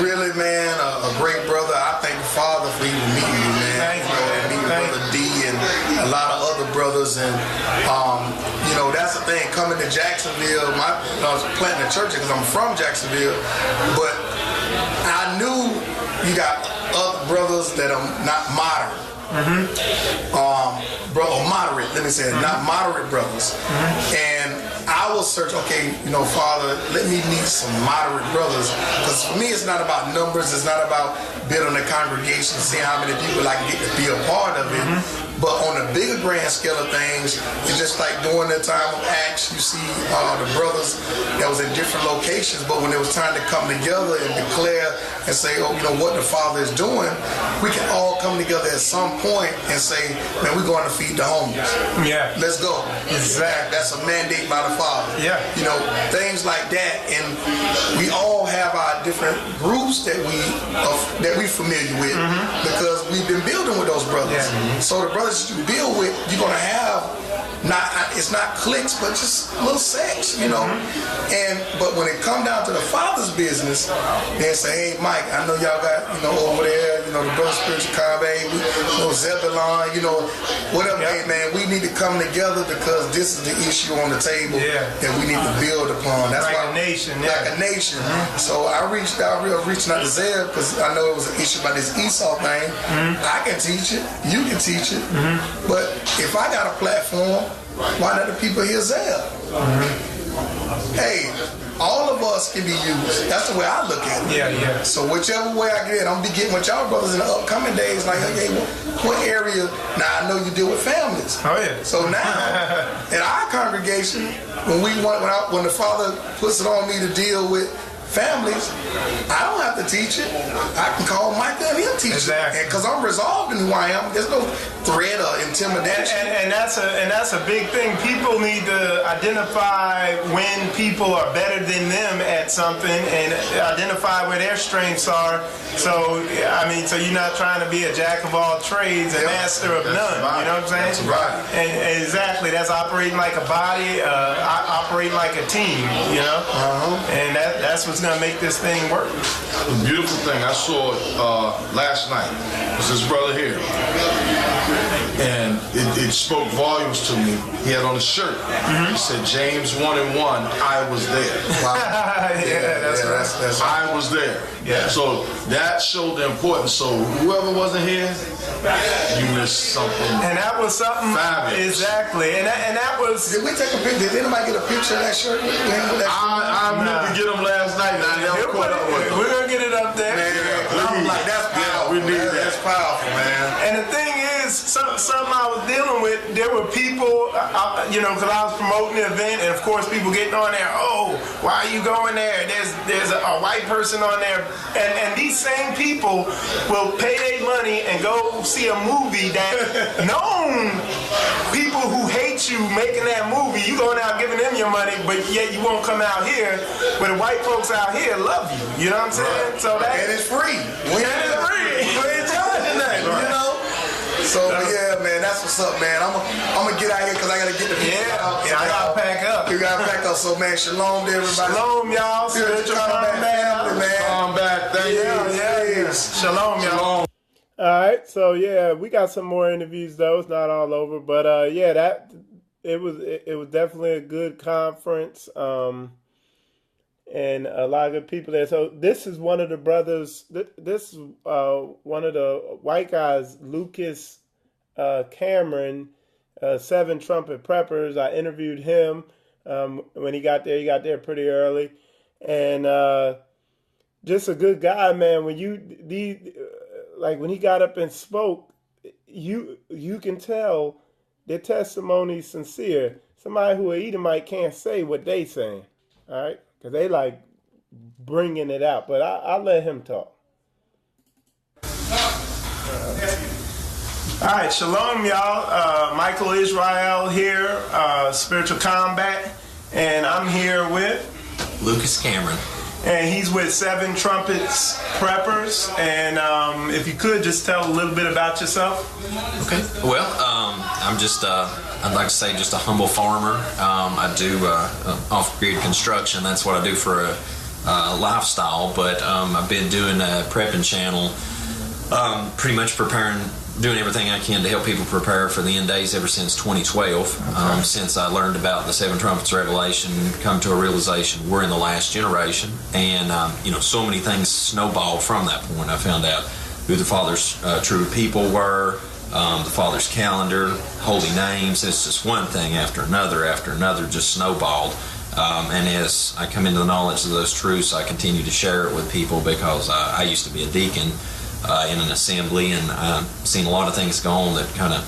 really, man, a great brother. I thank the Father for even meeting you, man. Thank you. Meeting Brother D and a lot of other brothers. And, that's the thing. Coming to Jacksonville, I was planting a church because I'm from Jacksonville. But I knew you got other brothers that are not modern. Moderate, let me say it, not moderate brothers. And I will search, Father, let me meet some moderate brothers, because for me it's not about numbers, it's not about building a congregation, seeing how many people I can get to be a part of it. But on a bigger grand scale of things, it's just like during the time of Acts, you see the brothers that was in different locations, but when it was time to come together and declare and say, what the Father is doing, we can all come together at some point and say, man, we're going to feed the homeless. Yeah. Let's go. Exactly. That's a mandate by the Father. Yeah. Things like that. And we all have our different groups that we familiar with, because we've been building with those brothers. Yeah. So the brothers you build with, you're going to have it's not cliques, but just little sects, but when it come down to the Father's business, they say, hey, Mike, I know y'all got, over there, the brother spiritual Kabe, Zebulon, whatever. Hey, man, we need to come together, because this is the issue on the table that we need to build upon. That's like a nation. Like a nation. So I reached out to Zeb, because I know it was an issue about this Esau thing. I can teach it, you can teach it, but if I got a platform, why not the people hear Zeb? Hey, all of us can be used. That's the way I look at it. Yeah. So whichever way I get, I'm gonna be getting with y'all brothers in the upcoming days. Like, hey, what area? Now I know you deal with families. Oh yeah. So now, in our congregation, when the Father puts it on me to deal with families, I don't have to teach it. I can call Micah and he'll teach it. Because I'm resolved in who I am. There's no threat or intimidation. And that's a big thing. People need to identify when people are better than them at something and identify where their strengths are. So, I mean, so you're not trying to be a jack of all trades and master of none. Right. You know what I'm saying? That's right. And exactly. That's operating like a body, operating like a team, you know? And that's what's going to make this thing work. The beautiful thing, I saw it last night, was this brother here. And it spoke volumes to me. He had on a shirt. He said, James 1:1, I was there. Wow. That's I was there. Yeah. So that showed the importance. So whoever wasn't here, you missed something. And that was something fabulous. Exactly. And that was. Did we take a picture? Did anybody get a picture of that shirt? I meant to get them last night. And I never caught up with them. We're gonna get it up there. I'm like, that's powerful. We need that. That's powerful, man. And the thing is, something I was dealing with, there were people, you know, because I was promoting the event, and of course people getting on there, oh, why are you going there? There's a white person on there. And these same people will pay their money and go see a movie that known people who hate you making that movie, you going out giving them your money, but yet you won't come out here, but the white folks out here love you. You know what I'm saying? Right. So that, and it's free. We ain't charging nothing, you know? So yeah, man, that's what's up, man. I'm gonna get out here because I gotta get the people out. Yeah, I gotta pack up. You gotta pack up. So man, shalom to everybody. Shalom, y'all. Spiritual combat family, man. Come back. Thank you. Yeah. Shalom, y'all. All right, so yeah, we got some more interviews though. It's not all over, but yeah, that it was definitely a good conference, and a lot of good people there. So this is one of the brothers. This is one of the white guys, Lucas Cameron, 7 Trumpet Preppers. I interviewed him when he got there. He got there pretty early, and just a good guy, man. When when he got up and spoke, you can tell their testimony is sincere. Somebody who an Edomite can't say what they saying, all right? Because they like bringing it out. But I'll let him talk. All right, shalom, y'all. Michael Israel here, Spiritual Combat, and I'm here with Lucas Cameron. And he's with 7 Trumpets Preppers. And if you could just tell a little bit about yourself. Okay. Well, I'm just, I'd like to say just a humble farmer. I do off-grid construction. That's what I do for a lifestyle. But I've been doing a prepping channel, pretty much doing everything I can to help people prepare for the end days ever since 2012. Since I learned about the 7 Trumpets Revelation, come to a realization we're in the last generation, and so many things snowballed from that point. I found out who the Father's true people were, the Father's calendar, holy names. It's just one thing after another, just snowballed. And as I come into the knowledge of those truths, I continue to share it with people because I used to be a deacon in an assembly, and I've seen a lot of things go on that kind of,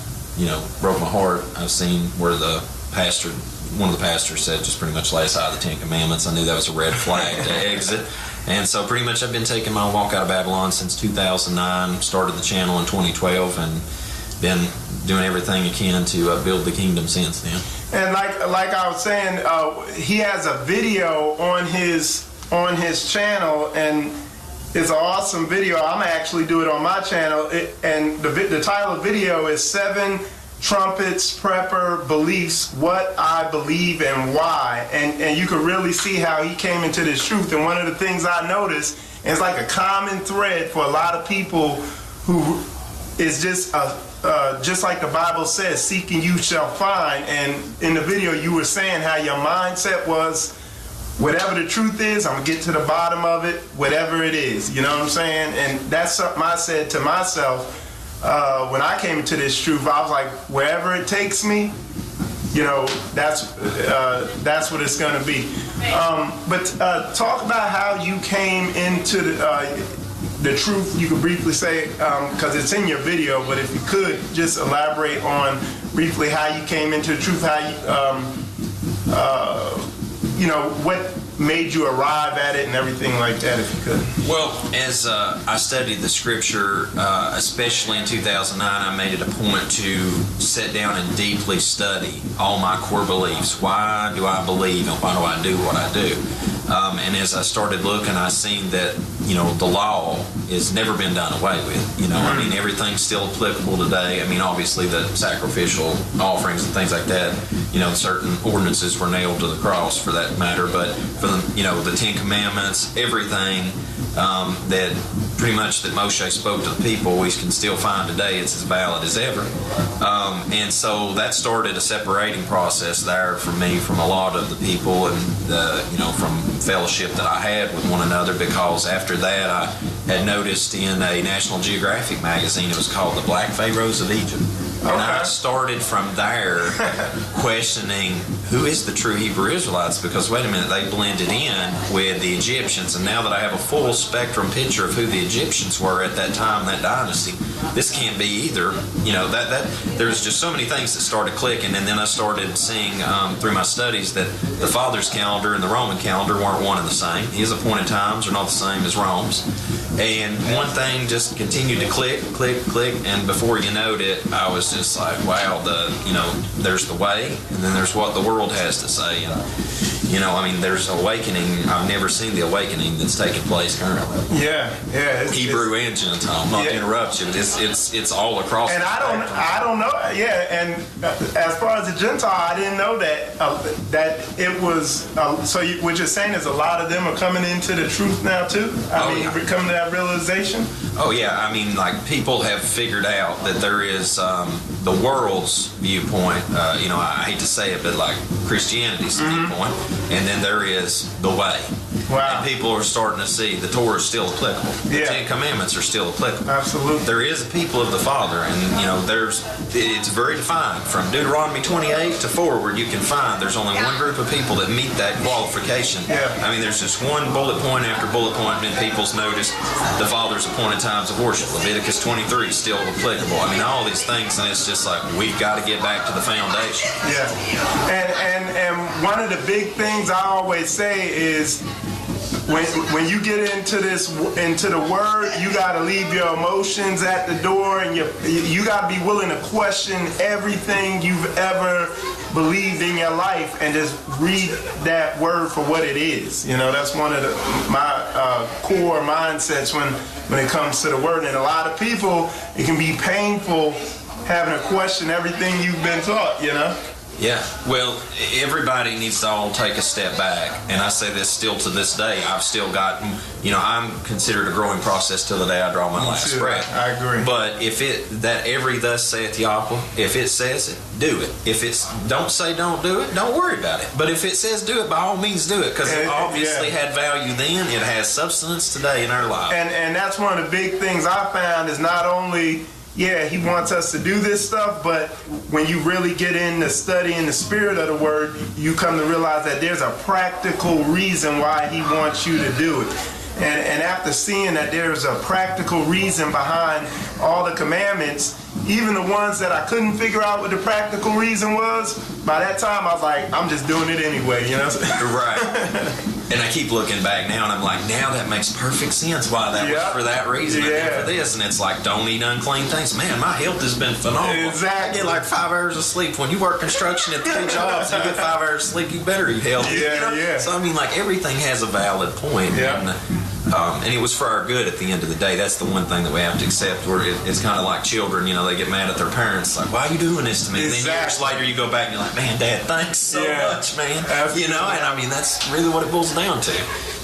broke my heart. I've seen where one of the pastors said, just pretty much lay aside the 10 Commandments. I knew that was a red flag to exit. And so pretty much I've been taking my walk out of Babylon since 2009, started the channel in 2012, and been doing everything I can to build the kingdom since then. And like I was saying, he has a video on his channel, and it's an awesome video. I'm gonna actually do it on my channel, and the title of the video is 7 Trumpets Prepper Beliefs, What I Believe and Why. And you can really see how he came into this truth. And one of the things I noticed, and it's like a common thread for a lot of people who is just like the Bible says, seeking you shall find. And in the video you were saying how your mindset was, whatever the truth is, I'm going to get to the bottom of it, whatever it is. You know what I'm saying? And that's something I said to myself when I came into this truth. I was like, wherever it takes me, that's what it's going to be. But talk about how you came into the truth. You could briefly say, because it's in your video, but if you could just elaborate on briefly how you came into the truth, how you, what made you arrive at it and everything like that, if you could? Well, as I studied the scripture, especially in 2009, I made it a point to sit down and deeply study all my core beliefs. Why do I believe and why do I do what I do? And as I started looking, I seen that, the law has never been done away with. I mean, everything's still applicable today. I mean, obviously the sacrificial offerings and things like that, certain ordinances were nailed to the cross for that matter. But for the Ten Commandments, everything that pretty much that Moshe spoke to the people, we can still find today. It's as valid as ever. And so that started a separating process there for me from a lot of the people and, from fellowship that I had with one another, because after that I had noticed in a National Geographic magazine, it was called The Black Pharaohs of Egypt. And I started from there questioning who is the true Hebrew Israelites, because wait a minute, they blended in with the Egyptians, and now that I have a full spectrum picture of who the Egyptians were at that time, that dynasty, this can't be either. There's just so many things that started clicking, and then I started seeing through my studies that the Father's calendar and the Roman calendar weren't one and the same. His appointed times are not the same as Rome's. And one thing just continued to click, and before you knowed it, I was just like, wow, there's the way, and then there's what the world has to say. And there's awakening. I've never seen the awakening that's taking place currently. Yeah. Hebrew and Gentile. Not to interrupt you, but it's all across. And I don't know. Yeah, and as far as the Gentile, I didn't know that it was. So what you're saying is a lot of them are coming into the truth now too. Coming to that realization. Oh yeah, I mean, like, people have figured out that there is the world's viewpoint. I hate to say it, but like Christianity's viewpoint, and then there is the way. Wow. And people are starting to see the Torah is still applicable. The Ten Commandments are still applicable. Absolutely. There is a people of the Father, and it's very defined. From Deuteronomy 28 to forward, you can find there's only one group of people that meet that qualification. Yeah. I mean, there's just one bullet point after bullet point, and people's noticed the Father's appointed times of worship. Leviticus 23 is still applicable. I mean, all these things, and it's just like, we've got to get back to the foundation. Yeah. And one of the big things I always say is, when you get into the word, you got to leave your emotions at the door, and you got to be willing to question everything you've ever believed in your life, and just read that word for what it is. That's one of my core mindsets when it comes to the word. And a lot of people, it can be painful having to question everything you've been taught. Yeah, well, everybody needs to all take a step back, and I say this still to this day. I've still got, I'm considered a growing process till the day I draw my last breath. I agree. But if every thus saith Yahweh, if it says it, do it. If it's don't say don't do it, don't worry about it. But if it says do it, by all means do it, because it obviously had value then. It has substance today in our life. And that's one of the big things I found is not only. Yeah, he wants us to do this stuff, but when you really get into studying the spirit of the word, you come to realize that there's a practical reason why he wants you to do it. And after seeing that there's a practical reason behind all the commandments, even the ones that I couldn't figure out what the practical reason was, by that time I was like, I'm just doing it anyway, Right. And I keep looking back now, and I'm like, now that makes perfect sense why that was for that reason and for this. And it's like, don't eat unclean things. Man, my health has been phenomenal. Exactly. I get like 5 hours of sleep. When you work construction at 3 jobs, you get 5 hours of sleep, you better eat healthy. Yeah. So, I mean, like, everything has a valid point. Yeah. And it was for our good at the end of the day. That's the one thing that we have to accept. Where it's kind of like children, they get mad at their parents, like, why are you doing this to me? Exactly. And then years later you go back and you're like, man, Dad, thanks so much, man. Absolutely. And I mean, that's really what it boils down to.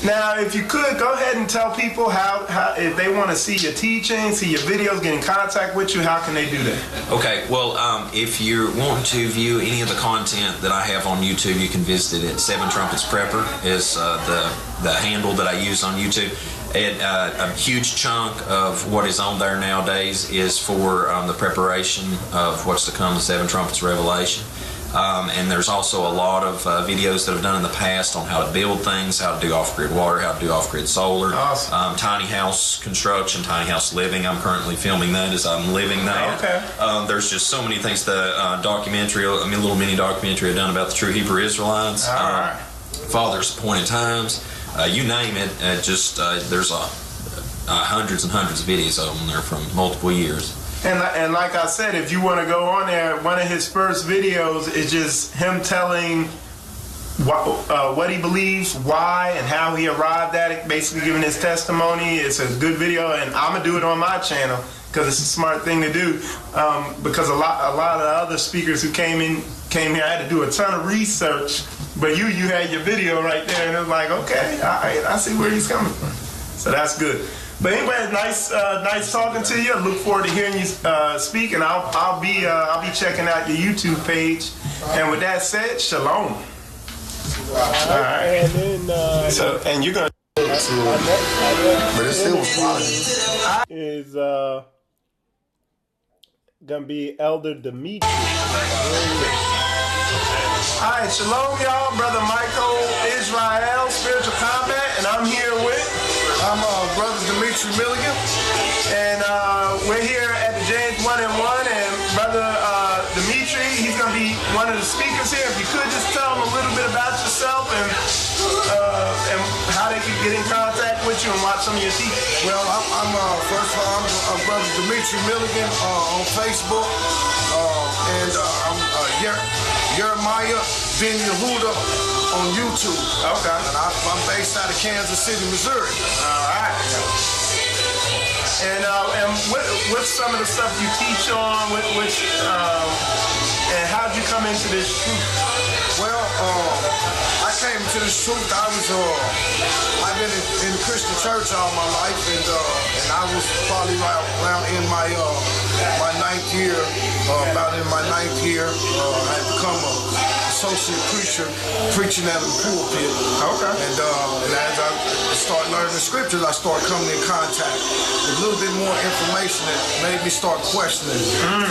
Now, if you could, go ahead and tell people how if they want to see your teaching, see your videos, get in contact with you, how can they do that? Okay, well, if you want to view any of the content that I have on YouTube, you can visit it at 7 Trumpets Prepper is the handle that I use on YouTube. And a huge chunk of what is on there nowadays is for the preparation of what's to come, the 7 Trumpets Revelation. And there's also a lot of videos that I've done in the past on how to build things, how to do off-grid water, how to do off-grid solar, tiny house construction, tiny house living. I'm currently filming that as I'm living that. Okay. There's just so many things. The documentary, little mini documentary I've done about the true Hebrew Israelites. All right. Father's Appointed Times. You name it. There's hundreds and hundreds of videos of them there from multiple years. And like I said, if you want to go on there, one of his first videos is just him telling what he believes, why, and how he arrived at it, basically giving his testimony. It's a good video, and I'm going to do it on my channel because it's a smart thing to do. Because a lot of the other speakers who came here, I had to do a ton of research, but you had your video right there, and it was like, okay, all right, I see where he's coming from. So that's good. But anyway, nice talking to you. I look forward to hearing you speak, and I'll be checking out your YouTube page. And with that said, shalom. All right. And then and you're gonna. But it still was quality. Is gonna be Elder Dimitri. All right, shalom, y'all. Brother Michael Israel, Spiritual Combat, and I'm here with. I'm Brother Dimitri Milligan, and we're here at the James 1 and 1, and Brother Dimitri, he's going to be one of the speakers here. If you could just tell them a little bit about yourself and how they can get in contact with you and watch some of your teachings. Well, I'm first of all, I'm Brother Dimitri Milligan on Facebook, and I'm Jeremiah Ben Yehuda on YouTube. Okay. And I'm based out of Kansas City, Missouri. All right. And what's some of the stuff you teach on? And how'd you come into this truth? Well, I came into this truth. I've been in the Christian church all my life, and I was probably around in my ninth year. About in my ninth year, I had become an associate preacher, preaching at a pulpit. Okay. And as I started learning the scriptures, I started coming in contact with a little bit more information that made me start questioning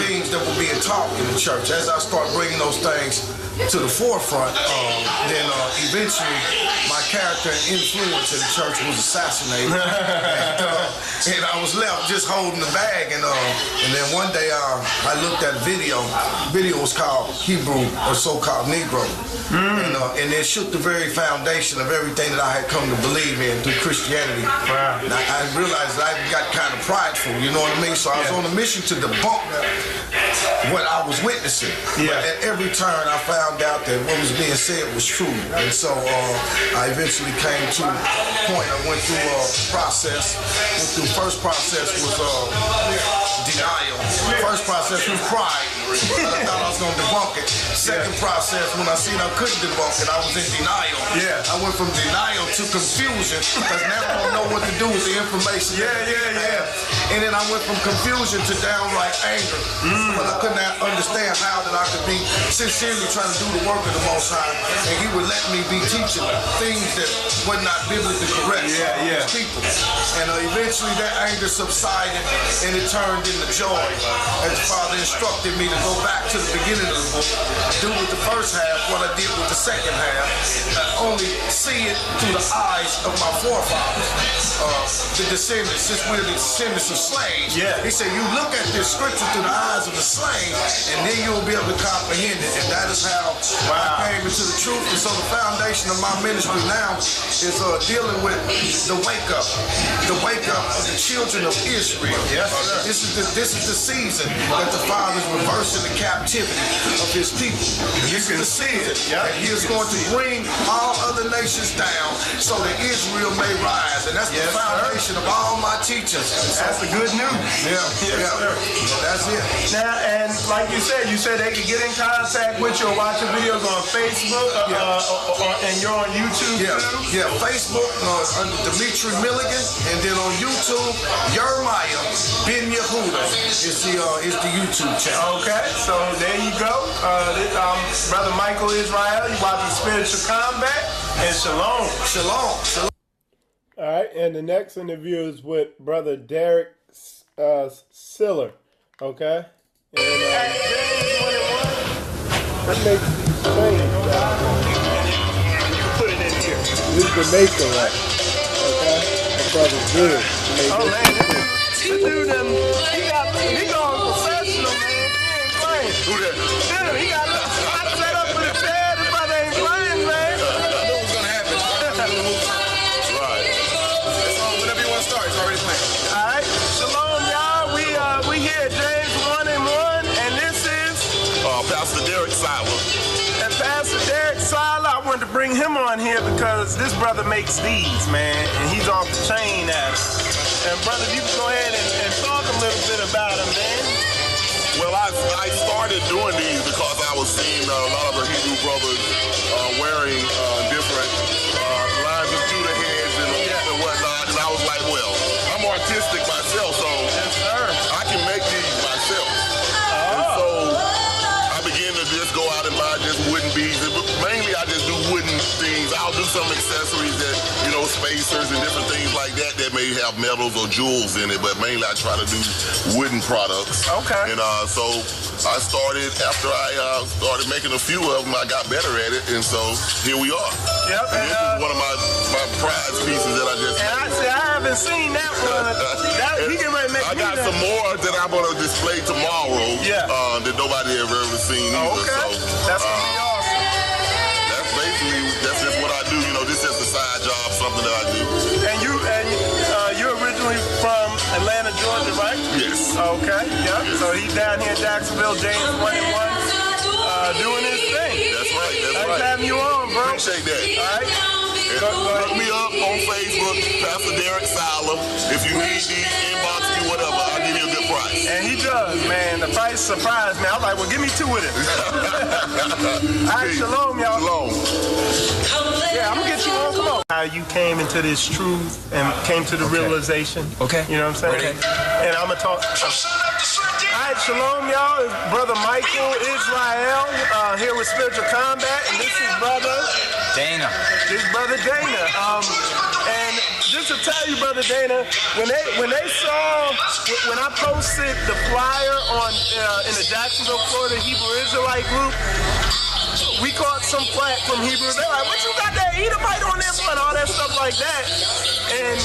things that were being taught in the church. As I started bringing those things to the forefront, then eventually my character and influence in the church was assassinated, and I was left just holding the bag. And then one day I looked at a video. The video was called Hebrew, or so-called Negro, and it shook the very foundation of everything that I had come to believe in through Christianity. Wow. And I realized that I got kind of prideful, you know what I mean? So I was on a mission to debunk what I was witnessing. Yeah. But at every turn, I found out that what was being said was true. And so I eventually came to a point. I went through a process. The first process was denial. The first process was pride. I thought I was going to debunk it. Second process, when I seen I couldn't debunk it, I was in denial. Yeah. I went from denial to confusion, because now I don't know what to do with the information. Yeah. And then I went from confusion to downright anger. But I could not understand how that I could be sincerely trying to do the work of the Most High, and He would let me be teaching things that were not biblically correct for people. And eventually that anger subsided, and it turned into joy. As the Father instructed me to go back to the beginning of the book, do with the first half what I did with the second half, only see it through the eyes of my forefathers, the descendants, since we're the descendants of slaves. Yeah. He said, you look at this scripture through the eyes of the slave, and then you'll be able to comprehend it. And that is how I came into the truth. And so the foundation of my ministry now is dealing with the wake up of the children of Israel. Yes, this is the season that the Father is reversing the captivity of His people. This is the season that He is going to bring all other nations down so that Israel may rise. And that's the foundation of all my teachings. That's the good news. That's it. Now, and like you said they could get in contact with you or watch your videos on Facebook, and you're on YouTube too? Yeah, Facebook under Dimitri Milligan, and then on YouTube, Jeremiah Ben Yehuda is the YouTube channel. Okay, so there you go. Brother Michael Israel, you watching Spiritual Combat, and shalom. Shalom. All right, and the next interview is with Brother Derek Siller. Okay? And what makes these change? Put it in here. This is Jamaica, right? Okay? My brother's good. Oh, man. This dude, he going professional, man. He ain't playing. Who that? Dude, he got a spot set up with a chair. This brother ain't playing, man. bring him on here because this brother makes these, man, and he's off the chain at it. And brother, you can go ahead and talk a little bit about him, man. Well, I started doing these because I was seeing a lot of the Hebrew brothers wearing different lines of Judah heads and whatnot, and I was like, well, I'm artistic myself, so I can make these myself. And so I began to just go out and buy just wooden beads, but mainly I just do wooden things. I'll do some accessories that, spacers and different things like that may have metals or jewels in it, but mainly I try to do wooden products. Okay. And so I started, after I started making a few of them, I got better at it, and so here we are. Yep. And this is one of my prize pieces that I just made. I haven't seen that one. He can ready to make I got some more that I'm going to display tomorrow that nobody ever seen either. Okay. So, that's going to be awesome. That's just what I do. This is a side job, something that I do. And you're originally from Atlanta, Georgia, right? Yes. Okay. Yep. Yes. So he's down here in Jacksonville, James 1 and 1, doing his thing. That's right. Thanks for having you on, bro. Appreciate that. All right. Look me up on Facebook, Pastor Derek Siler. If you need these, inbox me, whatever. I'll give you a good price. And he does, man. The price surprised me. I was like, well, give me 2 of them. All right, shalom, y'all. Shalom. Yeah, I'm going to get you on. Come on. How you came into this truth and came to the realization. Okay. You know what I'm saying? Okay. And I'm going to talk. All right, shalom, y'all. It's Brother Michael Israel here with Spiritual Combat. And this is Brother Dana. This is Brother Dana. And just to tell you, Brother Dana, when they saw, when I posted the flyer on in the Jacksonville, Florida Hebrew Israelite group, we caught some flack from Hebrews. They're like, what you got that Edomite on there for and all that stuff like that. And,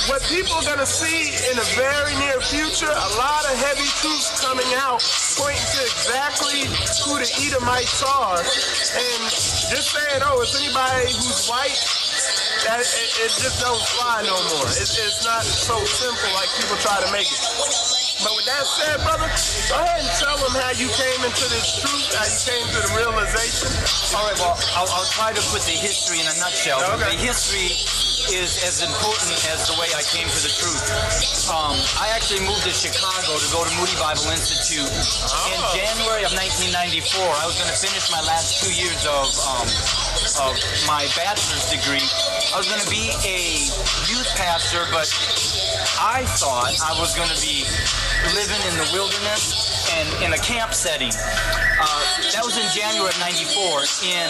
what people are going to see in the very near future, a lot of heavy truths coming out, pointing to exactly who the Edomites are. And just saying, if anybody who's white, it just don't fly no more. It's not so simple like people try to make it. But with that said, brother, go ahead and tell them how you came into this truth, how you came to the realization. All right, well, I'll try to put the history in a nutshell. Okay. The history is as important as the way I came to the truth. I actually moved to Chicago to go to Moody Bible Institute. In January of 1994, I was going to finish my last 2 years of my bachelor's degree. I was going to be a youth pastor, but I thought I was going to be living in the wilderness and in a camp setting. That was in January of 94. In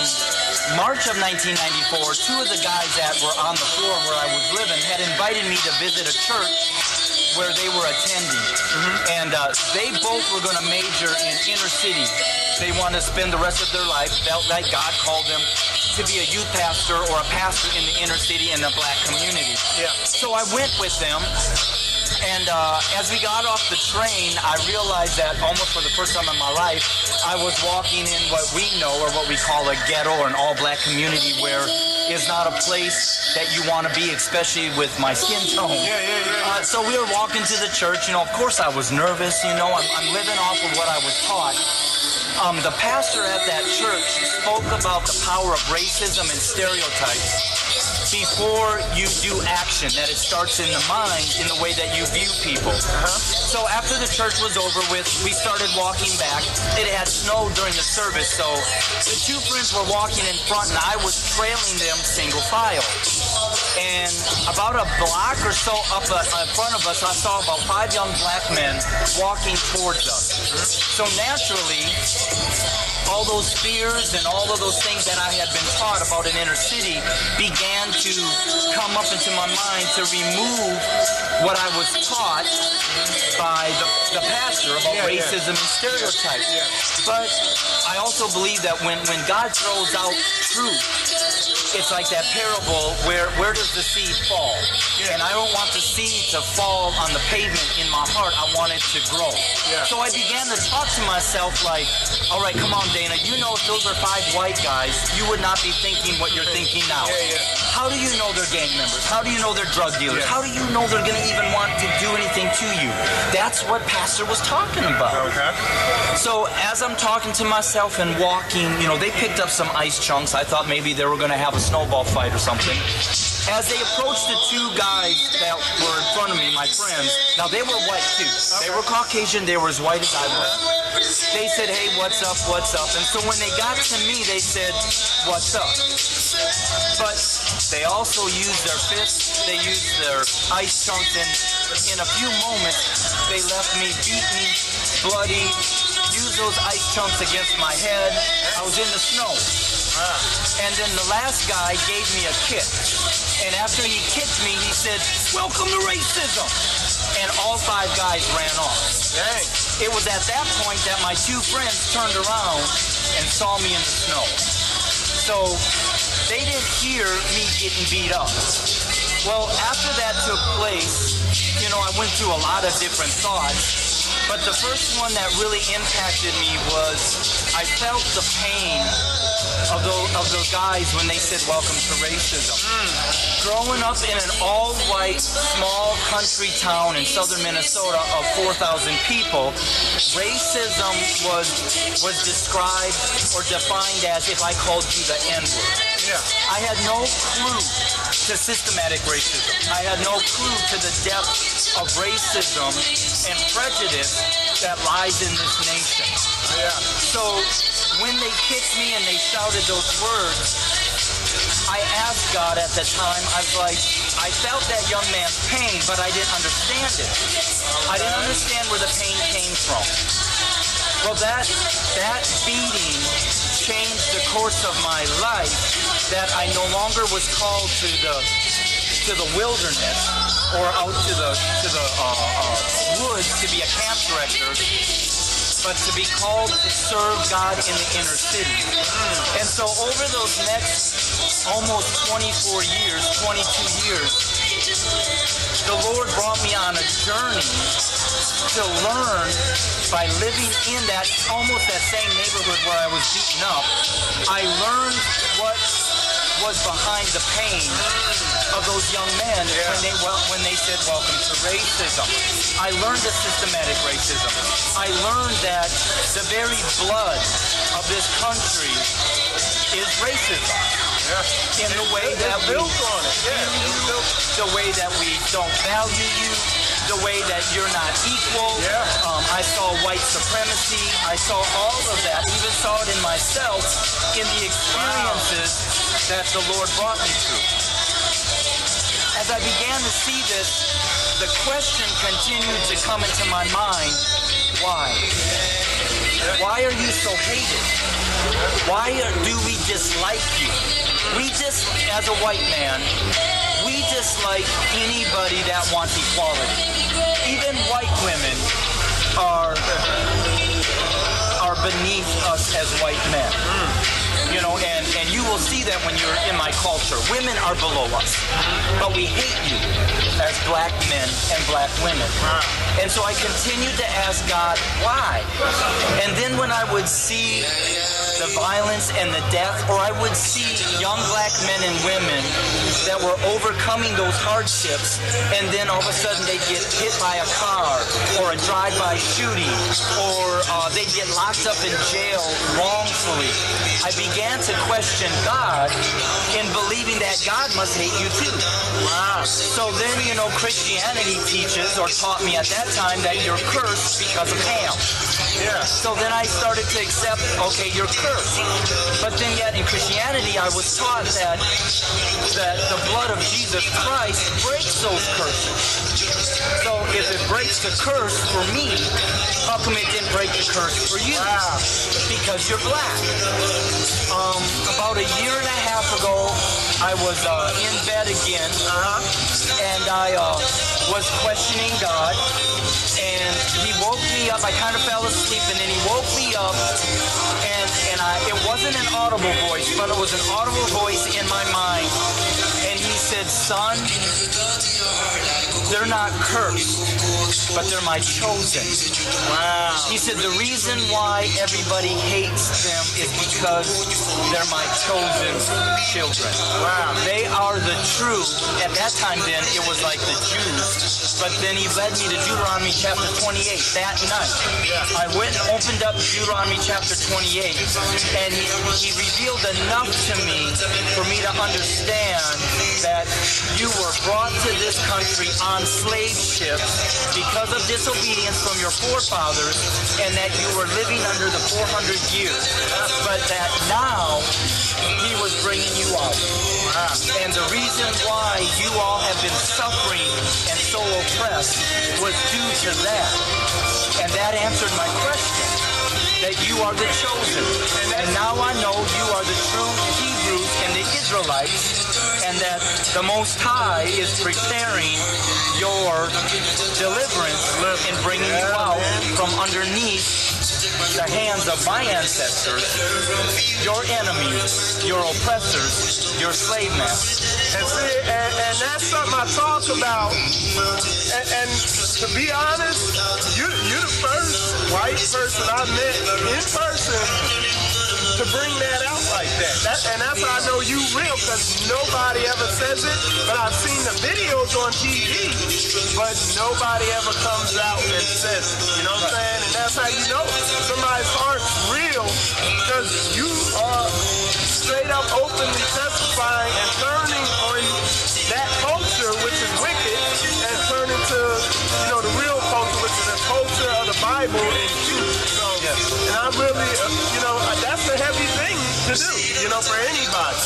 March of 1994, 2 of the guys that were on the floor where I was living had invited me to visit a church where they were attending. And they both were going to major in inner city. They want to spend the rest of their life, felt like God called them to be a youth pastor or a pastor in the inner city in the black community. Yeah. So I went with them. And as we got off the train, I realized that almost for the first time in my life, I was walking in what we know or what we call a ghetto or an all-black community where it's not a place that you want to be, especially with my skin tone. So we were walking to the church. Of course I was nervous. I'm living off of what I was taught. The pastor at that church spoke about the power of racism and stereotypes before you do action, that it starts in the mind in the way that you view people. So after the church was over with, we started walking back. It had snowed during the service, so the 2 friends were walking in front and I was trailing them single file. And about a block or so up in front of us, I saw about 5 young black men walking towards us. So naturally, all those fears and all of those things that I had been taught about an inner city began to come up into my mind to remove what I was taught by the pastor about racism and stereotypes. But I also believe that when God throws out truth, it's like that parable where does the seed fall? And I don't want the seed to fall on the pavement in my heart. I want it to grow. So I began to talk to myself like, all right, come on, Dana, if those are 5 white guys, you would not be thinking what you're thinking now. How do you know they're gang members? How do you know they're drug dealers? How do you know they're going to even want to do anything to you? That's what Pastor was talking about. So as I'm talking to myself, myself and walking, they picked up some ice chunks. I thought maybe they were going to have a snowball fight or something. As they approached the two guys that were in front of me, my friends, now they were white too. They were Caucasian, they were as white as I was. They said, hey, what's up, what's up? And so when they got to me, they said, what's up? But they also used their fists, they used their ice chunks, and in a few moments, they left me beaten, bloody, used those ice chunks against my head. I was in the snow. And then the last guy gave me a kick. And after he kicked me, he said, welcome to racism. And all 5 guys ran off. Dang. It was at that point that my 2 friends turned around and saw me in the snow. So they didn't hear me getting beat up. Well, after that took place, I went through a lot of different thoughts. But the first one that really impacted me was I felt the pain of those guys when they said welcome to racism. Growing up in an all-white small country town in southern Minnesota of 4,000 people, racism was described or defined as if I called you the N-word. Yeah. I had no clue to systematic racism. I had no clue to the depth of racism and prejudice that lies in this nation. Yeah. So when they kicked me and they shouted those words, I asked God at the time, I was like, I felt that young man's pain, but I didn't understand it. I didn't understand where the pain came from. Well, that beating changed the course of my life, that I no longer was called to the wilderness or out to the woods to be a camp director, but to be called to serve God in the inner city. And so over those next almost 24 years, 22 years, the Lord brought me on a journey to learn by living in that same neighborhood where I was beaten up. I learned what was behind the pain of those young men when they said welcome to racism. I learned the systematic racism. I learned that the very blood of this country is racism. In the way that the way that we don't value you, the way that you're not equal. I saw white supremacy. I saw all of that. Even saw it in myself in the experiences that the Lord brought me through. As I began to see this, the question continued to come into my mind, why? Why are you so hated? Why do we dislike you? As a white man, we dislike anybody that wants equality. Even white women are beneath us as white men. And you will see that when you're in my culture. Women are below us, but we hate you as black men and black women. And so I continued to ask God, why? And then when I would see the violence and the death, or I would see young black men and women that were overcoming those hardships, and then all of a sudden they'd get hit by a car, or a drive-by shooting, or they'd get locked up in jail wrongfully. I began to question God in believing that God must hate you too. So then, Christianity teaches, or taught me at that time, that you're cursed because of Ham. So then I started to accept, okay, you're cursed. But then yet in Christianity, I was taught that the blood of Jesus Christ breaks those curses. So if it breaks the curse for me, how come it didn't break the curse for you? Because you're black. About a year and a half ago, I was in bed again, and I was questioning God, and He woke me up. I kind of fell asleep, and then He woke me up, and it wasn't an audible voice, but it was an audible voice in my mind, and He said, son, they're not cursed, but they're my chosen. Wow. He said the reason why everybody hates them is because they're my chosen children. Wow. They are the true, at that time then, it was like the Jews But then he led me to Deuteronomy chapter 28 that night. I went and opened up Deuteronomy chapter 28, and he revealed enough to me for me to understand that you were brought to this country on slave ships because of disobedience from your forefathers, and that you were living under the 400 years. But that now he was bringing you out. And the reason why you all have been suffering and so oppressed was due to that. And that answered my question, that you are the chosen. And now I know you are the true Hebrews and the Israelites, and that the Most High is preparing your deliverance and bringing you out from underneath the hands of my ancestors, your enemies, your oppressors, your slave masters. And see, and that's something I talk about. And to be honest, you're the first white person I met in person to bring that out like that. And that's how I know you real, because nobody ever says it. But I've seen the videos on TV, but nobody ever comes out and says it. You know what I'm saying? And that's how you know somebody's heart's real, because you are straight up openly testifying and turning on that culture, which is wicked, and turning to, you know, the real culture, which is the culture of the Bible and truth. So, and I really, you know, that's a heavy thing to do, you know, for anybody.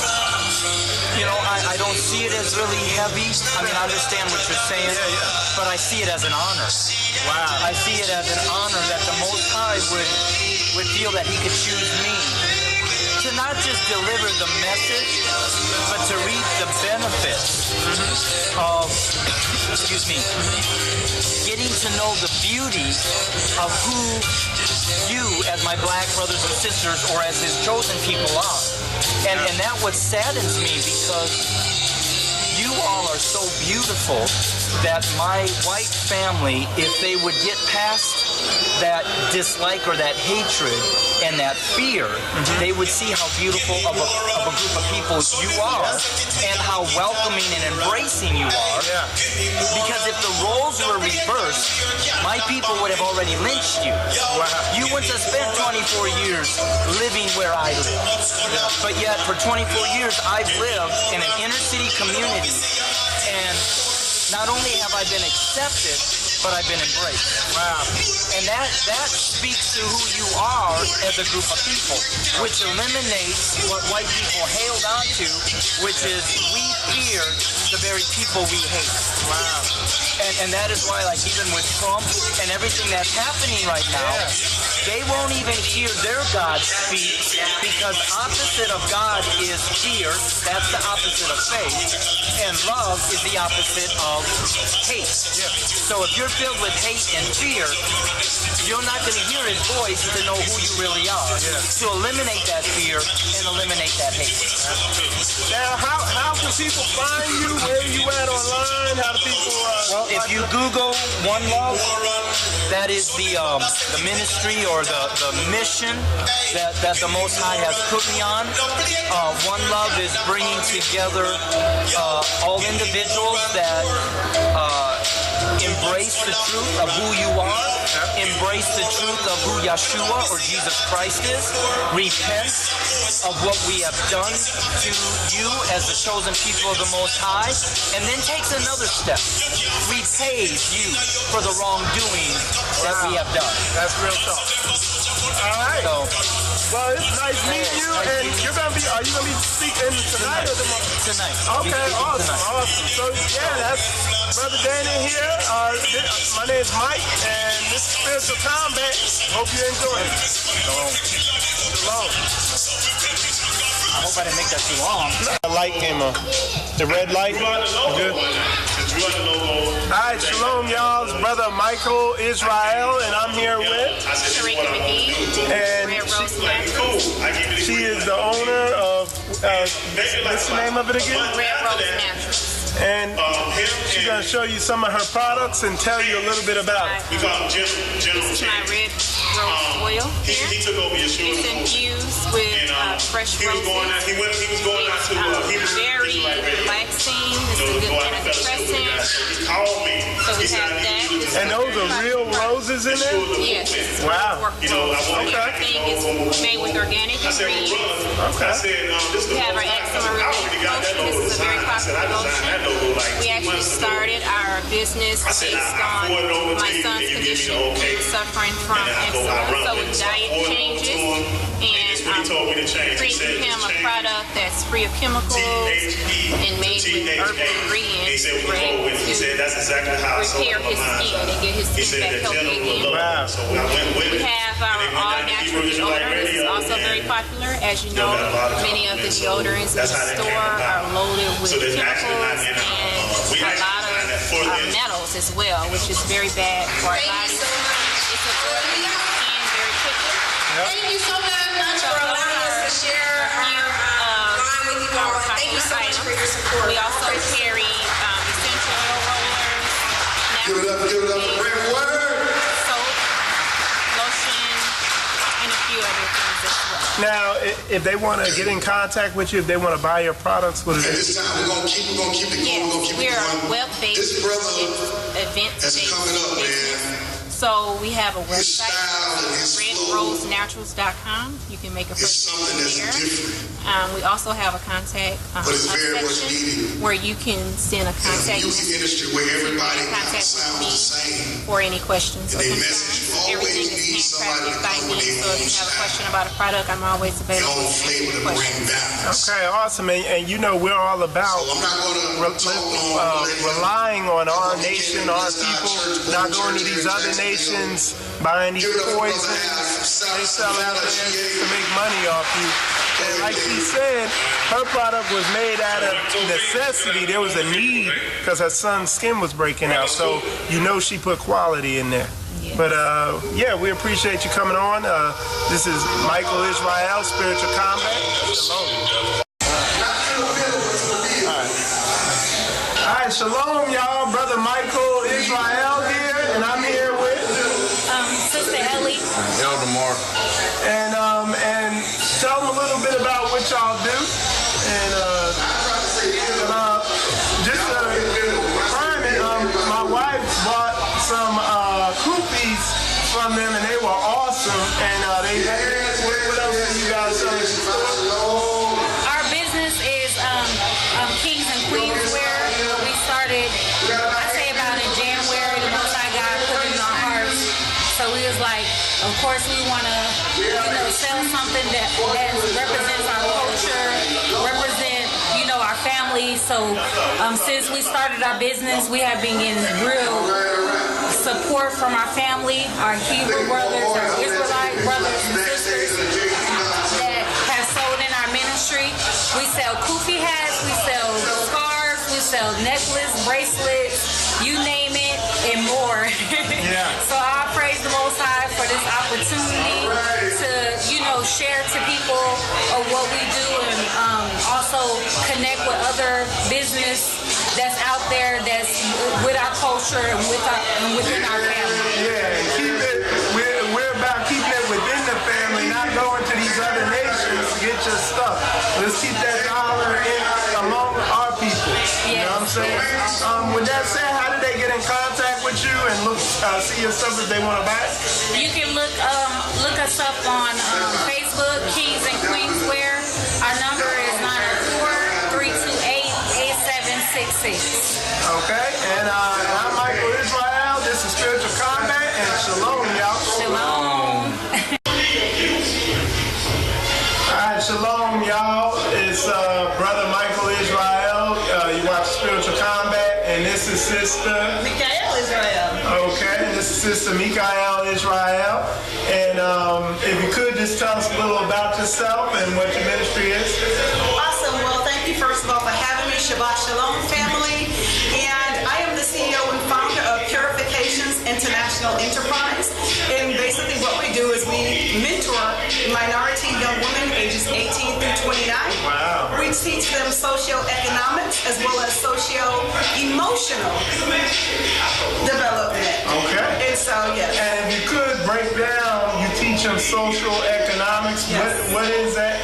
You know, I don't see it as really heavy. I mean, I understand what you're saying, but I see it as an honor. Wow. I see it as an honor that the Most High would feel that he could choose me to not just deliver the message, but to reap the benefits of, getting to know the beauty of who you, as my black brothers and sisters, or as his chosen people are. And that what saddens me, because you all are so beautiful that my white family, if they would get past that dislike or that hatred and that fear, they would see how beautiful of a group of people you are and how welcoming and embracing you are. Because if the roles were reversed, my people would have already lynched you. You wouldn't have spent 24 years living where I live. But yet for 24 years I've lived in an inner city community, and not only have I been accepted, but I've been embraced. Wow. And that speaks to who you are as a group of people, which eliminates what white people hailed onto, which is we fear the very people we hate. Wow. And that is why, like, even with Trump and everything that's happening right now, they won't even hear their God speak, because opposite of God is fear. That's the opposite of faith. And love is the opposite of hate. So if you're filled with hate and fear, you're not going to hear his voice to know who you really are. To eliminate that fear and eliminate that hate. Now, how can people find you? Where are you at online? How do people... well, if you Google One Love, that is the ministry or the mission that the Most High has put me on. One Love is bringing together all individuals that embrace the truth of who you are, embrace the truth of who Yeshua or Jesus Christ is, repent of what we have done to you as the chosen people of the Most High, and then takes another step, repays you for the wrongdoing that we have done. That's real talk. All right. Well, it's nice meeting you, and are you gonna be speaking tonight or tomorrow? Tonight. Okay, awesome. So that's Brother Daniel here. My name is Mike, and this is Spiritual Combat. Hope you enjoy it. Shalom. I hope I didn't make that too long. The light came on. The red light. Good. All right, shalom, y'all. It's Brother Michael Israel, and I'm here with Sharika McGee. And she is the owner of what's the name of it again? Red Rose Naturals. And she's going to show you some of her products and tell you a little bit about it. This is my Red Rose oil here. He took over Yeshua. It's infused with fresh roses. He was going out to very relaxing. It's a good antidepressant. He called me. So we have that. And those are real roses in there? Yes. Wow. Everything is made with organic ingredients. We have our eczema relief lotion. This is a very popular lotion. We actually started our business based on my son's condition. He was suffering from eczema. So with diet changes and creating him a product that's free of chemicals and made with herbal ingredients, ready to repair his skin and get his skin back healthy again. Wow. We have our all-natural deodorant. This is also very popular. As you know, many of the deodorants in the store are loaded with chemicals and a lot of metals as well, which is very bad for our bodies. It's absorbing our skin very quickly. Thank you so very much for allowing us to share our line with you all. Thank you so much for your support. We also carry essential oil rollers, Give it up, great word. soap, lotion, and a few other things as well. Now, if they want to get in contact with you, if they want to buy your products, what is it? This time we're gonna keep it going. Yes, we're web-based. This brother event-based that's coming up, man. So we have a website, redrosenaturals.com. You can make a purchase there. We also have a contact section where you can send a contact message. Where everybody contact with me for any questions or concerns. Everything is handcrafted by me, so if you have a question about a product, I'm always available to answer your questions. Okay, awesome. And you know, we're all about relying on our nation, our people, not going to these other nations, buying these poisons. They sell out there to make money off you. And like she said, her product was made out of necessity. There was a need because her son's skin was breaking out. So you know she put quality in there. But yeah, we appreciate you coming on. This is Michael Israel, Spiritual Combat. Shalom. All right, shalom, y'all. Brother Michael Israel here, and I'm here with Sister Ellie. Elder Mark. And tell them a little bit about what y'all do. And just prime it, my wife bought some kufis from them, and they were awesome. And what else do you guys sell at the store? Our business is Kings and Queens wear. We started, I say about in January, the Most High God put it in our hearts. So we was like, of course we want to, sell something that represents our culture, represent, our family. So since we started our business, we have been getting real support from our family, our Hebrew brothers, our Israelite brothers and sisters that have sold in our ministry. We sell kufi hats, we sell scarves, we sell necklace, bracelets, you name it, and more. So I praise the Most High for this opportunity to, share to people of what we do, and also connect with other business that's out there that's with our culture and within our family. Yeah, and keep it. We're about keeping it within the family, not going to these other nations to get your stuff. Let's keep that dollar in among our people. You know what I'm saying? With that said, how did they get in contact with you and see your stuff if they want to buy it? You can look us up on Facebook, Kings and Queens Wear. Our number is 904-328-8766. Okay, and I'm Michael Israel. This is Spiritual Combat, and shalom, y'all. Shalom. All right, shalom, y'all. It's Brother Michael Israel. You watch Spiritual Combat, and this is Sister Mikael Israel. Okay, this is Sister Mikael Israel. And if you could just tell us a little about yourself and what your ministry is. Awesome. Well, thank you first of all for having me. Shabbat Shalom, family. And I am the CEO and founder of Purifications International Enterprise. And basically what we do is we mentor minority young women ages 18 through 29. Wow. We teach them socioeconomics as well as socio-emotional development. Okay. And so, yes. And if you could break down, you teach teach them social economics. Yes. What is that?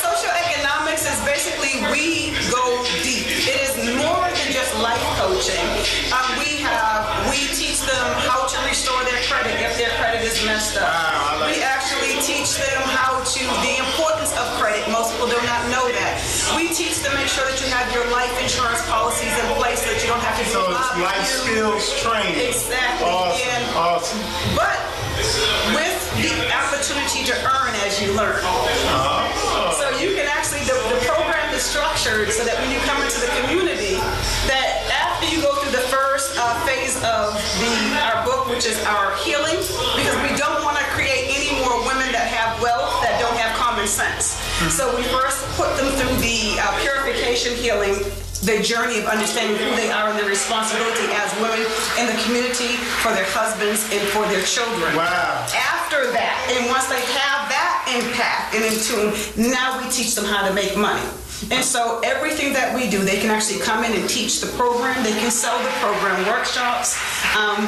Social economics is basically we go deep. It is more than just life coaching. We teach them how to restore their credit if their credit is messed up. Wow, we actually teach them the importance of credit. Most people do not know that. We teach them, make sure that you have your life insurance policies in place so that you don't have to do So it's life skills training. Exactly. Awesome. But with the opportunity to earn as you learn. So you can actually, the program is structured so that when you come into the community, that after you go through the first phase of our book, which is our healing, because we don't want to create any more women that have wealth that don't have common sense. So we first put them through the purification healing, the journey of understanding who they are and their responsibility as women in the community for their husbands and for their children. Wow. After that, and once they have that impact and in tune, now we teach them how to make money. And so everything that we do, they can actually come in and teach the program. They can sell the program workshops.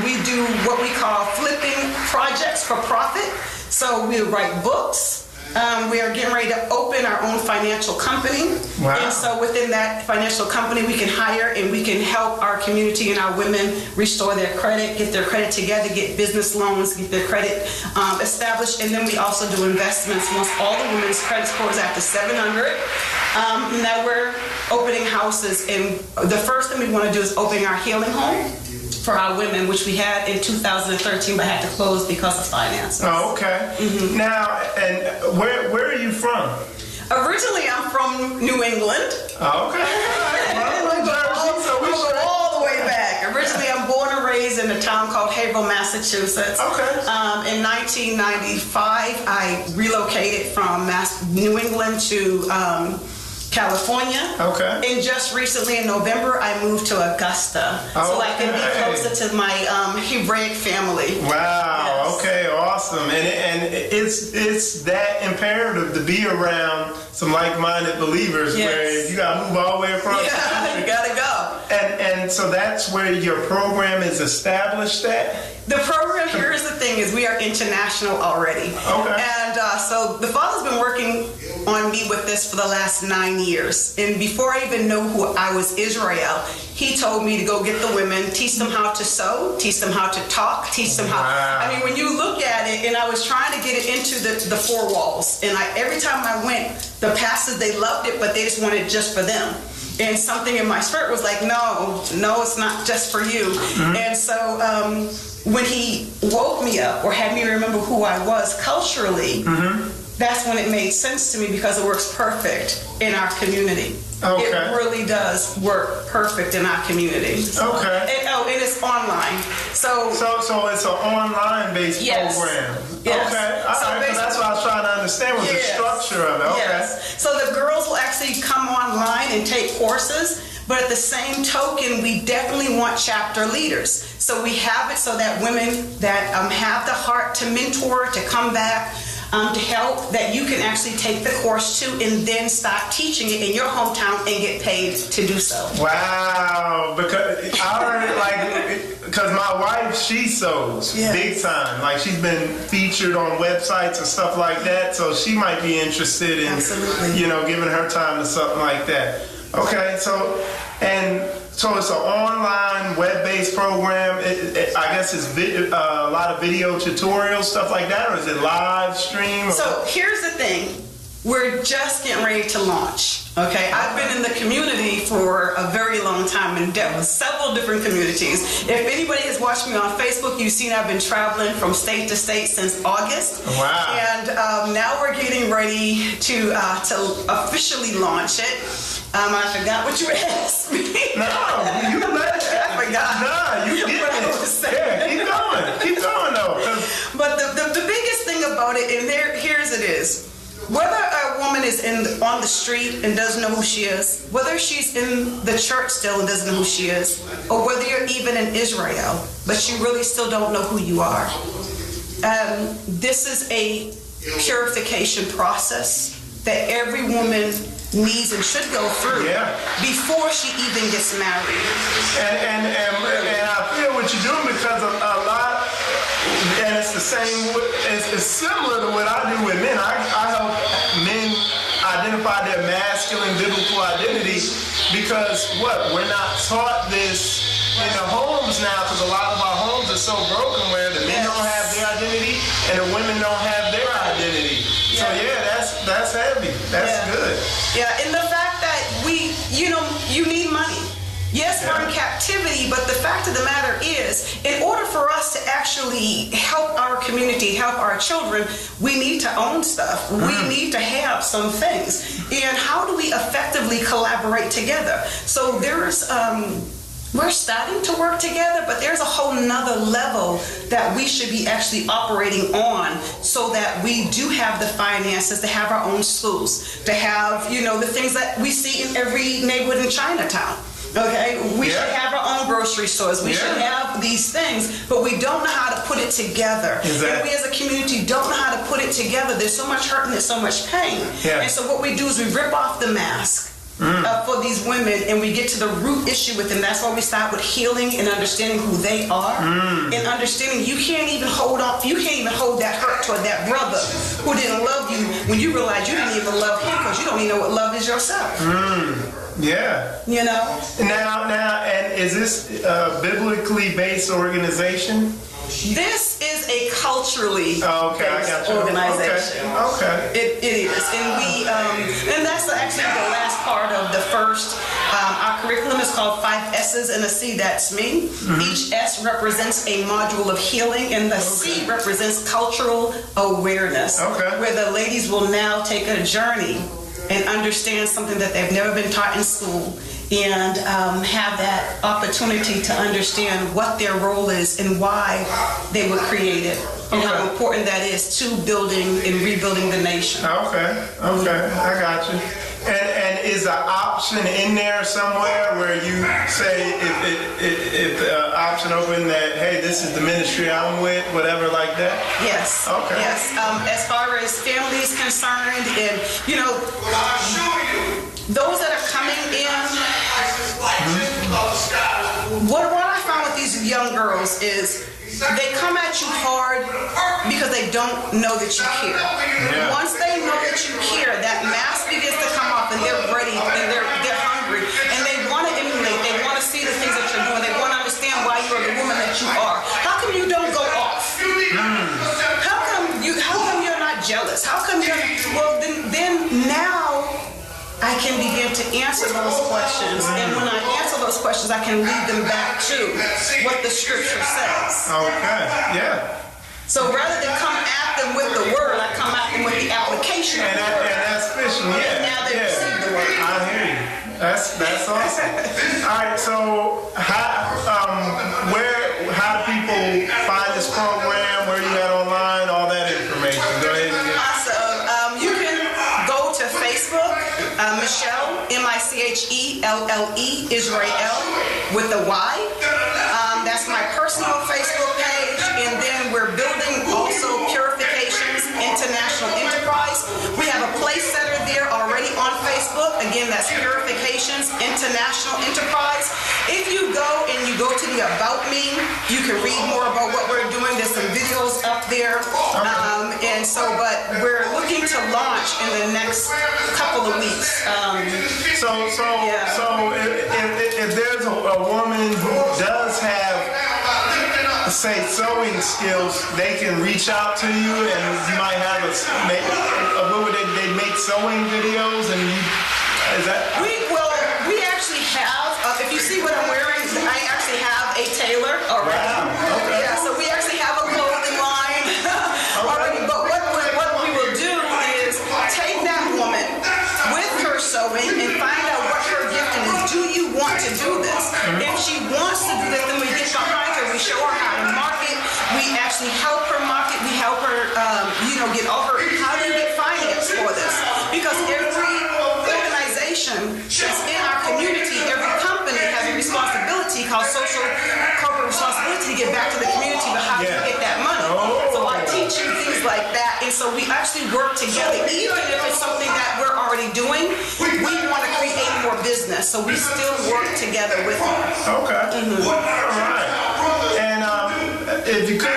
We do what we call flipping projects for profit. So we write books. We are getting ready to open our own financial company. Wow. And so within that financial company, we can hire and we can help our community and our women restore their credit, get their credit together, get business loans, get their credit established. And then we also do investments. Once all the women's credit scores after 700, now we're opening houses. And the first thing we want to do is open our healing home for our women, which we had in 2013, but had to close because of finances. Oh, okay. Now, and where are you from? Originally, I'm from New England. Oh, okay. We'll go all the way back. Originally, I'm born and raised in a town called Haverhill, Massachusetts. Okay. In 1995, I relocated from New England to California. Okay. And just recently in November, I moved to Augusta. So I can be closer to my Hebraic family. Wow. Yes. Okay. Awesome. And it's that imperative to be around some like-minded believers where you got to move all the way across the country. You got to go. And so that's where your program is established at? The program, here's the thing, is we are international already. Okay. And so the Father's been working on me with this for the last 9 years. And before I even knew who I was Israel, he told me to go get the women, teach them how to sew, teach them how to talk, teach them how... Wow. I mean, when you look at it, and I was trying to get it into the four walls. And every time I went, the pastors, they loved it, but they just wanted it just for them. And something in my spirit was like, no, it's not just for you. Mm-hmm. And so when he woke me up or had me remember who I was culturally, that's when it made sense to me because it works perfect in our community. Okay. It really does work perfect in our community. So, okay. And it's online. So it's an online-based program. Yes. Okay. All right. So that's what I was trying to understand was the structure of it. Okay. Yes. So the girls will actually come online and take courses. But at the same token, we definitely want chapter leaders. So we have it so that women that have the heart to mentor, to come back, to help, that you can actually take the course too and then start teaching it in your hometown and get paid to do so. Wow. Because because my wife, she sews big time. Like she's been featured on websites and stuff like that. So she might be interested in, giving her time to something like that. Okay, so it's an online web-based program. I guess it's a lot of video tutorials, stuff like that, or is it live stream? So here's the thing. We're just getting ready to launch. Okay, I've been in the community for a very long time and dealt with several different communities. If anybody has watched me on Facebook, you've seen I've been traveling from state to state since August. Wow. And now we're getting ready to officially launch it. I forgot what you asked me. No, you let it. I forgot. No, you did it. Yeah, keep going though. But the biggest thing about it, and here's it is. Whether a woman is on the street and doesn't know who she is, whether she's in the church still and doesn't know who she is, or whether you're even in Israel, but you really still don't know who you are, this is a purification process that every woman needs and should go through before she even gets married. And I feel what you're doing because a And it's the same. It's similar to what I do with men. I help men identify their masculine biblical identity because we're not taught this in the homes now, because a lot of our homes are so broken where the men don't have their identity and the women don't have their identity. So that's heavy. That's good. Yeah, and the fact that you need money. Yes, we're in captivity, but the fact of the matter is, in order for us to actually help our community, help our children, we need to own stuff. We need to have some things. And how do we effectively collaborate together? So there's we're starting to work together, but there's a whole nother level that we should be actually operating on so that we do have the finances to have our own schools, to have, the things that we see in every neighborhood in Chinatown. Okay, we should have our own grocery stores. We should have these things, but we don't know how to put it together. Exactly. And we as a community don't know how to put it together. There's so much hurt and there's so much pain. Yeah. And so what we do is we rip off the mask for these women, and we get to the root issue with them. That's why we start with healing and understanding who they are, and understanding you can't even hold that hurt toward that brother who didn't love you when you realize you didn't even love him because you don't even know what love is yourself. Yeah. Now, and is this a biblically based organization? This is a culturally based organization. Okay. It is, and we and that's actually the last part of the first. Our curriculum is called 5 S's and a C. That's me. Each S represents a module of healing, and the C represents cultural awareness. Where the ladies will now take a journey and understand something that they've never been taught in school, and have that opportunity to understand what their role is and why they were created, and how important that is to building and rebuilding the nation. Okay, I got you. And is an option in there somewhere where you say if the option open that, hey, this is the ministry I'm with, whatever like that? Yes. Okay. Yes. As far as families concerned, and those that are coming in, what I found with these young girls is they come at you hard because they don't know that you care. Once they know that you care, that mask begins to come off, and they're ready, and they're hungry, and they want to emulate. They want to see the things that you're doing. They want to understand why you are the woman that you are. How come you don't go off? How come you're not jealous? How come you're then now I can begin to answer those questions, and when I answer those questions, I can lead them back to what the scripture says. Okay, yeah. So rather than come at them with the word, I come at them with the application of the word. And that's fishing, And now they receive the word. I hear you. That's awesome. All right, so how do people find this program? Where you at online? All that information. Go ahead. Awesome. You can go to Facebook. Michelle, Michelle, Israel, with the Y. That's my personal Facebook page. And then we're building also Purifications International Enterprise. We have a place setter there already on Facebook. Again, that's Purifications International Enterprise. If you go and you go to the About Me, you can read more about what we're doing. There's some videos up there. But we're looking to launch in the next couple of weeks. So if there's a woman who does have, say, sewing skills, they can reach out to you, and you might have they make sewing videos, and is that? We actually have. If you see what I'm wearing, I actually have a tailor already. Wow. Okay. Yeah, so we actually have a clothing line already. But what we will do is take that woman with her sewing and find out what her gifting is. Do you want to do this? If she wants to do this, then we get behind her. We show her how to market. We actually help her market. We help her, get over. How do you get finance for this? Because every organization that's in our community, every company has a responsibility called social corporate responsibility to get back to the community. But how do you get that money? So I teach you things like that, and so we actually work together. Even if it's something that we're already doing, we want to create more business, so we still work together with them. Okay. All right. And if you could,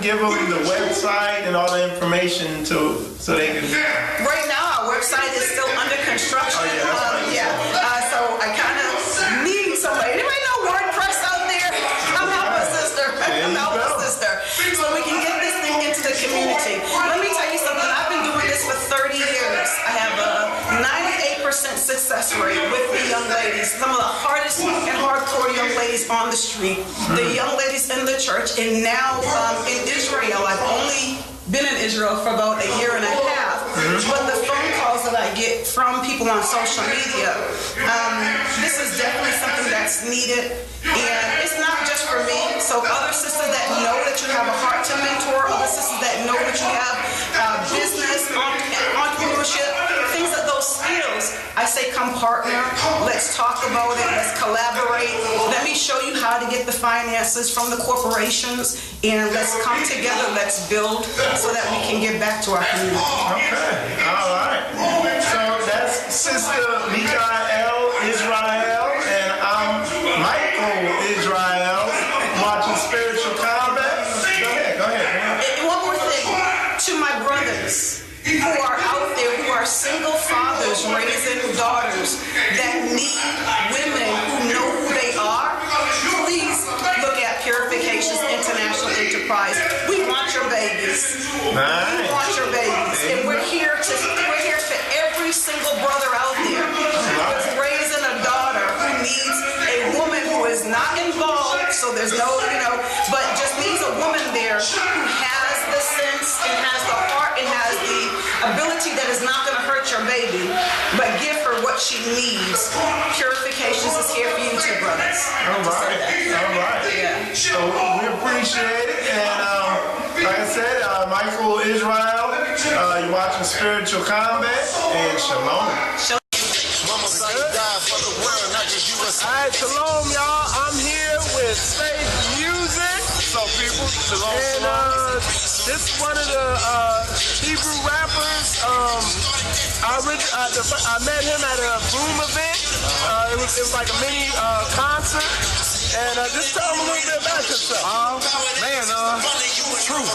give them the website and all the information so they can. Right now, our website is still under construction. So I kind of need somebody. Anybody know WordPress out there? Come help us, sister. Come help us, sister. So we can get this thing into the community. Let me tell you something. I've been doing this for 30 years. I have a 98% success rate with the young ladies. Some of the hardest and hardcore young ladies on the street. The young ladies in the church. And now in Israel, I've only been in Israel for about a year and a half. But the phone calls that I get from people on social media, this is definitely something that's needed. And it's not just for me. So other sisters that know that you have a heart to mentor, other sisters that know that you have business, entrepreneurship, things of those skills, I say come partner. Let's talk about it. Let's collaborate. Let me show you how to get the finances from the corporations, and let's come together. Let's build so that we can get back to our community. Okay. All right. So that's Sister Mikael Israel, and I'm Michael Israel, watching Spiritual Combat. Go ahead. And one more thing to my brothers who are out there, who are single fathers raising daughters that need women who know who they are, please look at Purifications International Enterprise. We want your babies. Nice. We want your babies. And we're here for every single brother out there who's raising a daughter who needs a woman who is not involved, so there's no, but just needs a woman there who has the sense and has the heart and has the ability that is not going to hurt your baby, but give her what she needs. Purifications is here for you too, brothers. All right. Yeah. So we appreciate it, and like I said, Michael Israel, you're watching Spiritual Combat, and Shalom. Alright, shalom, y'all. I'm here with Faith Music. What's up, people? Shalom. And this is one of the Hebrew rappers. I met him at a Boom event. It was like a mini concert. And just tell him a little bit about yourself. Truth.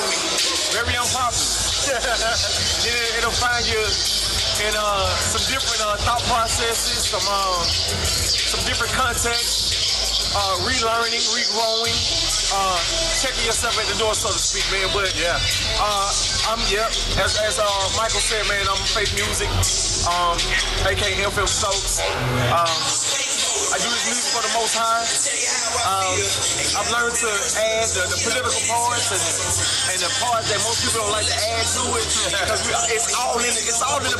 Very unpopular. It'll find you in some different thought processes, some different contexts, relearning, regrowing, checking yourself at the door, so to speak, man. But as Michael said, man, I'm Faith Music, aka FM Stokes. I do this music for the Most High. I've learned to add the political parts and the parts that most people don't like to add to it, because it's all in the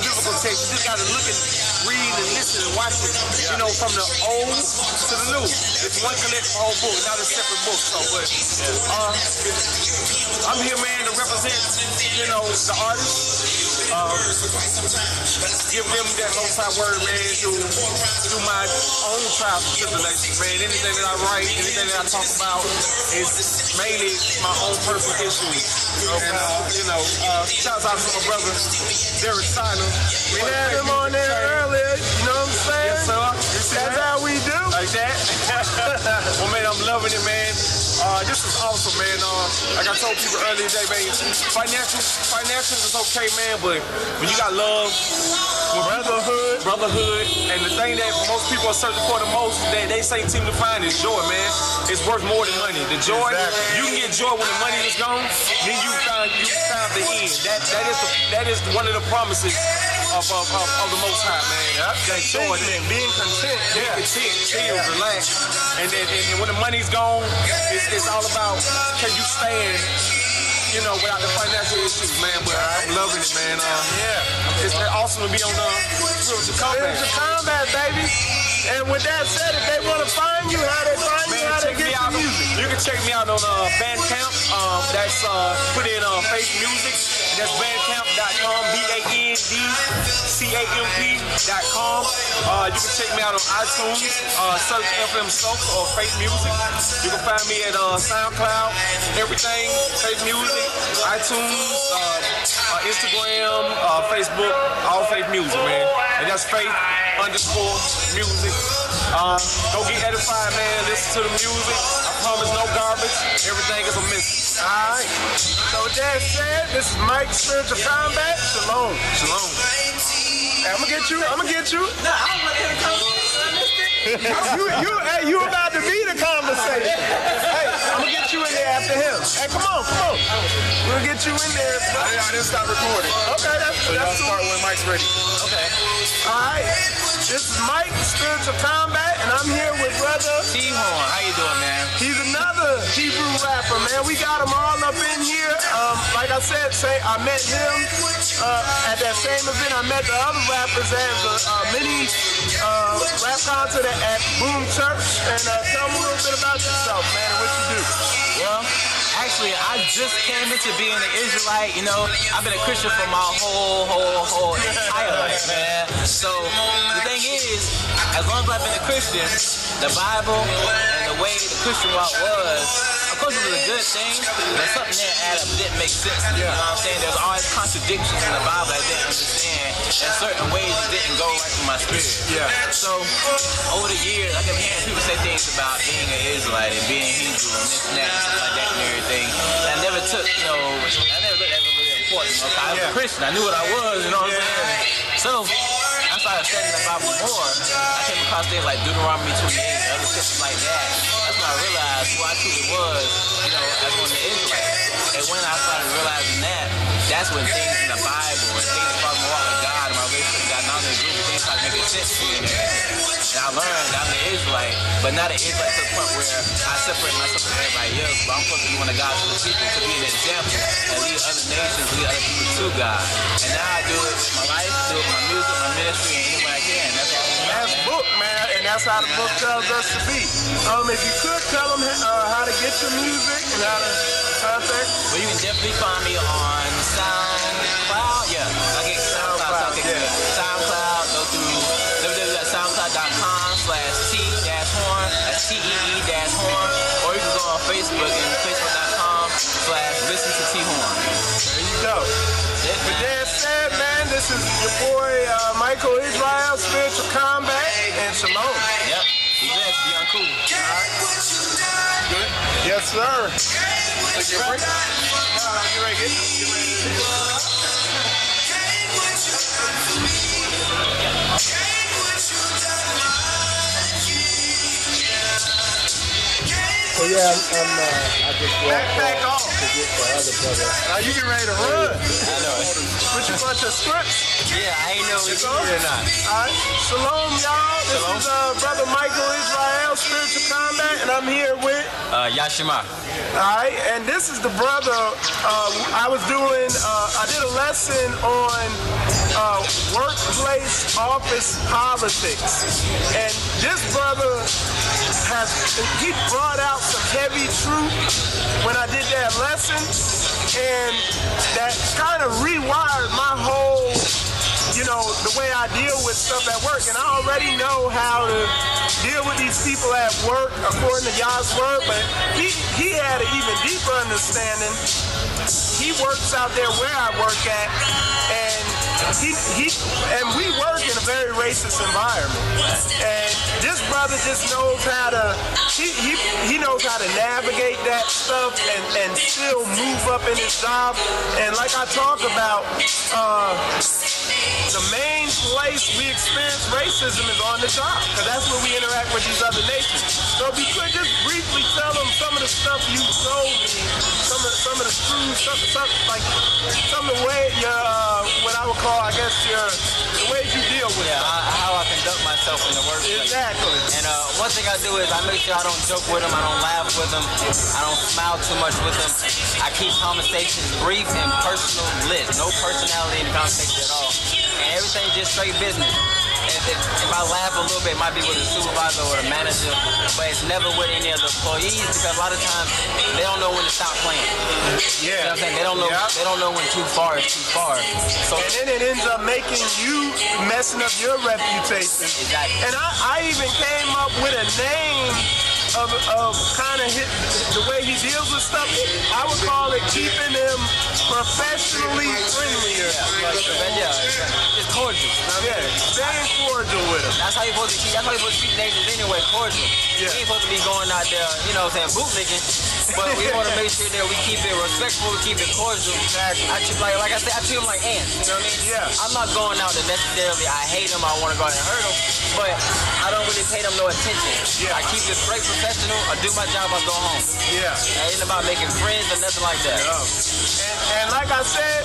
biblical text. You just got to look and read and listen and watch it, from the old to the new. It's one collection whole book, not a separate book. So, but I'm here, man, to represent, the artists. Give them that Most High word, man, through my own trials and tribulations, man. Anything that I write, anything that I talk about is mainly my own personal issues. And, shouts out to my brother, Derek Steiner. We had him on there earlier, you know what I'm saying? Yes, sir. That's how we do. Like that. Well, man, I'm loving it, man. This is awesome, man. Like I told people earlier today, man, financials is okay, man, but when you got love, brotherhood, and the thing that most people are searching for the most that they seem to find is joy, man. It's worth more than money. The joy, you can get joy when the money is gone, then you found the end. That is one of the promises of the Most High, man. That joy, being content. Being content, chill, relax. And when the money's gone, it's all about can you stand, without the financial issues, man. But I'm loving it, man. It's awesome to be on Spiritual Combat. Spiritual Combat, baby. And with that said, if they want to find you, how they find you, how they get your music. You can check me out on Bandcamp. That's put in Faith Music. That's bandcamp.com, bandcamp.com. You can check me out on iTunes, search FM Stokes or Faith Music. You can find me at SoundCloud, everything, Faith Music, iTunes, Instagram, Facebook, all Faith Music, man. And that's Faith _music. Go get edified, man. Listen to the music. I promise no garbage. Everything is a miss. All right. So with that said, this is Mike Spiritual Combat. Shalom. Shalom. Hey, I'm gonna get you. Nah, I don't want to hear the conversation. I missed it. You about to be the conversation. Hey, I'm gonna get you in there after him. Hey, come on. We'll get you in there. I didn't stop recording. Okay, that's y'all cool. start when Mike's ready. Okay. All right. This is Mike, Spiritual Combat, and I'm here with brother T-Horn. How you doing, man? He's another Hebrew rapper, man. We got him all up in here. Like I said, I met him at that same event. I met the other rappers at the mini rap concert at Boom Church. And tell me a little bit about yourself, man, and what you do. Well, actually, I just came into being an Israelite. You know, I've been a Christian for my whole entire life, man. So the thing is, as long as I've been a Christian, the Bible and the way the Christian walk was, of course, it was a good thing, but something there added up didn't make sense. You know what I'm saying? There's always contradictions in the Bible I didn't understand. In certain ways, it didn't go right with my spirit. Yeah. So over the years, I kept hearing people say things about being an Israelite and being Hebrew and this and that and stuff like that and everything. And I never took, I never looked at it as really important. You know, I was a Christian. I knew what I was. You know what I'm saying? So I started studying the Bible more. I came across things like Deuteronomy 28 and other scriptures like that. That's when I realized who I truly was, as one of the Israelites. And when I started realizing that, that's when things in the Bible and things about my walk with God and my relationship with God, not only group of things started making sense to me and everything. And I learned that I'm an Israelite, but not an Israelite to the point where I separate myself from everybody else, but I'm supposed to be one of God's people, to be an example and lead other nations, lead other people to God. And now I do it with my life, do it with my music, my ministry, and any way I can. That's all. That's book, man, and that's how the book tells us to be. If you could tell them how to get your music and how to contact. Well, you can definitely find me on SoundCloud. Yeah, I get SoundCloud. SoundCloud. Go through www.soundcloud.com/T-Horn. That's TEE-Horn. Or you can go on Facebook and Facebook.com/Listen to T-Horn. There you go. With that said, man, this is your boy Michael Israel, Spiritual Combat, and Shalom. Yep. Be blessed. Be uncool. All right. Good. Yes, sir. Take your break. No, get ready. Get ready. So yeah, I just walked off to get the other brother. Now you get ready to run. I know. With your bunch of scripts. Yeah, I ain't know if you or not. All right. Shalom, y'all. This is brother Michael Israel, Spiritual Combat, and I'm here with Yashima. All right, and this is the brother. I did a lesson on workplace office politics, and this brother he brought out some heavy truth when I did that lesson, and that kind of rewired my whole, the way I deal with stuff at work. And I already know how to deal with these people at work according to Yah's word, but he had an even deeper understanding. He works out there where I work at, and we work in a very racist environment. And this brother just knows how to he knows how to navigate that stuff and still move up in his job. And like I talk about, the main place we experience racism is on the job, because that's where we interact with these other nations. So if you could just briefly tell them some of the stuff you told me, some of the truths, some of the way what I would call, I guess, the ways you deal with it. How I conduct myself in the workplace. Exactly. And one thing I do is I make sure I don't joke with them, I don't laugh with them, I don't smile too much with them. I keep conversations brief and personal lit. No personality in the conversation at all. And everything's just straight business. If I laugh a little bit, it might be with a supervisor or a manager, but it's never with any of the employees, because a lot of times they don't know when to stop playing. Yeah. You know what I'm saying? They don't know when too far is too far. So, and then it ends up making you messing up your reputation. Exactly. And I even came up with a name of kind of the way he deals with stuff. I would call it keeping him professionally friendlier. Yeah, it's cordial. Yeah, staying cordial. cordial with them. That's how you're supposed to treat. That's how you're supposed to treat neighbors anyway. Cordial. Yeah. We ain't supposed to be going out there, you know what I'm saying, bootlicking. But we want to make sure that we keep it respectful, we keep it cordial. Exactly. Like I said, I treat them like ants. You know what I mean? Yeah. I'm not going out to necessarily, I hate them, I want to go out and hurt them, but I don't really pay them no attention. Yeah. I keep it straight professional, I do my job, I go home. Yeah. It ain't about making friends or nothing like that. Yeah. And like I said,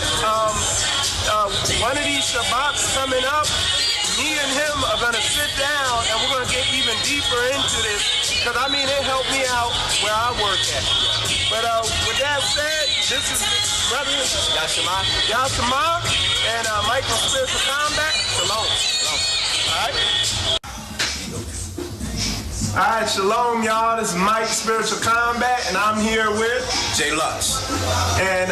one of these Shabbats coming up, me and him are going to sit down and we're going to get even deeper into this because, I mean, it helped me out where I work at. But with that said, this is Brother Yashima and Mike from Spiritual Combat. Shalom. All right? All right, shalom, y'all. This is Mike, Spiritual Combat, and I'm here with Jay Lux. And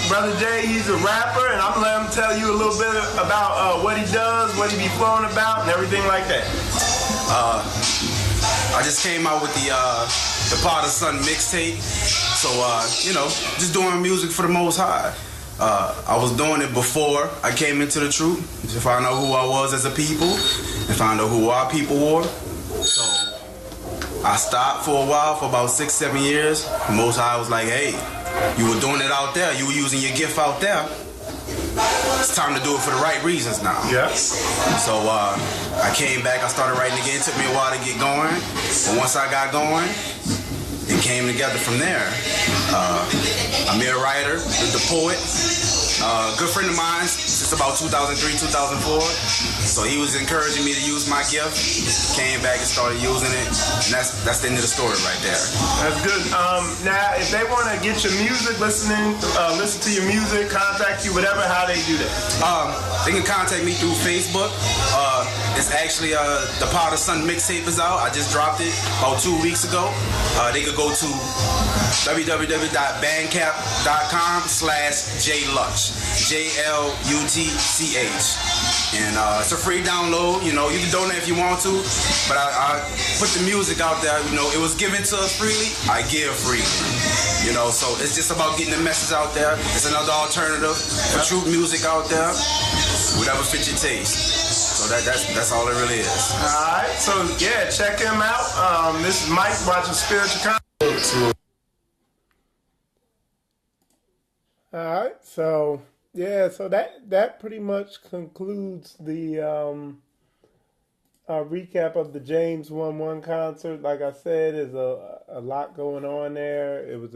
Brother Jay, he's a rapper, and I'm gonna let him tell you a little bit about what he does, what he be flowing about, and everything like that. I just came out with the Father Son mixtape, so just doing music for the Most High. I was doing it before I came into the truth to find out who I was as a people and find out who our people were. So I stopped for a while, for about 6-7 years. The Most High was like, hey, you were doing it out there. You were using your gift out there. It's time to do it for the right reasons now. Yes. So I came back. I started writing again. It took me a while to get going. But once I got going, it came together from there. I'm a writer, the poet. Good friend of mine since about 2003, 2004. So he was encouraging me to use my gift. Came back and started using it. And that's the end of the story right there. That's good. Now, if they want to get your music, listen to your music, contact you, whatever, how they do that? They can contact me through Facebook. It's actually the Father Son mixtape is out. I just dropped it about 2 weeks ago. They could go to www.bandcamp.com/JLutch. JLUTCH. And it's a free download. You can donate if you want to, but I put the music out there. It was given to us freely. I give freely. So it's just about getting the message out there. It's another alternative for true music out there. Whatever fits your taste. So that's all it really is. All right. So yeah, check him out. This is Mike watching Spiritual Combat. All right. So yeah. So that pretty much concludes the recap of the James 1-1 concert. Like I said, there's a lot going on there. It was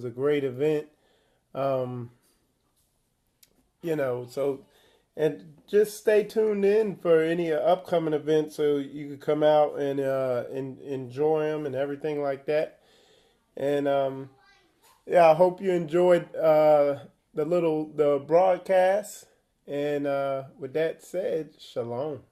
a great event. So. And just stay tuned in for any upcoming events so you can come out and enjoy them and everything like that. And I hope you enjoyed the broadcast. And with that said, shalom.